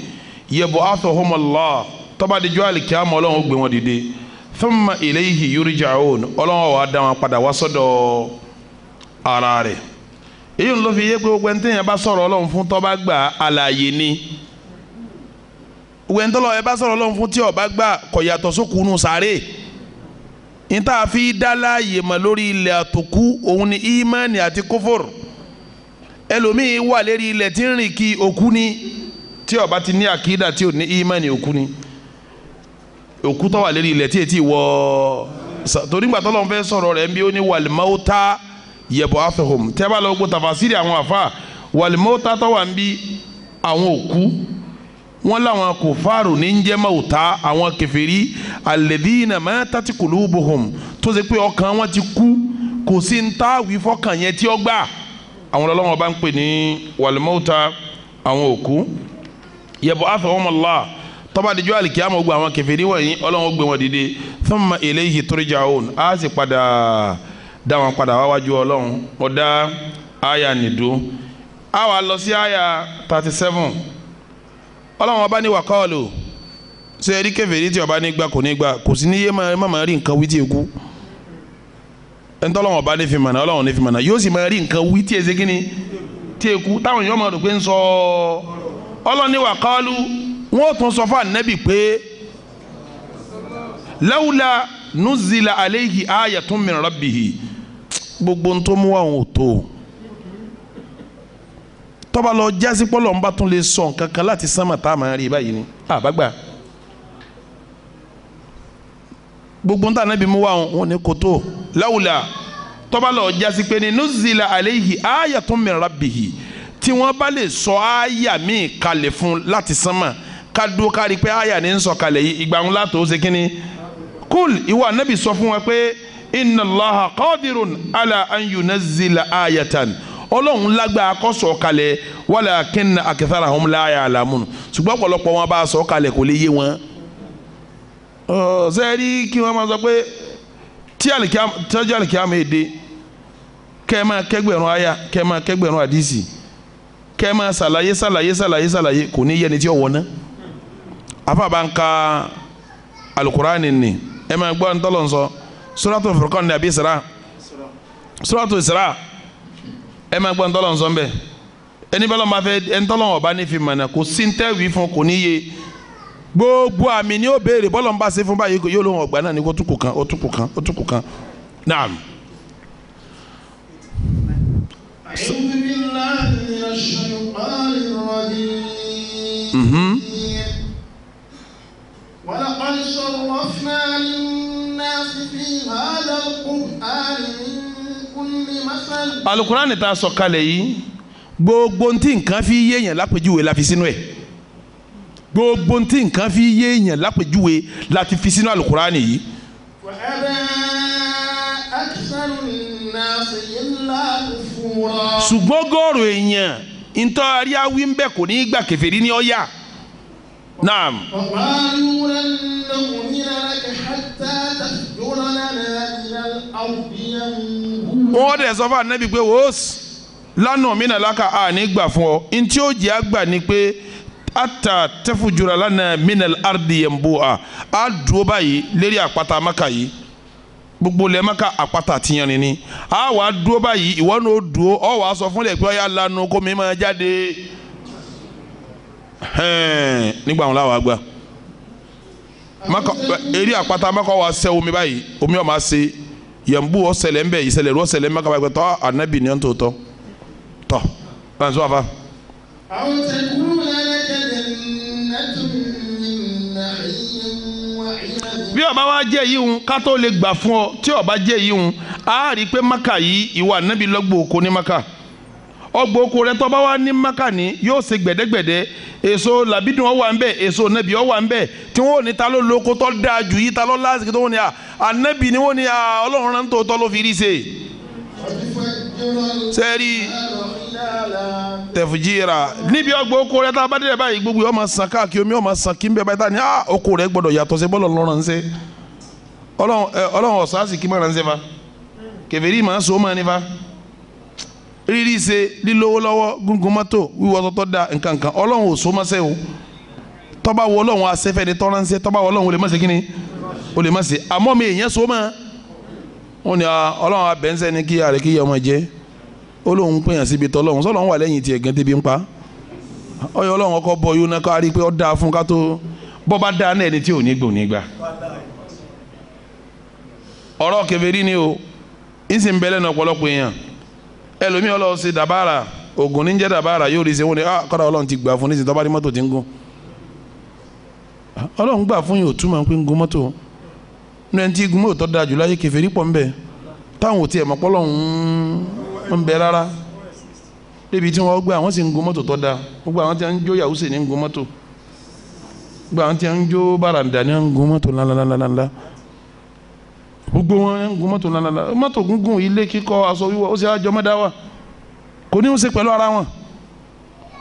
S1: yab'athuhum Allah tọ́ba dijọ́ àlìkíyàmọ́ Ọlọ́run gbé wọn dìde thumma ilayhi yurja'un Ọlọ́run wà dá wọn padà wá sọ́dọ̀ ara rẹ̀ èyí ló fi yé pé gbogbo ẹni tẹ́yìn bá sọ̀rọ̀ Ọlọ́run fún tọ́ba gbà àlàyé ni gbogbo ẹni tọ́lọ́ ẹ bá sọ̀rọ̀ Ọlọ́run fún tí ọba gbà kò yàtọ̀ sókùnù sáré níta fi dá láàyè mọ̀ lórí ilẹ̀ àtòkú òun ni ìmánì àti kófòrò ẹlòmíì wà lérí ilẹ̀ tí ń rìn kí òkú ni tí ó bá ti ní àkídà tí ò ní ìmánì òkú ni òkú tó wà lérí ilẹ̀ tí ètí wọ torí gbà tọ́lọ́run fẹ́ sọ̀rọ̀ rẹ̀ ń bí ó ní wal mauta yab'athuhum tẹ́ bá lọ gbọ́ tàfàsírì àwọn àfa wal mauta tó wà ń bí àwọn òkú wọn làwọn kòfàrò ní ń jẹ́ mauta àwọn kèfèrí alladhina matat qulubuhum tó ṣe pé ọkàn wọn ti kú kò sí ń tá wí fọkàn yẹn tí ó gbà àwọn Ọlọ́run bá ń pè ní wal mauta àwọn òkú yab'athuhum Allah tọ́ba dijọ́ àlìkíyàmọ̀ gbogbo àwọn kèfèrí wọ̀nyí Ọlọ́run gbé wọn dìde thumma ilayhi turja'un á sì padà dá wọn padà wá wájú Ọlọ́run ọ̀dá àyà nìdó á wà lọ sí àyà 37 Ọlọ́run ọba ní waqalu ṣe eré kèfèrí tí ọba ní gbà kò ní gbà kò sí ní yé máa rí nǹkan wí tí èkú ẹni tọ́lọ́run ọba ní fi mọ̀nà Ọlọ́run ní fi mọ̀nà yóò sì máa rí nǹkan wí tí èsè kíni tí èkú táwọn èèyàn máa rò pé ń sọ Ọlọ́run ní waqalu wọ́n tún sọ fún Ànábì pé lawla nuzila alayhi ayatun min rabbihi gbogbo tó mú àwọn òtó tọ́ba lọ jásí pọ́lọ́ ń bá tún lè sọ nǹkan kan láti sánmà tá a máa rí báyìí ni àbágbà gbogbo ń tà náà bí mú wá wọn ní kòtó láwùlà tọ́ba lọ jásí pé ní nuzila alayhi ayatun min rabbihi tí wọ́n bá lè sọ àyà míì kalẹ̀ fún láti sánmà ká dúró kárí pé àyà ní ń sọ kalẹ̀ yìí ìgbà ńlá tó ṣe kínní kúl ìwà anábì sọ fún wa pé inna Allaha qadirun ala an yunazzila ayatan ọlọ́run lágbára kó sọ kalẹ̀ walakinna aktharahum la ya'lamun ṣùgbọ́n ọ̀pọ̀lọpọ̀ wọn bá sọ kalẹ̀ kò lè yé wọn. sẹ́ẹ̀rí kí wọ́n máa sọ pé tí àlìkíyàmù èdè kẹ́ ẹ máa kẹ́gbẹ̀rún àyà kẹ́ ẹ máa kẹ́gbẹ̀rún àdìsí kẹ́ ẹ máa ṣàlàyé kò ní yẹni tí ó wọ̀ ná. afa bá ń ka alukurani ni ẹ máa gbọ́ ntọ́lọ̀ nsọ Suratul Furqan ní àbí Suratul Isra ẹ máa gbọ́ ntọ́lọ̀ nsọ mbẹ́ ẹni bá lọ́ máa fẹ́ ntọ́lọ̀ ọba ní fi mọ̀nà kò sí ntẹ́wì fún kò ní yé gbogbo àmì ni ó béèrè bọ́lọ̀ ń bá ṣe fún báyìí yóò lóhùn ọgbà náà ní kó túkù kan naam.
S2: أعوذ بالله من الشيطان الرجيم ولقد صرفنا للناس في هذا القرآن من كل مثل.
S1: Al-Qur'ani tá a sọ kalẹ̀ yìí gbogbo ntí nǹkan fi yéèyàn lápèjúwe la fi sínú ẹ̀ gbogbo ntí nǹkan fi yéèyàn lápèjúwe la ti fi sínú Al-Qur'ani yìí.
S2: وأبى أكثر الناس إلا كفورا.
S1: ṣùgbọ́n gọ́ọ̀rọ̀ èèyàn ntọ́rí awí ń bẹ̀ kò ní í gbà kèfèrí ní ọ̀yà. naam.
S2: وقالوا لن نؤمن لك حتى تفجر لنا من الأرض ينبوعا.
S1: wọ́n dẹ̀ sọ fún anabi pé wòós lánàá mi nàlákà á ní gbà fún ọ ntí ó jẹ́ àgbà ni pé ata tafujura lana minal ardi yanbu'a á dúró báyìí lérí àpáta Mákà yìí gbogbo lẹ́ Mákà àpáta tiyanrin ni á wàá dúró báyìí ìwọ náà ó dúró ọ wàá sọ fún lẹ pé ọyà lanu kó mi máa jáde nígbà wọn làwọn àgbà Mákà eré àpáta Mákà wàá sẹ omi báyìí omi ọ̀ máa ṣe yẹnbu ọsẹlẹ nbẹ ìṣẹ̀lẹ̀ ọsẹlẹ Mákà báyìí pé tọ́ anabi ni ọ̀ ń tó tọ́ báyìí sọ àfa.
S2: أو تكون لك جنة من نخيل وعنب.
S1: bí ó bá wá jẹ́ yìí ń ká tó lè gbà fún ọ tí ó bá jẹ́ yìí ń á rí i pé Mákà yìí ìwà anabi lọ́gbọ̀ oko ní Mákà ọgbọ̀ oko rẹ tó bá wá ní Mákà ní yóò ṣe gbẹ̀dẹ́gbẹ̀dẹ́ èso làbídùn ó wà ń bẹ èso nàbì ó wà ń bẹ tí wọn ò ní ta ló lóko tó dáa jù yìí ta ló lásìkò tó wọn ni ànábì ni wọn ni Ọlọ́run rán tó tọ́ ló fi rí ṣe. sẹ́ẹ̀rì tẹ̀fùjìra níbi ọgbọ̀ oko rẹ tá a bá dé báyìí gbogbo ọmọ sàn káàkiri omi ọmọ sàn kí n bẹ báyìí tá ní oko rẹ gbọdọ̀ yàtọ̀ sí bọ́lọ̀ lọ́rọ̀ ń ṣe Ọlọ́run ọ̀sáàsì kí mọ̀ràn ń ṣe fa kèfèrí màá so máa ní fa rírí ṣe lílówó lọ́wọ́ gúngun mọ́tò wíwọ́ tọ́tọ́ da nkankan Ọlọ́run ò so máa ṣe o tọ́ba wọ Ọlọ́run asẹ́fẹ́ ni tọ́ra ń ṣe tọ́ba wọ Ọlọ́run ò lè má ṣe kíni ò lè má ṣe àmọ́ mi èèyàn so máa wọn ni Ọlọ́run abẹ́ńsẹ́ ni kíyà rẹ̀ kíyà ọmọ jẹ́ Ọlọ́run pèyàn síbi tọ́lọ́run sọ́lọ́run wà lẹ́yìn tiẹ̀ gẹ́gẹ́ bí ń pa ọyọ Ọlọ́run ọkọ̀ bọ̀ yóò náà kárí pé ó dáa fún ká tó bọ́ bá dáa náà ẹni tí ò ní gbò ní gbà ọ̀rọ̀ kèfèrí ni o ń sì ń bẹ́lẹ̀ ní ọ̀pọ̀lọpọ̀ èèyàn ẹlòmíì Ọlọ́run ṣe dàbára ògùn ní jẹ́ dàbára yóò rí ṣe wọn ni kọ́dà Ọlọ́run ti gbà fún ní ìsìtọ́ bá rí mọ́tò tí ń gún Ọlọ́run gbà fún yóò túmọ̀ pé ń gún mọ́tò ní ẹni tí gun mọ́tò dáa jù láyé kèfèrí pọ̀ ń bẹ táwọn ò tiẹ̀ mọ̀ pọ́lọ́hún ń bẹ rárá débi tí wọ́n gbé àwọn sì ń gun mọ́tò tó dáa gbogbo àwọn tí wọ́n ń jó yahoo sì ní ń gun mọ́tò gbogbo àwọn tí wọ́n ń jó bàràǹdà ní ń gun mọ́tò ńláńláńláńlá gbogbo wọn ń gun mọ́tò ńláńláńlá mọ́tò gúngún ilé kíkọ́ aṣọ wíwọ̀ ó sì á jọ mọ́ dáwà kò ní í ṣe pẹ̀lú ara wọn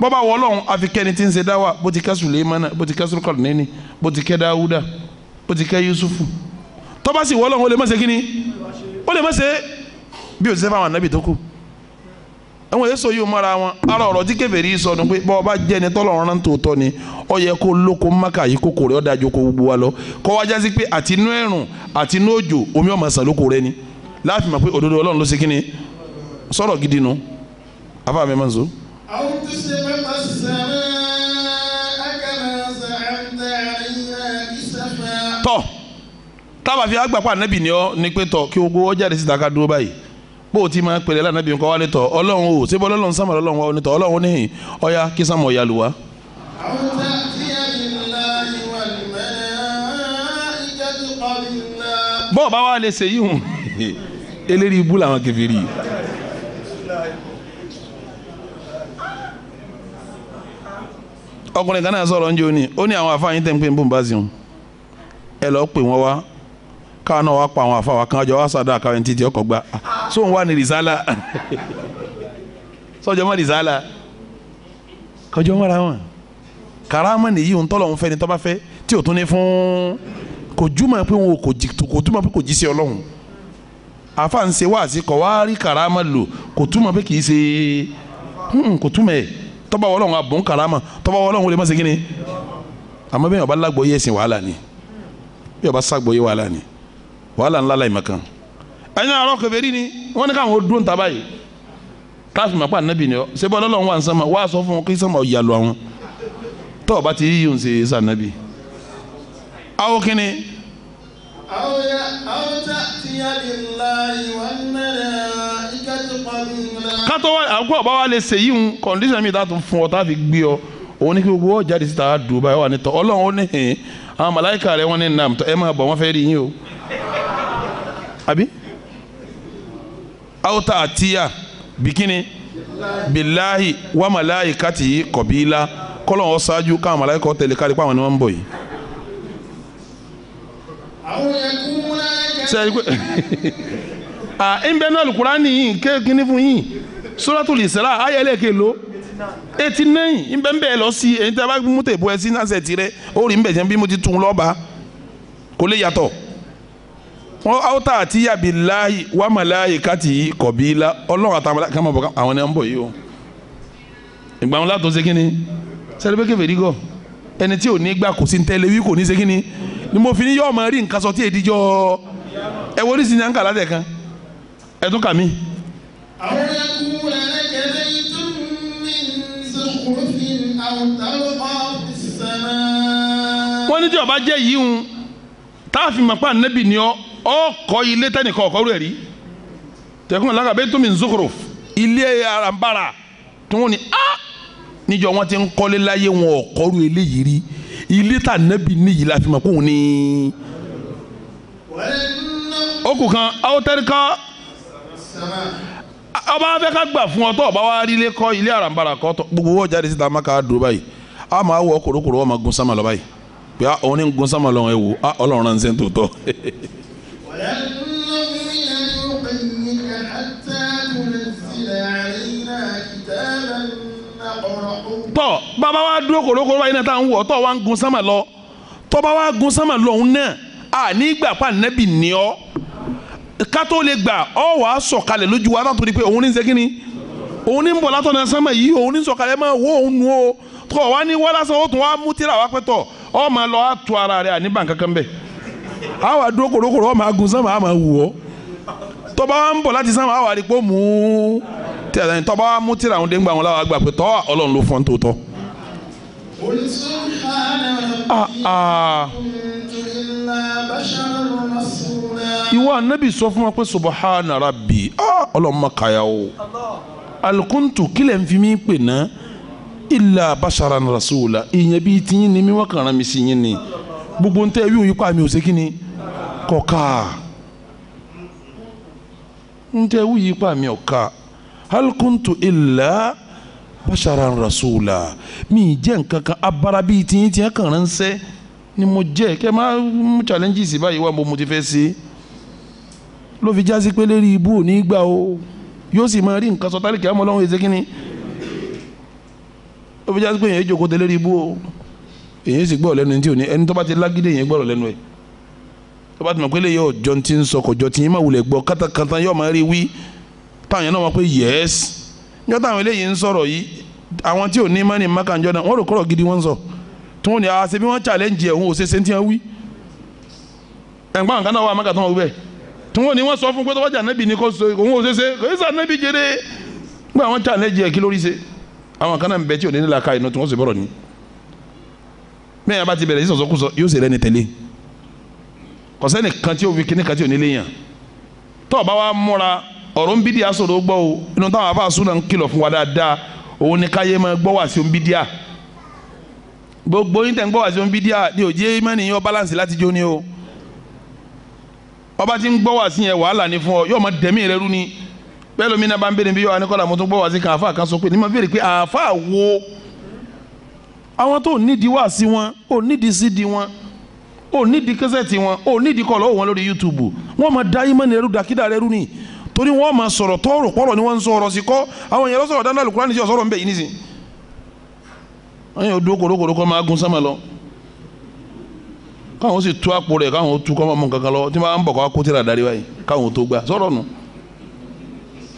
S1: bọ́bá wọ Ọlọ́run àfikẹ́ni tí ń ṣe dáwà bó ti kẹ́ Sùlẹ́mánà bó ti kẹ́ Sùlẹ́mánà bó ti kẹ́ Dáúdà bó ti kẹ́ Yusufu tọ́ba sì wọ Ọlọ́run ó lè má ṣe kíni ó lè má ṣe bí o ti ṣe fáwọn ànábì tó kù àwọn èso yìí mọ́ra wọn ara ọ̀rọ̀ tí kèfèrí sọnù pé bọ́ ọba jẹ́ ni tọ́lọ́run rán tòótọ́ ni ó yẹ kó lóko Mákà yìí kókò rẹ̀ ó dájú kó gbogbo wa lọ kọ́ wájá sí pé àti inú ẹ̀rùn àti inú òjò omi ọmọ sàn lóko rẹ̀ ni láti mọ̀ pé òdodo Ọlọ́run ló ṣe kí ni sọ̀rọ̀ gidi nu afa mi máa ń so.
S2: أو تسقط السماء كما زعمت علينا كسفا.
S1: tọ́ tábà fi àgbàpá ànábì ni ọ ní pé tọ́ kí gbogbo ọjà rẹ̀ síta ká dúró báyìí bó ti máa pèlè lánàbí nǹkan wá ní tọ̀ ọlọ́run o ṣé bọ́ ọlọ́run sámà ọlọ́run wá ní tọ̀ ọlọ́run níhìn ọ̀ya kí sámà ọ̀ya lù wá. bọ́ọ̀ bá wà lè ṣe yìí hùn eléri ibú làwọn kèfèrí yìí. ọkùnrin kan náà sọ̀rọ̀ ńjẹ́ òní ó ní àwọn afáàyín tẹ̀ ń pè ń bò ń bá sí wọn ẹ lọ́ọ́ pè wọ́n wá káwọn náà wá pa àwọn afáwà kan ọjọ́ wá sàdá àkàwé títí ọkọ̀ gba sóun wà ní rìsálà sọjọ́ mọ́ rìsálà kọjọ́ mọ́ra wọn karama nìyí òun tọ́lọ̀ ń fẹ́ ni tọ́ bá fẹ́ tí ò tún ní fún kò júmọ̀ pé wọn kò túmọ̀ pé kò jí sí ọlọ́run afa ń ṣe wáàsí kọ̀ wá rí karama lò kò túmọ̀ pé kì í ṣe kò túmọ̀ ẹ̀ tọ́ba wọlọ́run abùn karama tọ́ba wọlọ́run wọlé má ṣe kíni àmọ́ bẹ́ẹ̀ ọba lágbọ́ yẹ ẹ̀sìn wàhálà ni bí ọba ságbọ́ yẹ wàhálà ni wàhálà ńlá láì mọ̀kan ẹ̀yin àrọ́ kèfèrí ni wọ́n ní káwọn dún ta báyìí káfí màpá ànábì ni ọ ṣé bọ́ ọlọ́run wà ń sánmà wá sọ fún wọn kí sánmà yàlù àwọn tọ́ ọba ti yíyún ṣe sànábì awo kínní. kátó wa àgọ́ ọba wa lè ṣe yíyún kọ́ndíṣàn mi dáàtún fún ọ tá a fi gbé ọ òun ní kí gbogbo ọ jáde síta dùn báyìí wà ní tọ́ ọlọ́run ó ní hìn àwọn màláìka rẹ̀ wọ́n ní nàm ẹ máa bọ̀ wọ́n fẹ́ rí yín o àbí awuta atiya bikini bilahi wa malaikati kọbila kọlọn ọsáájú káwọn malaika tẹ̀lé kárí pàwọn ni wọ́n ń bọ̀ yìí. sẹ́yìn pé ń bẹ náà Al-Qur'ani yìí kéèkìní fún yìí Suratul Isra ayẹlẹ kelo 89 ń bẹ ń bẹ lọ sí èyí tí a bá mú tèbú ẹ sí náà sẹ̀ tirẹ̀ ó rí ń bẹ̀ jẹ́ bí mo ti tún lọ́ba kò lè yàtọ̀ wọn awuta àti yabilahi wa malaikati kọbila Ọlọ́run àtàwọn kama bọ àwọn ni wọn bọ yìí o ìgbà wọn látọ ṣe kíni sẹlẹbẹ kèfèrí gọ ẹni tí ò ní gbà kò sí ń tẹlẹ wí kò ní ṣe kíni ni mo fi ní yọọ máa rí nǹkan sọ tí èdíjọ ẹ wọlé sí ní àǹkà látẹ kan ẹ tún kà mí.
S2: àwọn ẹkú lẹ́lẹ́kẹ̀lẹ́ ìtún mi zukhrufin aw talqa fis samaa.
S1: wọ́n ní tí ọba jẹ́ yìí ń táàfin mọ̀pá nẹ́bì ni ọkọ̀ ilé tẹ́nìkan ọ̀kọ́ rẹ̀ rí tẹ̀kùn lọ́kà bẹ́ẹ̀ tó mi zukhruf ilé arambara tí wọ́n ní níjọ wọn ti ń kọ́lé láyé wọn ọ̀kọ́rù eléyìí rí ilé tà nẹ́bì níyìí la fi mọ̀ kóhun ní. ó kù kan awotẹ́ríkà ọba afẹ́ ká gbà fún ọ tó ọba wa rí ilé kọ́ ilé arambara kọ́ gbogbo wọ́n jáde síta má ká dúró báyìí a máa wọ kòrókòrò wọn máa gun sámà lọ báyìí pé òun ní gun sámà lọ ẹ wò Ọlọ́run náà ń sẹ́ńtò tọ́. tọ́ bàbá wa dúró kòrókòrò báyìí náà tá à ń wọ̀ tọ́ wa ń gun sámà lọ tọ́ bá wa gun sámà lọ òun náà à ní gbà pa nẹ́bì ní ọ́ ká tó lè gbà ọ́ wàá sọ̀kalẹ̀ lójú wa látòrí pé òun ní ṣe kíni òun ní ń bọ̀ látọ̀ náà sámà yìí òun ní sọ̀kalẹ̀ máa wọ́ òun nu o tọ́ wa ní wọ́n lásán ó tún wá mú tíra wá pẹ́tọ̀ ọ́ máa lọ á tu ara rẹ̀ àníbàn kankan bẹ́ẹ̀ àwọn àdúró kòrókòrò ọ́ máa gun sámà á máa wù ọ́ tọ́ba wa ń bọ̀ láti sámà á wà rí pé ó mú tọ́ba wa mú tíra àwọn déngbà wọn láwa gbà pé tọ́ Ọlọ́run ló fọ́n tó tọ́. ìwọ anabi sọ fún wa pé subahana rabbi Ọlọ́run ma kàyà o alikuntu kílẹ̀ ń fi mí pè ná illa basharan rasula ìyẹn bíi tiyín ni mi wọ́n kàn án mi sí yín ni gbogbo ntẹ wíwọ́n yìí pa mi ò ṣe kí ni kọ̀ọ̀ka ntẹ wíwọ́n yìí pa mi ọ̀ka alikuntu illa basharan rasula mi jẹ́ nǹkan kan abara bíi tiyín tiyín kàn án sẹ́ ni mo jẹ́ kẹ́ máa mú challenges báyìí wà mo ti fẹ́ ṣe ló fi jásí pé lérí ibú ò ní gbà o yóò sì máa rí nǹkan sọ tálíkì àmọ́ Ọlọ́run èsè kínní ló fi jásí pé èyàn jókòó tẹ lérí ibú o èyàn sì gbọ́ lẹ́nu tí ò ní ẹni tó bá ti lágídé èyàn gbọ́rọ̀ lẹ́nu ẹ̀ tó bá ti mọ̀ pé lè yọ ọjọ́ tí ń sọ kọjọ́ tí yín máa wulẹ̀ gbọ́ kátàkátà yóò máa rí wí táwọn yẹn náà wọ́n pé yẹ́s yọ́ táwọn eléyìí ń sọ̀rọ̀ yìí àwọn tí ò ní mọ́ni mákànjọ́ náà wọ́n rò kọ́rọ̀ gidi wọ́n sọ tí wọ́n ní àṣẹ bí wọ́n challenge ẹ̀ òun ò ṣe ṣe tí wọ́n wí ẹ̀gbọ́n nǹkan náà wà mákà tó wọ́n wí bẹ́ẹ̀ tí wọ́n ní wọ́n sọ fún pé tó wọ́n jà nẹ́bì ní kò so òun ò ṣe ṣe kò sí ànẹ́bì jẹrẹ gbọ́n àwọn challenge ẹ̀ kí lórí ṣe àwọn kan náà ń bẹ tí ò ní nílà ká inú tí wọ́n sì bọ̀rọ̀ ní mẹ́yìn abá ti bẹ̀rẹ̀ sí sọ̀sọ́kùsọ yóò sì rẹ́ni tẹ̀lé kọ̀sẹ́nì kan tí ò fi kíní kan tí ò ní léyàn tó o bá wa múra ọ̀rọ̀ ń bídíà sọ̀rọ̀ gbọ́ o inú táwọn afa súnà ń kìlọ̀ fún wa dáadáa òun ni káyé máa gbọ́ wá sí bídíà gbogbo yín tẹ̀ ń gbọ́ wá sí bídíà ni òjé mẹ́rin yọ balance láti jó ni o ọba tí ń gbọ́ wá sí yẹn wàhálà ni fún ọ yóò máa dẹ̀mí rẹ rú ni bẹ́ẹ̀ lómi náà bá ń bèrè bí yọ anìkọ́lá mo tún gbọ́ wá sí kan àfa kan sọ pé ní ma bèrè pé àfa wo àwọn tó nídìí wá sí wọn ò nídìí sídìí wọn ò nídìí kẹsẹ̀tì wọn ò nídìí kọ́ lọ́wọ́ wọn lórí YouTube wọ́n máa dá ìmọ̀ nìyẹn rú dàkídà rẹ rú ni torí wọ́n máa sọ̀rọ̀ tọ́rọ̀ pọ̀rọ̀ ni wọ́n ń sọ̀rọ̀ sí kọ́ àwọn èèyàn lọ́sọ̀rọ̀ dáná Al-Qur'ani sí ọ̀sọ̀rọ̀ ń bẹ̀ yìí nísìn wọ́n yóò dúró kòrókòró kọ́ máa gun sánmà lọ káwọn sì tú àpò rẹ̀ káwọn tú kọ́ máa mú kankan lọ tí wọ́n á ń bọ̀ kọ́ kó tẹ̀lé àdárí báyìí káwọn tó gbà sọ̀rọ̀ nù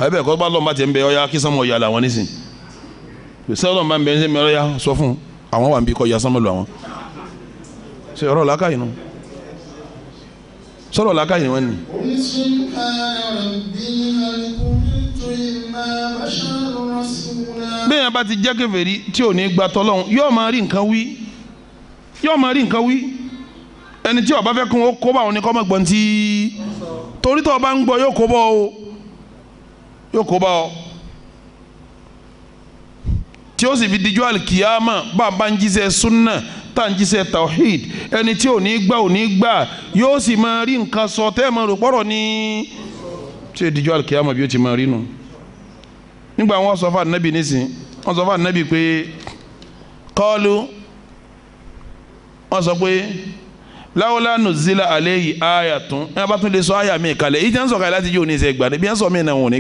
S1: àbẹ̀ kọ́ bá lọ́n bá tiẹ̀ ń bẹ ọya kí sánmà ọ̀yà làwọn nísìn sẹ́wọ́n bá ń bẹ ń sẹ́mi ọ̀yà sọ fún àwọn wà ń bí kọ́ ya sánmà lọ àwọn ṣe ọ̀rọ̀ làákàyè nù sọ̀rọ̀ làákàyè wọn ni. bẹ́ẹ̀ yẹn bá ti jẹ́ kèfèrí tí ò ní gba tọ́lọ́hún yóò máa rí nǹkan wí ẹni tí ó bá fẹ́ kún ó kó bá òun ní kọ́ mọ̀ gbọ́n tí torí tó o bá ń gbọ́ yóò kó bá ọ tí ó sì fi dijú alikiyama bá a bá ń jíṣẹ́ sunna tá ń jíṣẹ́ tawhid ẹni tí ò ní gbà yóò sì máa rí nǹkan sọ tẹ́ ẹ̀ máa rò pọ̀rọ̀ ní tí dijú alikiyama bí ó ti máa rí nu nígbà wọn sọ fún anabi nísìn wọn sọ fún anabi pé qalu wọn sọ pé lawla nuzila alayhi ayatun ẹ bá tún lè sọ àyà mi kalẹ̀ ìjẹ́ ń sọ kalẹ̀ láti jẹ́ òní ìṣe gbà níbi ẹ̀ ń sọ mí náà wọn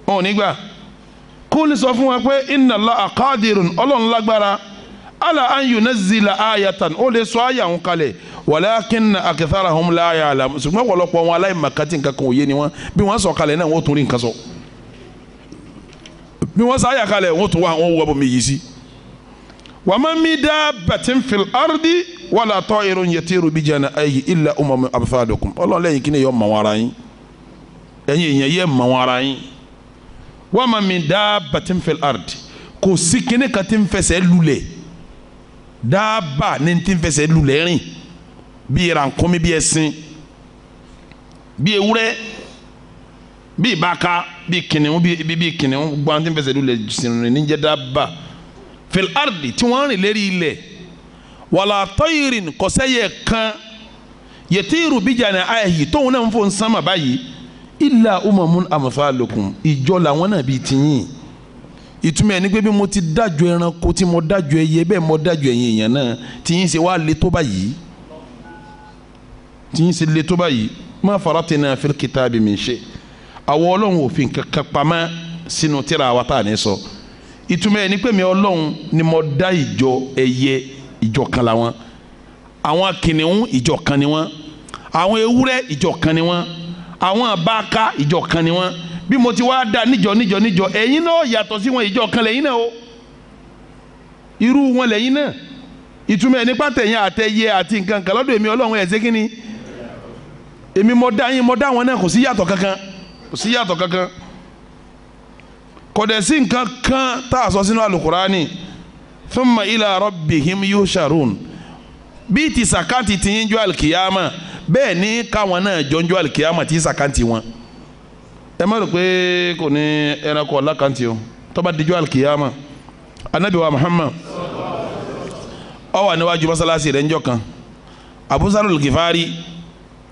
S1: ò ní gbà kúlì sọ fún wa pé inna Allaha qadirun ọlọ́run lágbára ala an yunazzila ayatan ó lè sọ àyà wọn kalẹ̀ walakinna aktharahum la ya'lamun ṣùgbọ́n ọ̀pọ̀lọpọ̀ wọn aláìmọ̀kàtì nǹkan kan òye ni wọn bí wọ́n sọ kalẹ̀ náà wọ́n tún rí nǹkan sọ bí wọ́n sọ àyà kalẹ̀ wọ́n tún wá àwọn wọ́n bọ̀ mí yìí sí. wa ma min dabbatin fil ardi wala ta'irun yatiru bi janahihi illa umamun amthalukum ọlọ́run lẹ́yìn kí ni yọ mọ̀ wọn ara yín ẹ̀yin èèyàn yẹ mọ̀ wọn ara yín wa ma min dabbatin fil ardi kò sí kíní kan tí ń fẹsẹ̀ lulẹ̀ dábà ní tí ń fẹsẹ̀ lulẹ̀ rìn bí ìrànkómi bí ẹṣin bí ewúrẹ́ bí ìbáka bí kìnìún bí kìnìún gbọ́n tí ń fẹsẹ̀ lulẹ̀ sìnrìn níjẹ́ dábà fil ardi tí wọ́n rìn lérí ilẹ̀ wala tayrin kọ́sẹ́yẹ kan yatiru bi janahihi tóun náà ń fò ń sánmà báyìí illa umamun amthalukum ìjọ làwọn náà bíi tiyín ìtumọ̀ ẹni pé bí mo ti dájọ́ ẹranko tí mo dájọ́ ẹyẹ bẹ́ẹ̀ mo dájọ́ ẹ̀yin èèyàn náà tiyín ṣe wá le tó báyìí ma faratina fil kitabi min shay àwọn ọlọ́run òfin kankan pamọ́ sínú tírà wa tá à ní sọ ìtumọ̀ ẹni pé mi ọlọ́run ni mo dá ìjọ ẹyẹ ìjọ kan làwọn àwọn kìnìún ìjọ kan ni wọ́n àwọn ewúrẹ́ ìjọ kan ni wọ́n àwọn àbáká ìjọ kan ni wọ́n bí mo ti wá dá níjọ ẹ̀yin náà yàtọ̀ sí wọn ìjọ kan lẹ́yìn náà o irú wọn lẹ́yìn náà ìtumọ̀ ẹni pàtẹ́yìn àtẹ̀yẹ àti nǹkan kan lọ́dọ̀ èmi ọlọ́run ẹ̀ ṣe kí ni èmi mo dá yín mo dá wọn náà kò sí yàtọ̀ kankan kò dẹ̀ sí nǹkan kan tá a sọ sínú alukurani thumma ila rabbihim yusharun bí ti sàkáǹtì ti yín jọ alikiyama bẹ́ẹ̀ ni káwọn náà jọjọ́ alikiyama ti sàkáǹtì wọn ẹ má rò pé kò ní ẹranko ọ̀làkàǹtì o tó bá dijọ́ alikiyama anabi wa Muhammad ó wà níwájú masalasi rẹ̀ ńjọ́ kan Abu Zar al-Ghifari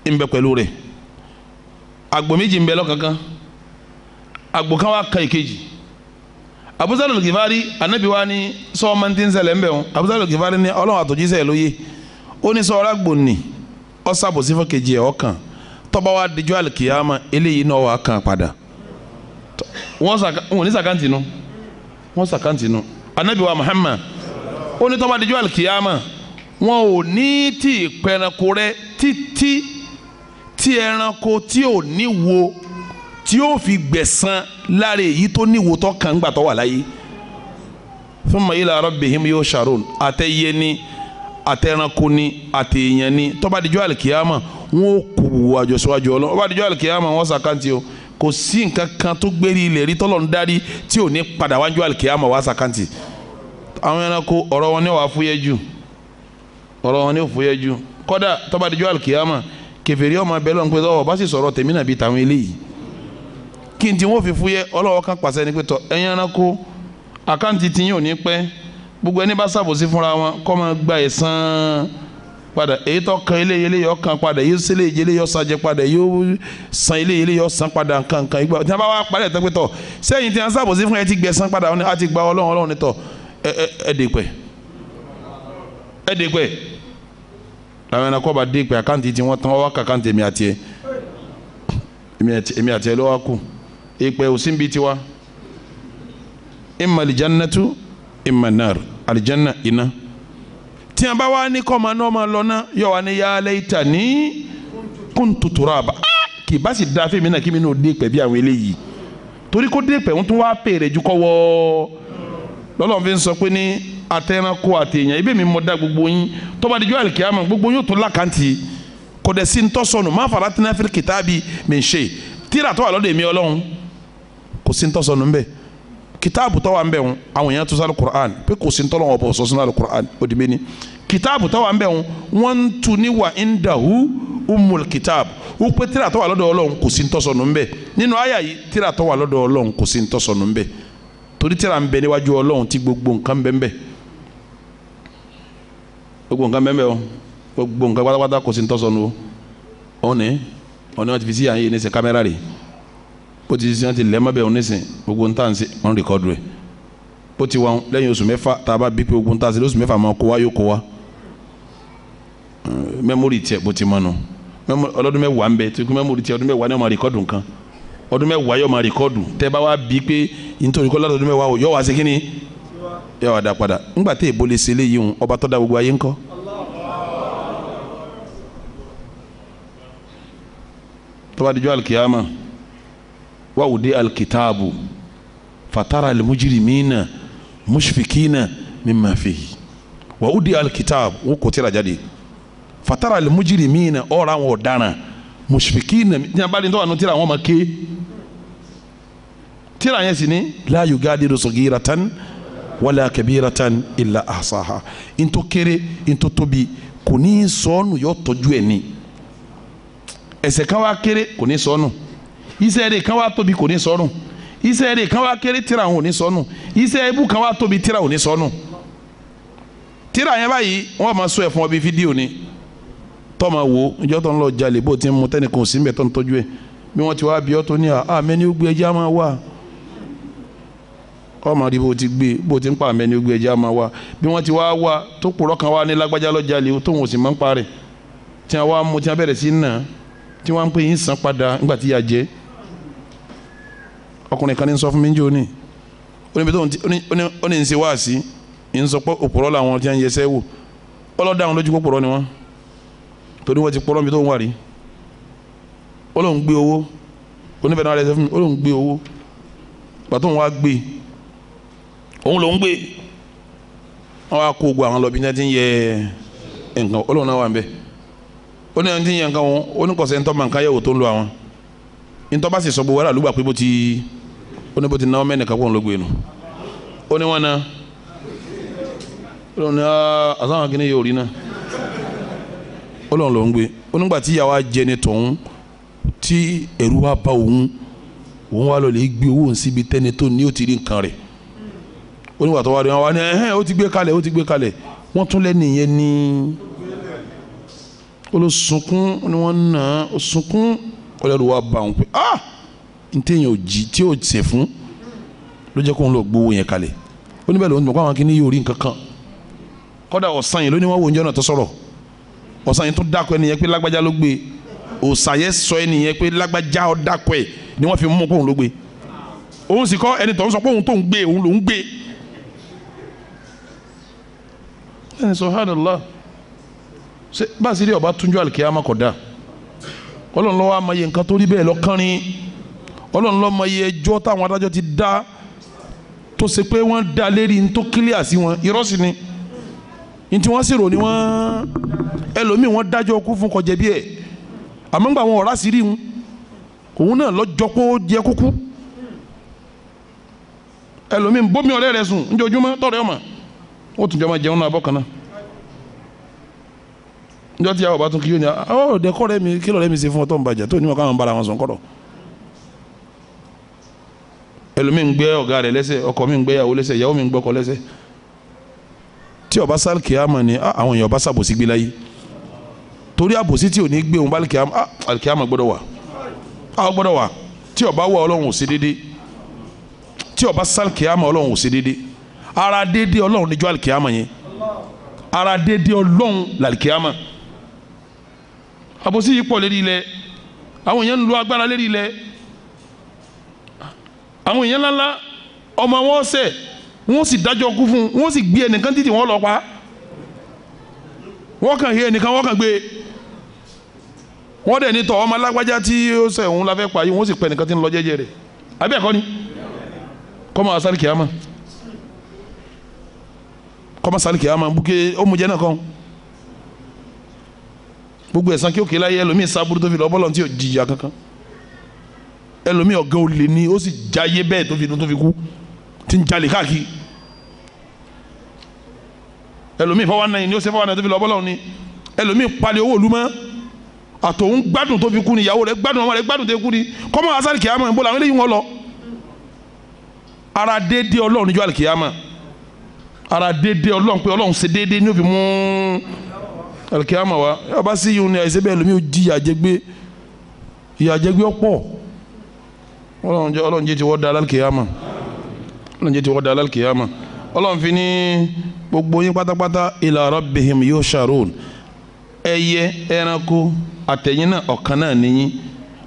S1: ń bẹ pẹ̀lú rẹ̀ àgbò méjì ń bẹ lọ́kankan àgbò kan wá kan ìkejì Abu Zar al-Ghifari anabi wa ni sọ ma ti ń ṣẹlẹ̀ ń bẹ̀ wọn Abu Zar al-Ghifari ni ọlọ́run àtòjíṣẹ́ lóye ó ní sọ ọ́rá gbò ní ọ̀sàbòsí fún kejì ẹ̀ ọ̀kan tọ́ba wa dijọ́ alikiyama eléyìí náà wà kàn padà wọ́n ní sàkáǹtì nu anabi wa Muhammad ó ní tọ́ba dijọ́ alikiyama wọn ò ní tí pẹranko rẹ títí tí ẹranko tí ò ní wo tí ó fi gbẹ̀san lára èyí tó ní wo tó kàn gbà tó wà láyé thumma ila rabbihim yusharun àtẹ̀yẹ ni àtẹ̀ranko ni àtẹ̀yẹn ni tọ́ba dijọ́ alikiyama wọn ò kú wájú síwájú ọlọ́run ọba dijọ́ alikiyama wọn sàkáǹtì o kò sí nǹkan kan tó gbérí ilẹ̀ rí tọ́lọ̀ ń darí tí ò ní padà wájú alikiyama wá sàkáǹtì àwọn ẹranko ọ̀rọ̀ wọn ni wàá fúyẹ́ jù kọ́dà tọ́ba dijọ́ alikiyama kèfèrí ọmọ abẹ́ lọ́n pé tọ́wọ́ bá sì sọ̀rọ̀ tèmi nàbí tàwọn eléyìí kí n tí wọ́n fi fúyẹ́ ọlọ́wọ́ kan pàṣẹ ní pé tọ́ ẹ̀yin ẹranko àkáǹtì tí yín ò ní pẹ́ gbogbo ẹni bá ṣàbòsí fúnra wọn kọ́ máa gba ẹ̀san padà èyí tó kan eléyìí yọ kan padà yóò ṣe eléyìí yọ sàjẹ padà yóò san eléyìí yọ san padà nǹkan ìgbà tí wọ́n bá wá parí ẹ̀tọ́ pé tọ́ sẹ́yìn tí wọ́n ṣàbòsí fún ẹ ti gbẹ̀san padà wọn ni a ti gba ọlọ́run ní tọ́ ẹ̀ẹ́dẹ̀pẹ̀ làwọn ẹranko bá dé pé àkáǹtì tí wọ́n tán wọ́n wá kàkáǹtì èmi àti ẹ ló wá kù ìpè òsínbi tiwa imma aljannatu imma nar aljanna iná tí a bá wá ní kọ́ máa ná ọmọ lọ́nà yọ wá ní ya laytani kuntu turaba kì bá sì dáa fèmí náà kí mi náà dé pẹ̀ bí àwọn eléyìí torí kó dé pẹ̀ wọ́n tún wá pèrè ju kọ́ wọ́ lọ́lọ́run fi ń sọ pé ní àtẹnako àtẹ̀yàn ibẹ̀ mi mọ̀ dá gbogbo yín tó bá dijọ́ àlìkíyàmá gbogbo yín ó tún lákàntì kò dẹ̀ sí ntọ́sọ̀nù má faratina fil kitabi min shay tíra tó wà lọ́dọ̀ èmi ọlọ́run kò sí ntọ́sọ̀nù ńbẹ kitaabu tó wà ńbẹ wọn àwọn èèyàn tó sálù Qur'an pé kò sí ntọ́lọ́wọ́ bọ̀ sọ́sọ́ náà Qur'an ó di méní kitaabu tó wà ńbẹ wọn wọ́n tu ní wà indahu umul kitab ó pé tíra tó wà lọ́dọ̀ ọlọ́run kò sí ntọ́sọ̀nù ńbẹ nínú àyà yìí tíra tó wà lọ́dọ̀ ọlọ́run kò sí ntọ́sọ̀nù ńbẹ torí tíra ń bẹ níwájú ọlọ́run tí gbogbo nǹkan bẹ ńbẹ gbogbo nǹkan bẹ ńbẹ o gbogbo nǹkan pátápátá kò sí ntọ́sọ̀nù o ọ̀nẹ́ wọn ti fi sí àyè ní sẹ kámẹ́rà rẹ̀ bó ti sìn ti lẹ́mọ́ bẹ́ẹ̀ onísìn gbogbo ntá ń sè wọ́n rìkọ́dù rẹ̀ bó ti wọn lẹ́yìn oṣù mẹ́fà tá a bá bí pé gbogbo ntá ń sè lóṣù mẹ́fà máa kó wá yóò kó wá mẹ́mórì tiẹ̀ bó ti mọ́ nu ọlọ́dún mẹ́wàá ń bẹ tó kí mẹ́mórì tiẹ̀ ọdún mẹ́wàá ni wọ́n máa rìkọ́dù nǹkan ọdún mẹ́wàá yóò máa rìkọ́dù tẹ́ bá wá bí pé nítorí kọ́ lọ́dún mẹ́wàá yóò wá sí kíni yóò wá dá padà ńgbà tẹ́ ìbò lè ṣe léyìí hùn ọba tó dá gbogbo ayé ńkọ́. tó bá dijọ́ alikiyama wa wudi alkitabu fatara almujrimina mushfikina mimma fihi wa wudi alkitabu wo kò tírà jáde fatara almujrimina ọ̀rọ̀ àwọn ọ̀daràn mushfikina ní abali tó wà nù tírà wọn ma ké tírà yẹn sì ni la yugadiru sagiratan wala kabiratan illa ahsaha into kéré into tóbi kò ní sọnù yóò tọ́jú ẹ̀ ní ẹ̀ṣẹ̀ kan wá kéré kò ní sọnù iṣẹ́ rẹ̀ kan wá tóbi kò ní sọnù iṣẹ́ rẹ̀ kan wá kéré tírà wọn ò ní sọnù iṣẹ́ ibú kan wá tóbi tírà ò ní sọnù tírà yẹn báyìí wọ́n máa sọ ẹ̀ fún ọ bí fídíò ni tọ́ ma wo ìjọ tó ń lọ jalè bó ti ń mu tẹ́nìkan sí mbẹ́ tó ń tọ́jú ẹ̀ bí wọ́n ti wá bí ọ́ tó ní àmẹ́ni ó gbé ẹja máa wà ọmọ rí bó ti gbé bó ti ń pa àmẹ́ni ó gbé ẹja máa wà bí wọ́n ti wá wá tó pòrọ́ kan wá ní lágbájá lọ jalè tó wọn ò sì máa ń parẹ́ tí wọ́n wá mú tí wọ́n bẹ̀rẹ̀ sí náà tí wọ́n ń pè yín san padà nígbà tí yà jẹ́ ọkùnrin kan ní sọ fún mi jò ní oníbi tó ó ní ń ṣe wáàsí ń sọ pé òpùrọ́ làwọn tí wọ́n ń yẹsẹ́ wò ọlọ́dà àwọn lójú pòpùrọ́ ni wọ́n torí wọ́n ti pọ́rọ́ mi tó ń wà rí ó lóun gbé owó oníbẹ̀ náà rẹ̀ sọ fún mi ó lóun gbé owó pàtó òun wá gbé òun lòun gbé wọ́n wá kó gbọ́ àwọn lọ bí ní ti ń yẹ nǹkan ó lóun náà wà ń bẹ́ẹ̀ ó ní ẹni tí ń yẹ nǹkan wọn ó ní kọ̀sẹ̀ ńtọ́ mọ̀ nǹkan yẹ̀wò tó ń lo àwọn ńtọ́ bá sì sọ gbogbo wàrà lùgbà pé bó ti ó ní bó ti náwó mẹ́nìkan pọ̀ ń lọ gbé nu ó ní wọn náà ó lóun ní àtàwọn akíní yóò rí náà ó lóun lòún gbé ó nígbà tí ìyàwó ajẹni tọ̀hún tí ẹ̀rù wa bá òun wà lọ lè gbé owó síbi tẹ́ni tó ní ó ti rí nǹkan rẹ̀ ó nígbà tó wá rí wọn wá ní ẹ̀hẹ́n ó ti gbé kalẹ̀ wọ́n tún lẹ́nu ìyẹn ní olùsunkún ni wọ́n nà ó sunkún ọlẹ́rù wa bá wọn pé n téèyàn ò jí tí ò sè fún ló jẹ́ kó ń lọ gbowó yẹn kalẹ̀ ó níbẹ̀ lóun mọ̀ kó àwọn kìíní yóò rí nǹkan kan kọ́dà ọ̀sán yìí ló ní wọ́n wo oúnjẹ náà tó sọ̀rọ̀ ọ̀sán yìí tó dákọ̀ ẹnìyẹn pé lágbájá ló gbé òsàyẹ sọ ẹnìyẹn pé lágbájá ó dákọ̀ ẹ̀ ni wọ́n fi mú kóun ló gbé òun sì kọ́ ẹni tó ń sọ pé òun tó ń gbé òun ló ń gbé ẹni subhanallah ṣe bá a sì rí ọba túnjú àlìkíyàmá kódà ọlọ́run ló wá mọ iye nǹkan tó rí bẹ́ẹ̀ lọ́kànrin ọlọ́run ló mọ iye ẹjọ́ táwọn adájọ́ ti dá tó ṣe pé wọ́n dá lérí ní tó kílíà sí wọn irọ́ sí ni ní tí wọ́n sì rò ní wọ́n ẹlòmíì wọ́n dájọ́ kú fún kọjá bí ẹ̀ àmọ́ ńgbà wọn ọ̀rá sí rí wọn òun náà lọ́jọ́ pé ó jẹ́ kúkú ẹlòmíì bómi ọ̀rẹ́ rẹ̀ sùn níjọ́júmọ́ tọ̀rẹ́ ọmọ ó tún jọ máa jẹun náà abọ́ kan náà njọ́ tí a bá tún kí yóò ní dẹ́kọ́ rẹ̀ mi kí lọ́rẹ́ mi ṣe fún ọ tó ń bàjẹ́ tó ní mọ̀ káwọn bára wọn sọ̀ kọ́rọ̀ ẹlòmíì ń gbé ọ̀gá rẹ̀ lẹ́sẹ̀ ọkọ mi ń gbé ìyàwó lẹ́sẹ̀ ìyàwó mi ń gbọ́kọ lẹ́sẹ̀ tí ó bá sá alikiyama ni àwọn èèyàn bá sàbòsí gbé láyé torí àbòsí tí ò ní gbé òun bá alikiyama gbọ́dọ̀ wà tí ó bá wà ọlọ́run ò sí dédé tí ó bá sá alikiyama ọlọ́run ò sí dédé ara dédé ọlọ́run níjọ́ alikiyama yẹn ara dédé ọlọ́run làlikiyama àbòsí yìí pọ̀ lérí ilẹ̀ àwọn èèyàn ń lo agbára lérí ilẹ̀ àwọn èèyàn ńláńlá ọmọ wọn ṣẹ̀ wọ́n sì dájọ́ kú fún wọ́n sì gbé ẹnìkan títí wọ́n lọ pa wọ́n kàn hí ẹnìkan wọ́n kàn gbé wọ́n dẹ̀ ní tọ̀ ọmọ alágbájá tí ó ṣẹ̀ òun la fẹ́ pa yìí wọ́n sì pẹ́ ẹnìkan tí ń lọ jẹ́jẹ́ rẹ̀ àbí ẹ̀kọ́ ni kọ́mọ asálì kìámà kọ́mọ asálì kìámà bukẹ́ ọmọdé náà kàn gbogbo ẹ̀sán kí ó kéé láyé ẹlòmíì sábúrú tó fi lọ bọ́lọ̀ tí ò jìyà kankan ẹlòmíì ọ̀gá olè ní ó sì jáyé bẹ́ẹ̀ tó fi kú tí ń jalè káàkiri ẹlòmíì fọwọ́ náà ni ó ṣe fọwọ́ náà tó fi lọ bọ́lọ̀ ni ẹlòmíì palẹ̀ owó olú mọ́ àtòun gbádùn tó fi kú ni ìyàwó rẹ̀ gbádùn ọmọ rẹ̀ gbádùn tó fi kú ni kọ́mọ asálì kìámà ń bọ́ làwọn eléyìí wọn lọ ara déédéé ọlọ́run níjọ́ àlìkìámà ara déédéé ọlọ́run pé ọlọ́run ṣe déédéé ní ó fi mú alikiyama wa ọba sí yìí ní àìsè bẹ́ẹ̀ lómi ò di ìyàjẹgbé ọ̀pọ̀ ọlọ́run jẹ́ ti wọ́n da alikiyama ọlọ́run jẹ́ ti wọ́n da alikiyama ọlọ́run fi ní gbogbo yín pátápátá ila rabbihim yusharun ẹyẹ ẹranko àtẹ̀yìn náà ọ̀kan náà nìyí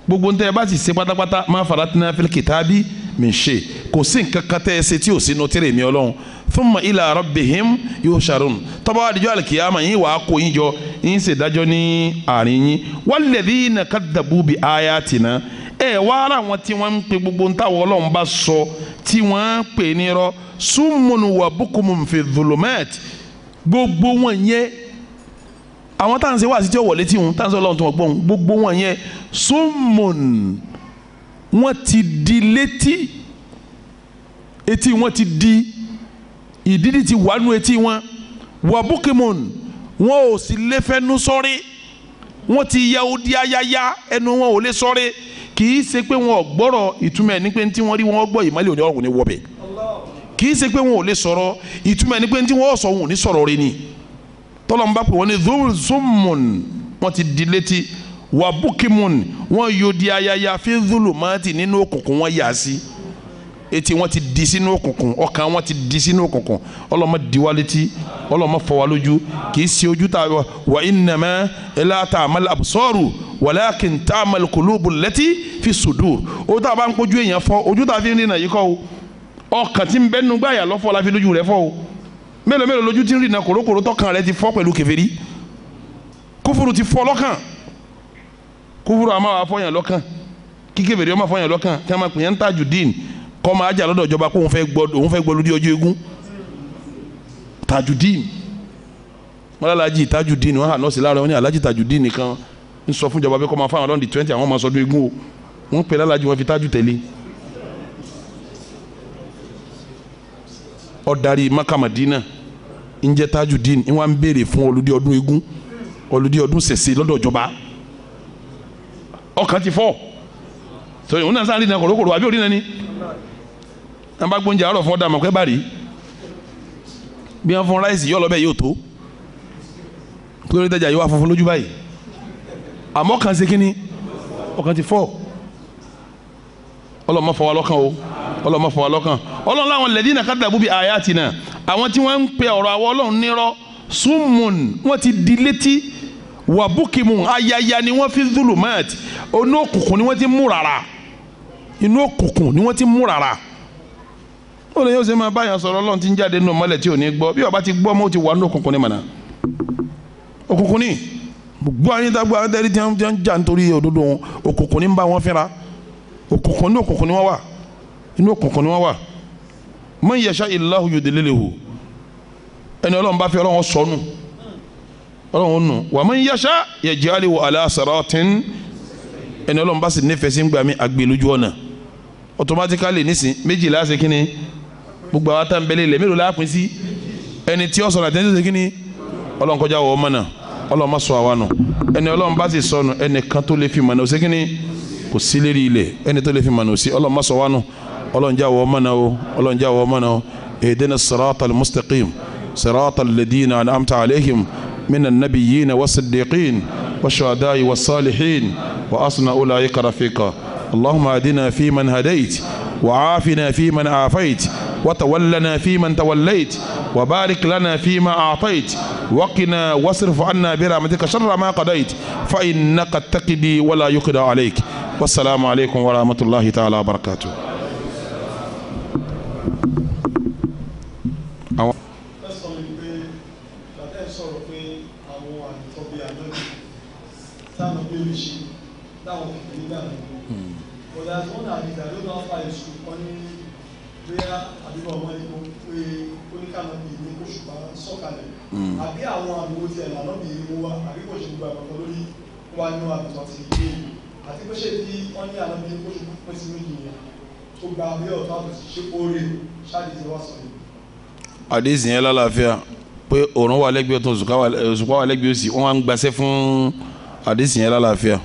S1: gbogbo ntẹ́ ẹ bá sì ṣe pátápátá ma faratina fil kitabi min shay kò sí nǹkan kan tẹ́ ẹ ṣe tí ò sí nù tẹ́rẹ̀ mi ọlọ́run thumma ila rabbihim yusharun tọ́ba wa dijọ́ alikiyama yín wàá kó yín jọ yín ṣe dájọ́ ní àárín yín walladhina kaddabu bi ayatina ẹ wá ara wọn tí wọ́n ń pe gbogbo ntàwọ́ ọlọ́run bá sọ tí wọ́n ń pè ní rọ summun wa bukumun fi dhulumat gbogbo wọn yẹn àwọn táwọn ṣe wá sí tí ó wọlé tí wọn táwọn ṣe ọlọ́run tó wọ́n gbọ́n gbogbo wọn yẹn summun wọ́n ti di létí etí wọn ti di ìdídì ti wà nù etí wọn wà bukimon wọn ò sì lè fẹnu sọrí wọn ti ya odi ayaya ẹnu wọn ò lè sọrí kì í ṣe pé wọn ò gbọ́rọ̀ ìtumọ̀ ẹ̀ ní pé tí wọ́n rí wọn gbọ́ ìmọ̀lẹ̀ òní ọ̀rùn ní wọ́bẹ̀ kì í ṣe pé wọn ò lè sọ̀rọ̀ ìtumọ̀ ẹ̀ ní pé tí wọ́n sọ wọn ò ní sọ̀rọ̀ rẹ̀ ni tọ́lọ̀ ń bá pè wọ́n ní zulmon wọn ti di létí wà bukimon wọn yóò di ayaya fi zulumati nínú òkùnkùn wọn yà sí etí wọn ti di sínú òkùnkùn ọkàn wọn ti di sínú òkùnkùn ọlọmọ diwa létí ọlọmọ fọ́ wa lójú kì í ṣe ojú ta wa innama la ta'mal absaru walakin ta'mal qulubu allati fi sudur o ta bá ń kojú èèyàn fọ́ ojú ta fi ń rìnà yìí kọ́ o ọkàn tí ń bẹ nínú gbáyà lọ́fọ́ la fi lójú rẹ̀ fọ́ o mélòó mélòó lójú tí ń rìnà kòrókòró tọkàn rẹ̀ ti fọ́ pẹ̀lú kèfèrí kúfùrù ti fọ́ lọ́kàn kúfùrù àmọ́ wà fọyàn lọ́kàn kí kèfèrí ọmọ fọyàn lọ́kàn kí a máa pè yẹn ń Tajudeen kọ́ máa jà lọ́dọ̀ ìjọba kó òun fẹ́ gbọ́ lórí ọjọ́ eégún Tajudeen wọn lálàájì Tajudeen wọn hà nọ́ọ̀sì láàárọ̀ wọn ní alájì Tajudeen nìkan ń sọ fún ìjọba pé kọ́ máa fáwọn lọ́ndì 20 àwọn máa sọdún eégún o wọ́n pè lálàájì wọn fi tájù tẹ̀lé ọ̀darí Maka Madina ń jẹ́ Tajudeen ń wá ń béèrè fún olùdí ọdún eégún olùdí ọdún sẹ̀sẹ̀ lọ́dọ̀ ìjọba ọkàn ti fọ́ sọ yìí wọn náà sáà rí náà kòrókòrò àbí òrí náà ni an bá gbóúnjẹ àárọ̀ fún ọ̀dà àmọ̀kẹ́ bàrí bí wọ́n fún ráìsì yọ̀ lọ́bẹ̀ yóò tó kí lórí tẹ́jà yóò wá funfun lójú báyìí àmọ́ kan ṣe kínní ọkàn ti fọ́ ọlọ́mọ fọwọ́ lọ́kàn o ọlọ́mọ fọwọ́ lọ́kàn ọlọ́run láwọn ladina kaddabu bi ayatina àwọn tí wọ́n ń pe ọ̀rọ̀ àwọn ọlọ́run nírọ́ summun wọ́n ti di létí wà bukimun ayaya ni wọ́n fi zulumat inú òkùnkùn ni wọ́n ti mú rárá inú òkùnkùn ni wọ́n ti mú rárá ó lè yóò ṣe máa báyàn sọ̀rọ̀ ọlọ́run tí ń jáde nínú mọ́lẹ̀ tí ò ní gbọ́ bí ọba ti gbọ́ mọ́ ó ti wà ní òkùnkùn ní mọ̀nà òkùnkùn ní gbọ́ ayé tá gbọ́ ayé tí wọ́n ń jà nítorí òdodo wọn òkùnkùn ní ń bá wọn fínra òkùnkùn ní òkùnkùn ní wọ́n wà inú òkùnkùn ní wọ́n wà man yasha illahu yudlilhu ẹni ọlọ́run bá fẹ́ ọlọ́run sọnù ọlọ́run nù wa man yasha yaj'alhu ala siratin ẹni ọlọ́run bá sì nífẹ̀ẹ́ sí gbàmí àgbélójú ọ̀nà automatically nísìn méjìlá ṣe kínní gbogbo àwọn tá n bẹ̀lẹ̀ ilẹ̀ mélòó la pín sí ẹni tí ó sọ̀rọ̀ àti ẹni tó ṣe kínní ọlọ́run kọjá wọ ọmọ náà ọlọ́run má sọ àwa nù ẹni ọlọ́run bá sì sọnù ẹni kan tó lè fi mọ̀nà ó ṣe kínní kò sí lérí ilẹ̀ ẹni tó lè fi mọ̀nà ó sí ọlọ́run má sọ àwa nù ọlọ́run já wọ́ mọ́nà o ọlọ́run já wọ́ mọ́nà o ihdina sirata al-mustaqim sirata alladhina an'amta alayhim min an-nabiyyin was-siddiqin wash-shuhada'i was-salihin wa hasuna ulaika rafiqa اللهم اهدنا فيمن هديت وعافنا فيمن عافيت وتولنا فيمن توليت وبارك لنا فيما أعطيت وقنا واصرف عنا برحمتك شر ما قضيت فإنك تقضي ولا يقضى عليك والسلام عليكم ورحمة الله تعالى وبركاته.
S3: That's one idea. I don't know how far it's on where àbíbọ̀ ọmọ ẹni mo pé oníkànnà bíi ní oṣù bá sọ̀kalẹ̀. Àbí àwọn àbúrò tí ẹ̀ lànà bíi mú wá àbí kò ṣe gbogbo àgbàkan lórí wá ní àbùtọ̀ ti gbé. Àti pé ṣé tí wọ́n ní àná bíi oṣù pín sí méjì yẹn tó gba abẹ́ ọ̀tọ̀ àbùtì ṣé oore ṣáàdì ti wá sọ̀rọ̀.
S1: Àdéhùn yẹn lálàáfíà pé òòrùn wà lẹ́gbẹ̀ẹ́ ọ̀tún òṣùpá wà lẹ́gbẹ̀ẹ́ òsì wọ́n wá ń gbaṣẹ́ fún àdéhùn yẹn lálàáfíà.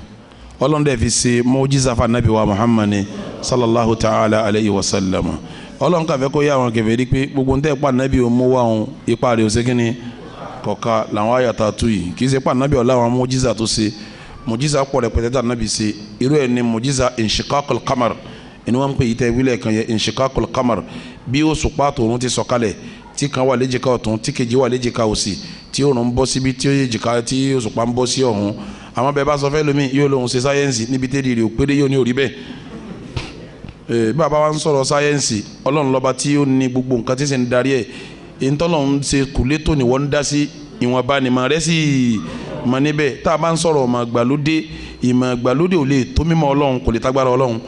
S1: Ọlọ́run dẹ̀ fi ṣe mọ́jísà fún anabi wa Muhammad sallallahu ta'ala alayhi wa sallam. Ọlọ́run kàfẹ́ kó yá àwọn kèfèrí pé gbogbo ntẹ́ pa anabi òmu wa òun ipa rẹ̀ òsè kínní kọ̀ọ̀ka làwọn àyàtà tu yìí kì í ṣe pa anabi ọ̀la àwọn mọ́jísà tó ṣe mọ́jísà pọ̀ rẹ̀ pẹ̀tẹ́tà anabi ṣe irú ẹ̀ ní mọ́jísà inshiqaqul qamar inú wọn pè yí tẹ́ wílẹ̀ kan yẹ inshiqaqul qamar bí òṣùpá tòun ti sọ̀kalẹ̀ tí kan wà léjìká ọ̀tún tí kejì wà léjìká òsì tí òòrùn bọ́ síbi tí òṣùpá ń bọ́ sí ọ̀hún àwọn bẹ́ẹ̀ bá sọ fẹ́ lómi yóò lóun ṣe sáyẹ́ǹsì níbi tẹ́lẹ̀ rè òpéré yóò ní orí bẹ́ẹ̀ bàbá wa ń sọ̀rọ̀ sáyẹ́ǹsì ọlọ́run lọ́ba tí ó ní gbogbo nǹkan tí ń ṣe ń darí ẹ̀ ìtọ́lọ́run ṣe kùlétò ni wọ́n ń dá sí ìwọ̀nba ni màá rẹ́ sí mọ̀ níbẹ̀ tá a bá ń sọ̀rọ̀ ìmọ̀ àgbàlódé ò lè tó mímọ́ ọlọ́run kò lè tágbára ọlọ́run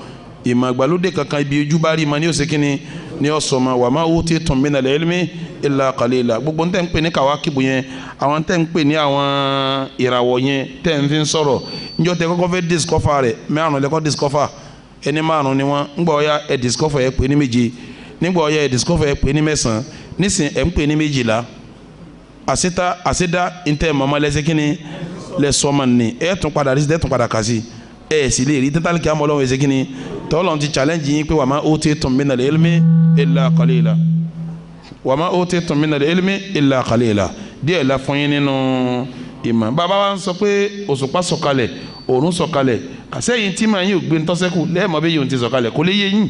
S1: ìmọ̀ àgbàlódé kankan ibi ojú bá rí ma ní òsè kínní ní ọ̀sọ̀mọ̀ wà má wó tí tún mí nàlẹ́ ilmi illa qalila gbogbo ntẹ́ ń pè ní kàwákìbù yẹn àwọn tẹ́ ń pè ní àwọn ìràwọ̀ yẹn tẹ́ ń fi ń sọ̀rọ̀ níjọ́ tẹ́ kọ́kọ́ fẹ́ discover rẹ̀ márùn lẹ́kọ́ discover ẹni márùn ni wọ́n ńgbà ọ̀ya ẹ̀ discover ẹ̀ pè ní méje nígbà ọ̀ya ẹ̀ discover ẹ̀ pè ní mẹ́sàn-án nísìn ẹ̀ ń pè ní méjìlá àṣìdá ntẹ́ mọ̀mọ́ lẹ́sẹ̀ kínní lẹ́sọ̀mọ̀ ni ẹ̀ tún padà rí ẹ̀ tún padà kà sí ẹ̀ sì lè rí tẹ́tàlì kí á mọ̀ lọ́wọ́ ẹ̀sẹ̀ kínní tọ́lọ́n ti challenge yín pé wà má utitum minal ilmi illa qalila wà má utitum minal ilmi illa qalila díẹ̀ la fún yín nínú ìmọ̀ bàbá wa ń sọ pé òṣùpá sọ̀kalẹ̀ òòrùn sọ̀kalẹ̀ kàsẹ́yìn tí màá yín ò gbé ntọ́sẹ́kù lẹ́ẹ̀mọ́ bí yóò ti sọ̀kalẹ̀ kó lè yé yín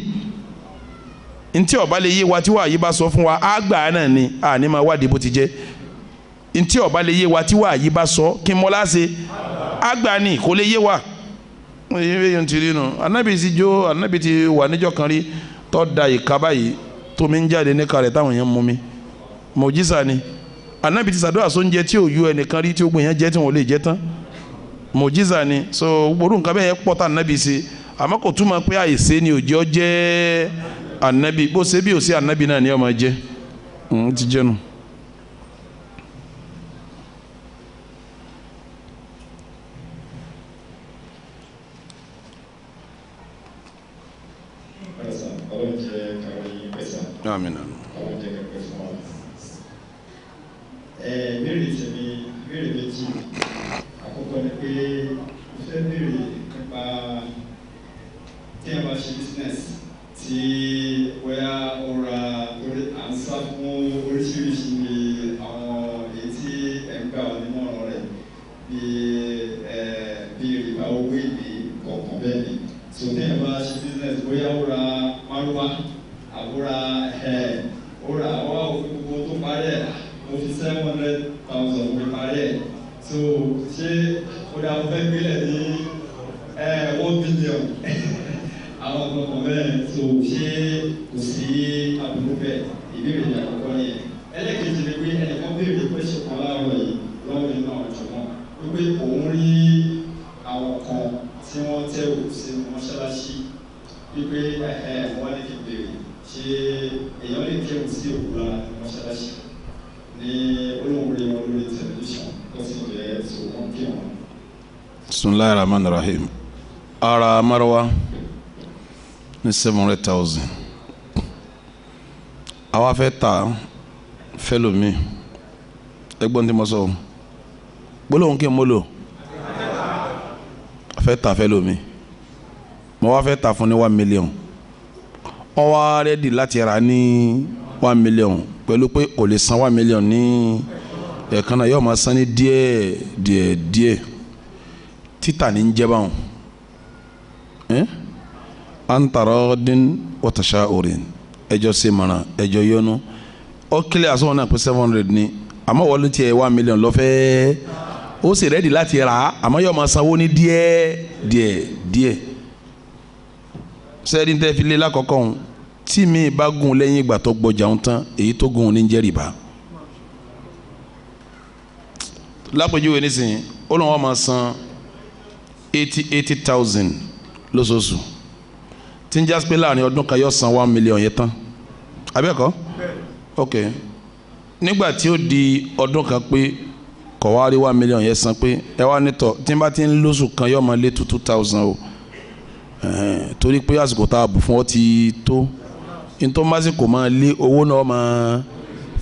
S1: ntí ọba lè yé wa tí wàá yí bá sọ fún wa á gbà á náà ni àní máa wádìí bó ti jẹ́ ntí ọba lè yé wa tí wàá yí bá sọ kí mọ́lá ṣe á gbà á ní kó lè yé wa yín ti rí nu anabi sì jó anabi ti wà níjọ́ kan rí tó da ìka báyìí tómi ń jáde níka rẹ̀ táwọn yẹn mú mi mọ̀jísà ni anabi ti sàdúrà sóúnjẹ tí ò yú ẹnìkan rí tí ó gbìyànjú jẹ tí wọn ò lè jẹ tán mọ̀jísà ni so gbogbo nǹkan bẹ́ẹ̀ yẹn pọ̀ tá anabi ṣe àmọ́ kò túmọ̀ pé àìsè ni òjò jẹ́ anabi bó ṣe bí ò sí anabi náà ni ó máa jẹ́ ti jẹ́ nu. Amen.
S4: Béèrè tèmi béèrè méjì àkọ́kọ́ ni pé mo fẹ́ béèrè nípa tí a bá ṣe business tí wẹ́yà ọ̀ra à ń sá fún oríṣiríṣi ní àwọn èyí tí ẹ̀ ń gbà nímọ̀ràn rẹ̀ bí rìbá owó ìbí kọ̀ọ̀kan bẹ́ẹ̀ ni so tí a bá ṣe business wẹ́yà ọ̀ra márùwá àbúrà ọ̀rà àwọn òfin gbogbo tó parí ẹ̀ mo fi 700,000 mo fi parí ẹ̀ so ṣé ó dà mo fẹ́ gbélé ní 1 billion àwọn ọ̀gbọ̀n bẹ́ẹ̀ so ṣé kò sí àbúrò bẹ́ẹ̀ ìbéèrè ní àkọ́kọ́ yẹn ẹlẹ́kejì ni pé ẹnìkan béèrè pé ṣe kan láàárọ̀ yìí lọ́wọ́ nínú àwọn ìjọba wípé òun rí àwọn kan tí wọ́n tẹ́ òkú sí mọ́ṣáláṣí wípé wọ́n ní kí n béèrè ṣe èèyàn lè kírun sí òkúra mọ́ṣáláṣí ní olóhùn rí wọn lórí tẹlifíṣàn tó sì jẹ́ tó wọ́n kí wọn.
S1: Bismillahir Rahmanir Rahim ara marwa ní 700,000 àwa fẹ́ ta fẹ́lòmí ẹgbọ́n tí mo sọ gbólóhùn kí n mọ́ lò fẹ́ ta fẹ́lòmí mo wá fẹ́ ta fún ní 1 million ó wá rẹ́dì láti rà ní 1 million pẹ̀lú pé kò lè san 1 million ní ẹ̀ẹ̀kan náà yóò máa san ní díẹ̀ títà ní jẹ́ báwọn antarodin watashaurin ẹjọ́ ṣe mọ̀ràn ẹjọ́ yọnu ó kílẹ̀ àsọ̀wọ́n náà pé 700 ní àmọ́ wọlé tiẹ̀ 1 million lọ́fẹ́ ó sì rẹ́dì láti rà á àmọ́ yóò máa sanwó ní díẹ̀ sẹ́ẹ̀dì tẹ́ fi lé lákọ̀ọ́kọ́ ọ̀hún tí mi bá gùn lẹ́yìn ìgbà tó gbọ́jà ń tán èyí tó gùn ní jẹ́ rìbá lápèjúwe nísìnyí ó lọ́wọ́ máa san 80,000 lóṣooṣù tí ń jásí pé láàrin ọdún kan yóò san 1 million yẹn tán abẹ́ẹ̀kọ́ ok nígbà tí ó di ọdún kan pé kọ̀ wá rí 1 million yẹn san pé ẹ wá nítọ̀ tí n bá ti ń lóṣù kan yóò máa lé 2,000 o torí pé àsìkò tá a bù fún ọ ti tó nítorí másìkò máa lé owó náà máa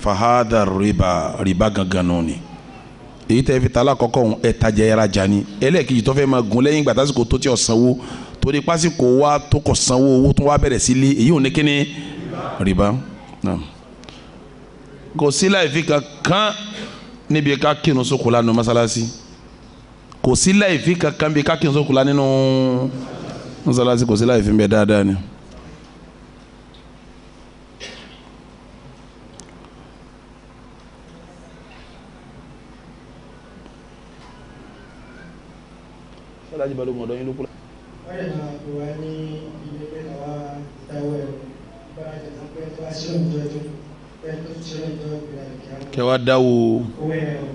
S1: fàhádà rìbá gangan náà ni èyí tẹ́ fi ta alákọ̀ọ́kọ́ ọ̀hún ẹ̀tajà ẹ̀rajà ni ẹlẹ́ẹ̀kejì tó fẹ́ máa gùn lẹ́yìn ìgbà tásìkò tó ti ọ̀sánwó torí pásìkò wa tó kọ̀ sanwó owó tó wá bẹ̀rẹ̀ sí lé èyí ò ní kíni rìbá kò sí láìfi kankan níbi ká kírun sókò lánàá mọ́sálásí kò sí láìfi kankan níbi ká kírun sókò lánàá nínú mọ́sálásí kò sí láìfi ń bẹ dáadáa ni. Alájí Balógun ọ̀dọ́ yín ló kú.
S3: wọ́n yẹ máa fi wá ní ilé pé àwa ìdáwọ́ ẹ̀rọ bá a jẹ sọ pé tó a ṣe lóòótọ́ ẹjọ́ pé tó ti ṣe lóòótọ́ ìgbéra ìkíá.
S1: kẹwàá dáwó.
S3: owó ẹ̀rọ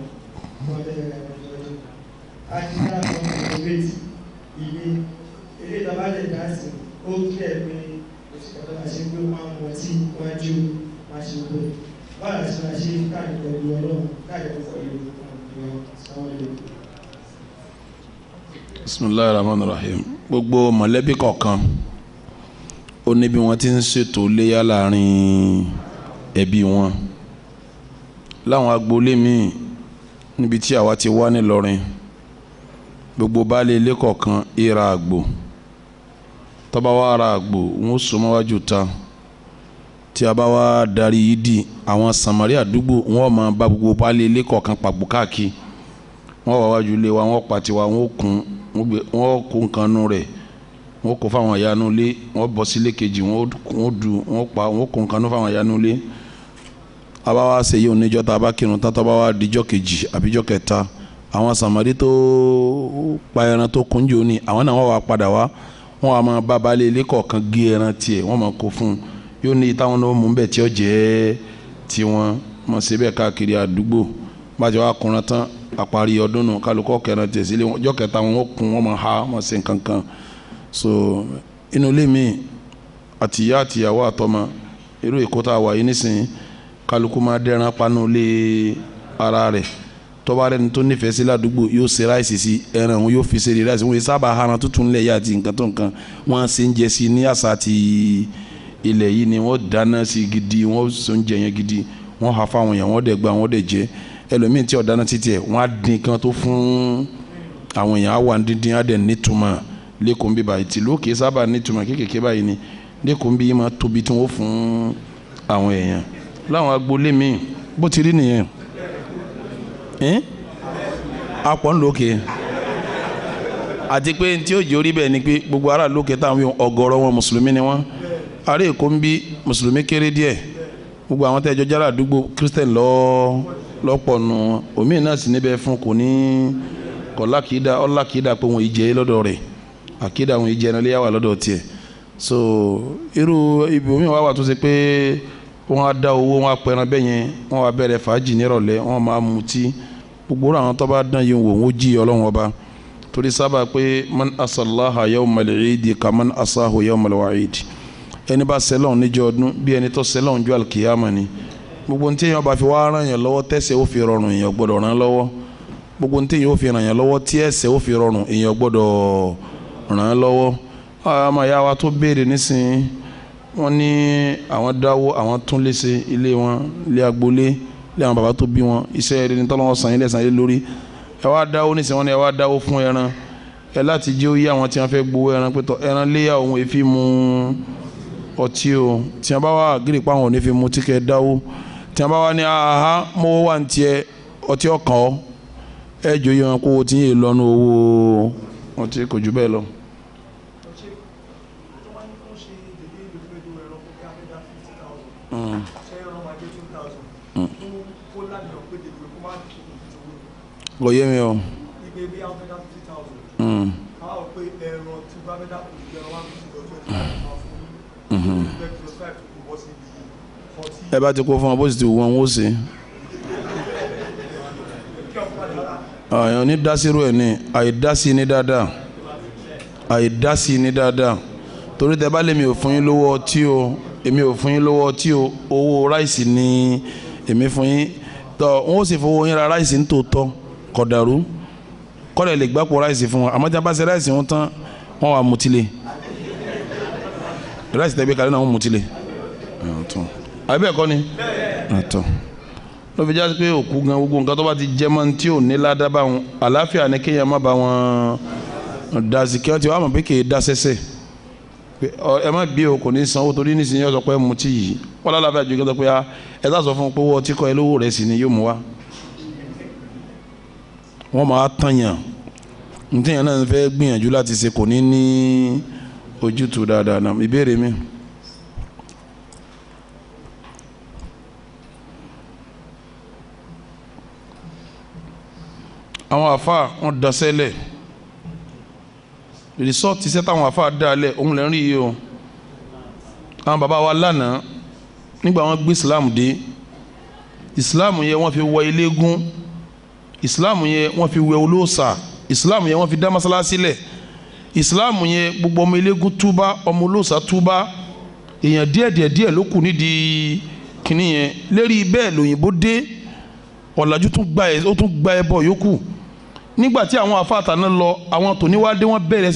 S3: wọ́n tẹ̀lé ẹ̀rọ ìjọ́jọ́. a ti dá àwọn ìwé ilé ìjọba lè dá sí ó kílẹ̀ pé oṣù kan tó máa ṣe pé wọ́n mú ọtí wájú máa ṣe gbé báwo la ṣe máa ṣe káàdì pẹ̀lú ọlọ́run káàdì pẹ̀lú ọlọ́run sáwọn ilé.
S1: Bismillahir Rahmanir Rahim gbogbo mọ̀lẹ́bí kọ̀ọ̀kan ó ní bí wọ́n ti ń ṣètò léyà láàrin ẹbí wọn láwọn agboolé míì níbi tí àwa ti wá nílọrin gbogbo baálé ilé kọ̀ọ̀kan ìra àgbò tó bá wá ra àgbò wọn ó so mọ́wájú ta tí a bá wá darí ìdí àwọn sàmárì àdúgbò wọn máa bá gbogbo baálé ilé kọ̀ọ̀kan pàgbò káàkiri wọn wá wájú ilé wa wọn pa tiwa wọn ó kún wọn kó nǹkan nù rẹ̀ wọn kó fáwọn ìyanu lé wọn bọ́ sílé kejì wọn du wọn pa wọn kó nǹkan nù fáwọn ìyanu lé abáwá ṣe yìí oníjọ́ tá a bá kírun tá a bá wá díjọ́ kejì àbíjọ́ kẹta àwọn sàmárì tó pa ẹran tó kúnjò ní àwọn náà wọ́n wá padà wá wọ́n wá máa bá balẹ̀ ilé kọ̀ọ̀kan gé ẹran tiẹ̀ wọ́n máa kó fún un yóò ní táwọn náà mú bẹ́ẹ̀ tí ó jẹ́ tiwọn mọ̀ sí bẹ́ẹ̀ káàkiri àdúgbò bájọ́ wá kúnra tán àparí ọdún nù kálukọ́ kẹran tiẹ̀ sílé ọjọ́ kẹta wọn kún wọn máa ha wọn ṣe nǹkan kan so inú ilé mi àtìyá àtìyàwó àtọmọ irú èkó tá a wà yìí nísìnyí kálukú máa dẹ́ran panu lé ara rẹ̀ tọ́ba rẹ̀ ní tó nífẹ̀ẹ́ sí ládùúgbò yóò ṣe ráìsì sí ẹran òun yóò fi ṣe rí ráìsì wọn yìí sábà hara tuntun ńlẹ̀ yá àti nǹkan tó nǹkan wọ́n ṣe ń jẹ sí ní àṣà àti ilẹ̀ yìí ni wọ́n dáná sí gidi wọ́n ṣe ń jẹ yẹn gidi wọ́n ha fáwọn èèyàn wọ́n dẹ̀ gba wọ́n dẹ̀ jẹ ẹlòmíì tí ọ̀dáná títí ẹ̀ wọ́n á dín kan tó fún àwọn èèyàn á wà dídín á dẹ̀ nítumọ̀ lẹ́kọ̀ọ́ bí báyìí tìlú kìí sábà nítumọ̀ kéékèèké báyìí ni lẹ́kọ̀ọ́ bí máa tóbi tí wọ́n fún àwọn èèyàn láwọn agboolé míì bó ti rí nìyẹn apọ̀ ńlókè àti pé tí ó jẹ́ orí bẹ́ẹ̀ ni pé gbogbo ará lókè táwọn ọ̀gọ̀rọ̀ wọn mùsùlùmí ni wọ́n ará èkó ń bí mùsùlùmí kéré díẹ̀ gbogbo àwọn tẹ́jọ́ jára àdúgbò kírísítẹ̀n lọ́pọ̀ nù wọn òmíì náà sì níbẹ̀ fún kò ní kọ̀ lákìídà pé wọn ìjẹ́ lọ́dọ̀ rẹ̀ àkìídà wọn ìjẹ́ ẹran léyàwó lọ́dọ̀ tiẹ̀ so irú ibi òmíì wà tó ṣe pé wọ́n á dá owó wọn á pẹran bẹ́ẹ̀ yẹn wọ́n á bẹ̀rẹ̀ fàájì nírọ̀lẹ́ wọ́n máa mutí gbogbo àwọn tó bá dán yìí wò wọ́n jí ọlọ́run ọba torí sábà pé man asalaha yawmal eid ka man asahu yawmal wa'id ẹni bá sẹlọ̀n níjọ́ ọdún bí ẹni tó sẹlọ̀n ju alkiyama ni gbogbo ntí yẹn bá fi wá ràn yẹn lọ́wọ́ tẹ̀sẹ̀ ó fi rọrùn èèyàn gbọ́dọ̀ ràn lọ́wọ́ gbogbo ntí yẹn ó fi ràn yẹn lọ́wọ́ tí ẹsẹ̀ ó fi rọrùn èèyàn gbọ́dọ̀ ràn lọ́wọ́ àmọ́ ìyá wa tó béèrè nísìnyí wọ́n ní àwọn dáwó àwọn tún lé ṣe ilé wọn ilé agboolé ilé àwọn bàbá tó bí wọn iṣẹ́ eré ní tọ́lọ́wọ́ sàn yín lẹ́sàn yín lórí ẹ wá dáwó nísìnyí wọ́n ní ẹ wá dáwó fún ẹran ẹ láti jẹ́ òye àwọn tí wọ́n fẹ́ gbowó ẹran pé tọ́ ẹran léyà òun èéfì mú ọtí o tí wọ́n bá wà gírí pa àwọn ò ní fi mutí kẹ́ dáwó tí wọ́n bá wà ní aha mo wà ní tiẹ̀ ọtí ọkàn ọ ẹ jọ yẹ wọn kó o ti yé lọ́nu owó ọtí kò jù bẹ́ẹ̀ lọ. Kò yé mi o. Ẹ bá ti kó fún ọ bó sì ti wù wọn ó ṣe. Àyàn ní dásírò ẹ̀ ní àìdásí ní dáadáa àìdásí ní dáadáa torí tẹ bá lè mi ò fún yín lówó ọtí o èmi ò fún yín lówó ọtí o owó ráìsì ni èmi fún yín tọ wọn ó sì fowó yín ra ráìsì ní tòótọ́ kọ̀dàrú kọ́lẹ̀ lè gbàpọ̀ ráìsì fún wọn àmọ́ tí a bá ṣe ráìsì wọn tán wọn wà mutile ráìsì tẹ́gbẹ́ kalẹ́ náà wọn mutile àbí bẹ́ẹ̀ kọ́ ni ló fi jásí pé òkú gan gbogbo nǹkan tó bá ti jẹ́ mọ́ tí ò ní ládàbà wọn àlàáfíà ni kéèyàn má bá wọn dá sí kí wọ́n ti wá mọ̀ pé kì í dá sẹ́sẹ̀ ẹ má bí o kò ní sanwó torí nísìnyí ọ̀sọ̀ pé mutí yìí wọ́n lálàáfíà ju kí wọ́n sọ pé ẹ sá sọ fún un pé wọ́n ti kọ́ ẹ lówó rẹ̀ sí ni yóò mú wa wọ́n máa tànyàn ntẹ̀yàn náà fẹ́ gbìyànjú láti ṣe kò ní ní ojútùú dáadáa náà ìbéèrè mi. àwọn àfa wọn dasẹ́lẹ̀ rìsọ́ọ̀tì iṣẹ́ táwọn àfa dalẹ̀ òun lè rí yìí o àwọn bàbá wa lánàá nígbà wọn gbé islam dé islam yẹn wọ́n fi wọ eléégún islam yẹn wọ́n fi wẹ olóòṣà islam yẹn wọ́n fi dá masalasi lẹ̀ islam yẹn gbogbo ọmọ eléégún túbá ọmọ olóòṣà túbá èèyàn díẹ̀ ló kù nídìí kínní yẹn lérí bẹ́ẹ̀ lòyìnbó dé ọ̀làjú tún gba ẹbọ yòókù nígbà tí àwọn afáàtà náà lọ àwọn tòníwádé wọ́n bẹ̀rẹ̀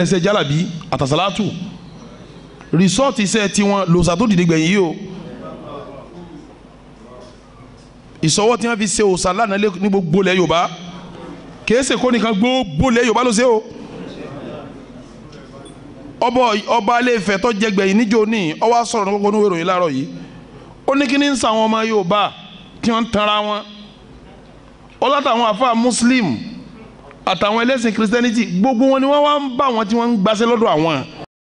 S1: ẹsẹ̀ jálàbí àtàsálátù rìsọ́ọ̀tì iṣẹ́ tiwọn lòsà tó dìde gbẹ̀yìn yìí o ìsọwọ́ tí wọ́n fi ṣe òòsà lánàá ní gbogbo ilẹ̀ Yorùbá kìí ṣe kó nìkan gbogbo ilẹ̀ Yorùbá ló ṣe o ọba alẹ́ ìfẹ́ tó jẹ gbẹ̀yìn níjó ní ọwọ́ sọ̀rọ̀ ní gbogbo níwèé ìròyìn láàárọ̀ yìí ó ní kí ní ń sa àwọn ọmọ Yorùbá tí wọ́n ń tanra wọn ọlọ́tàwọn àfa Muslim àtàwọn ẹlẹ́sìn Christianity gbogbo wọn ni wọ́n wá ń bá wọn tí wọ́n ń gbaṣẹ́ lọ́dọ̀ àwọn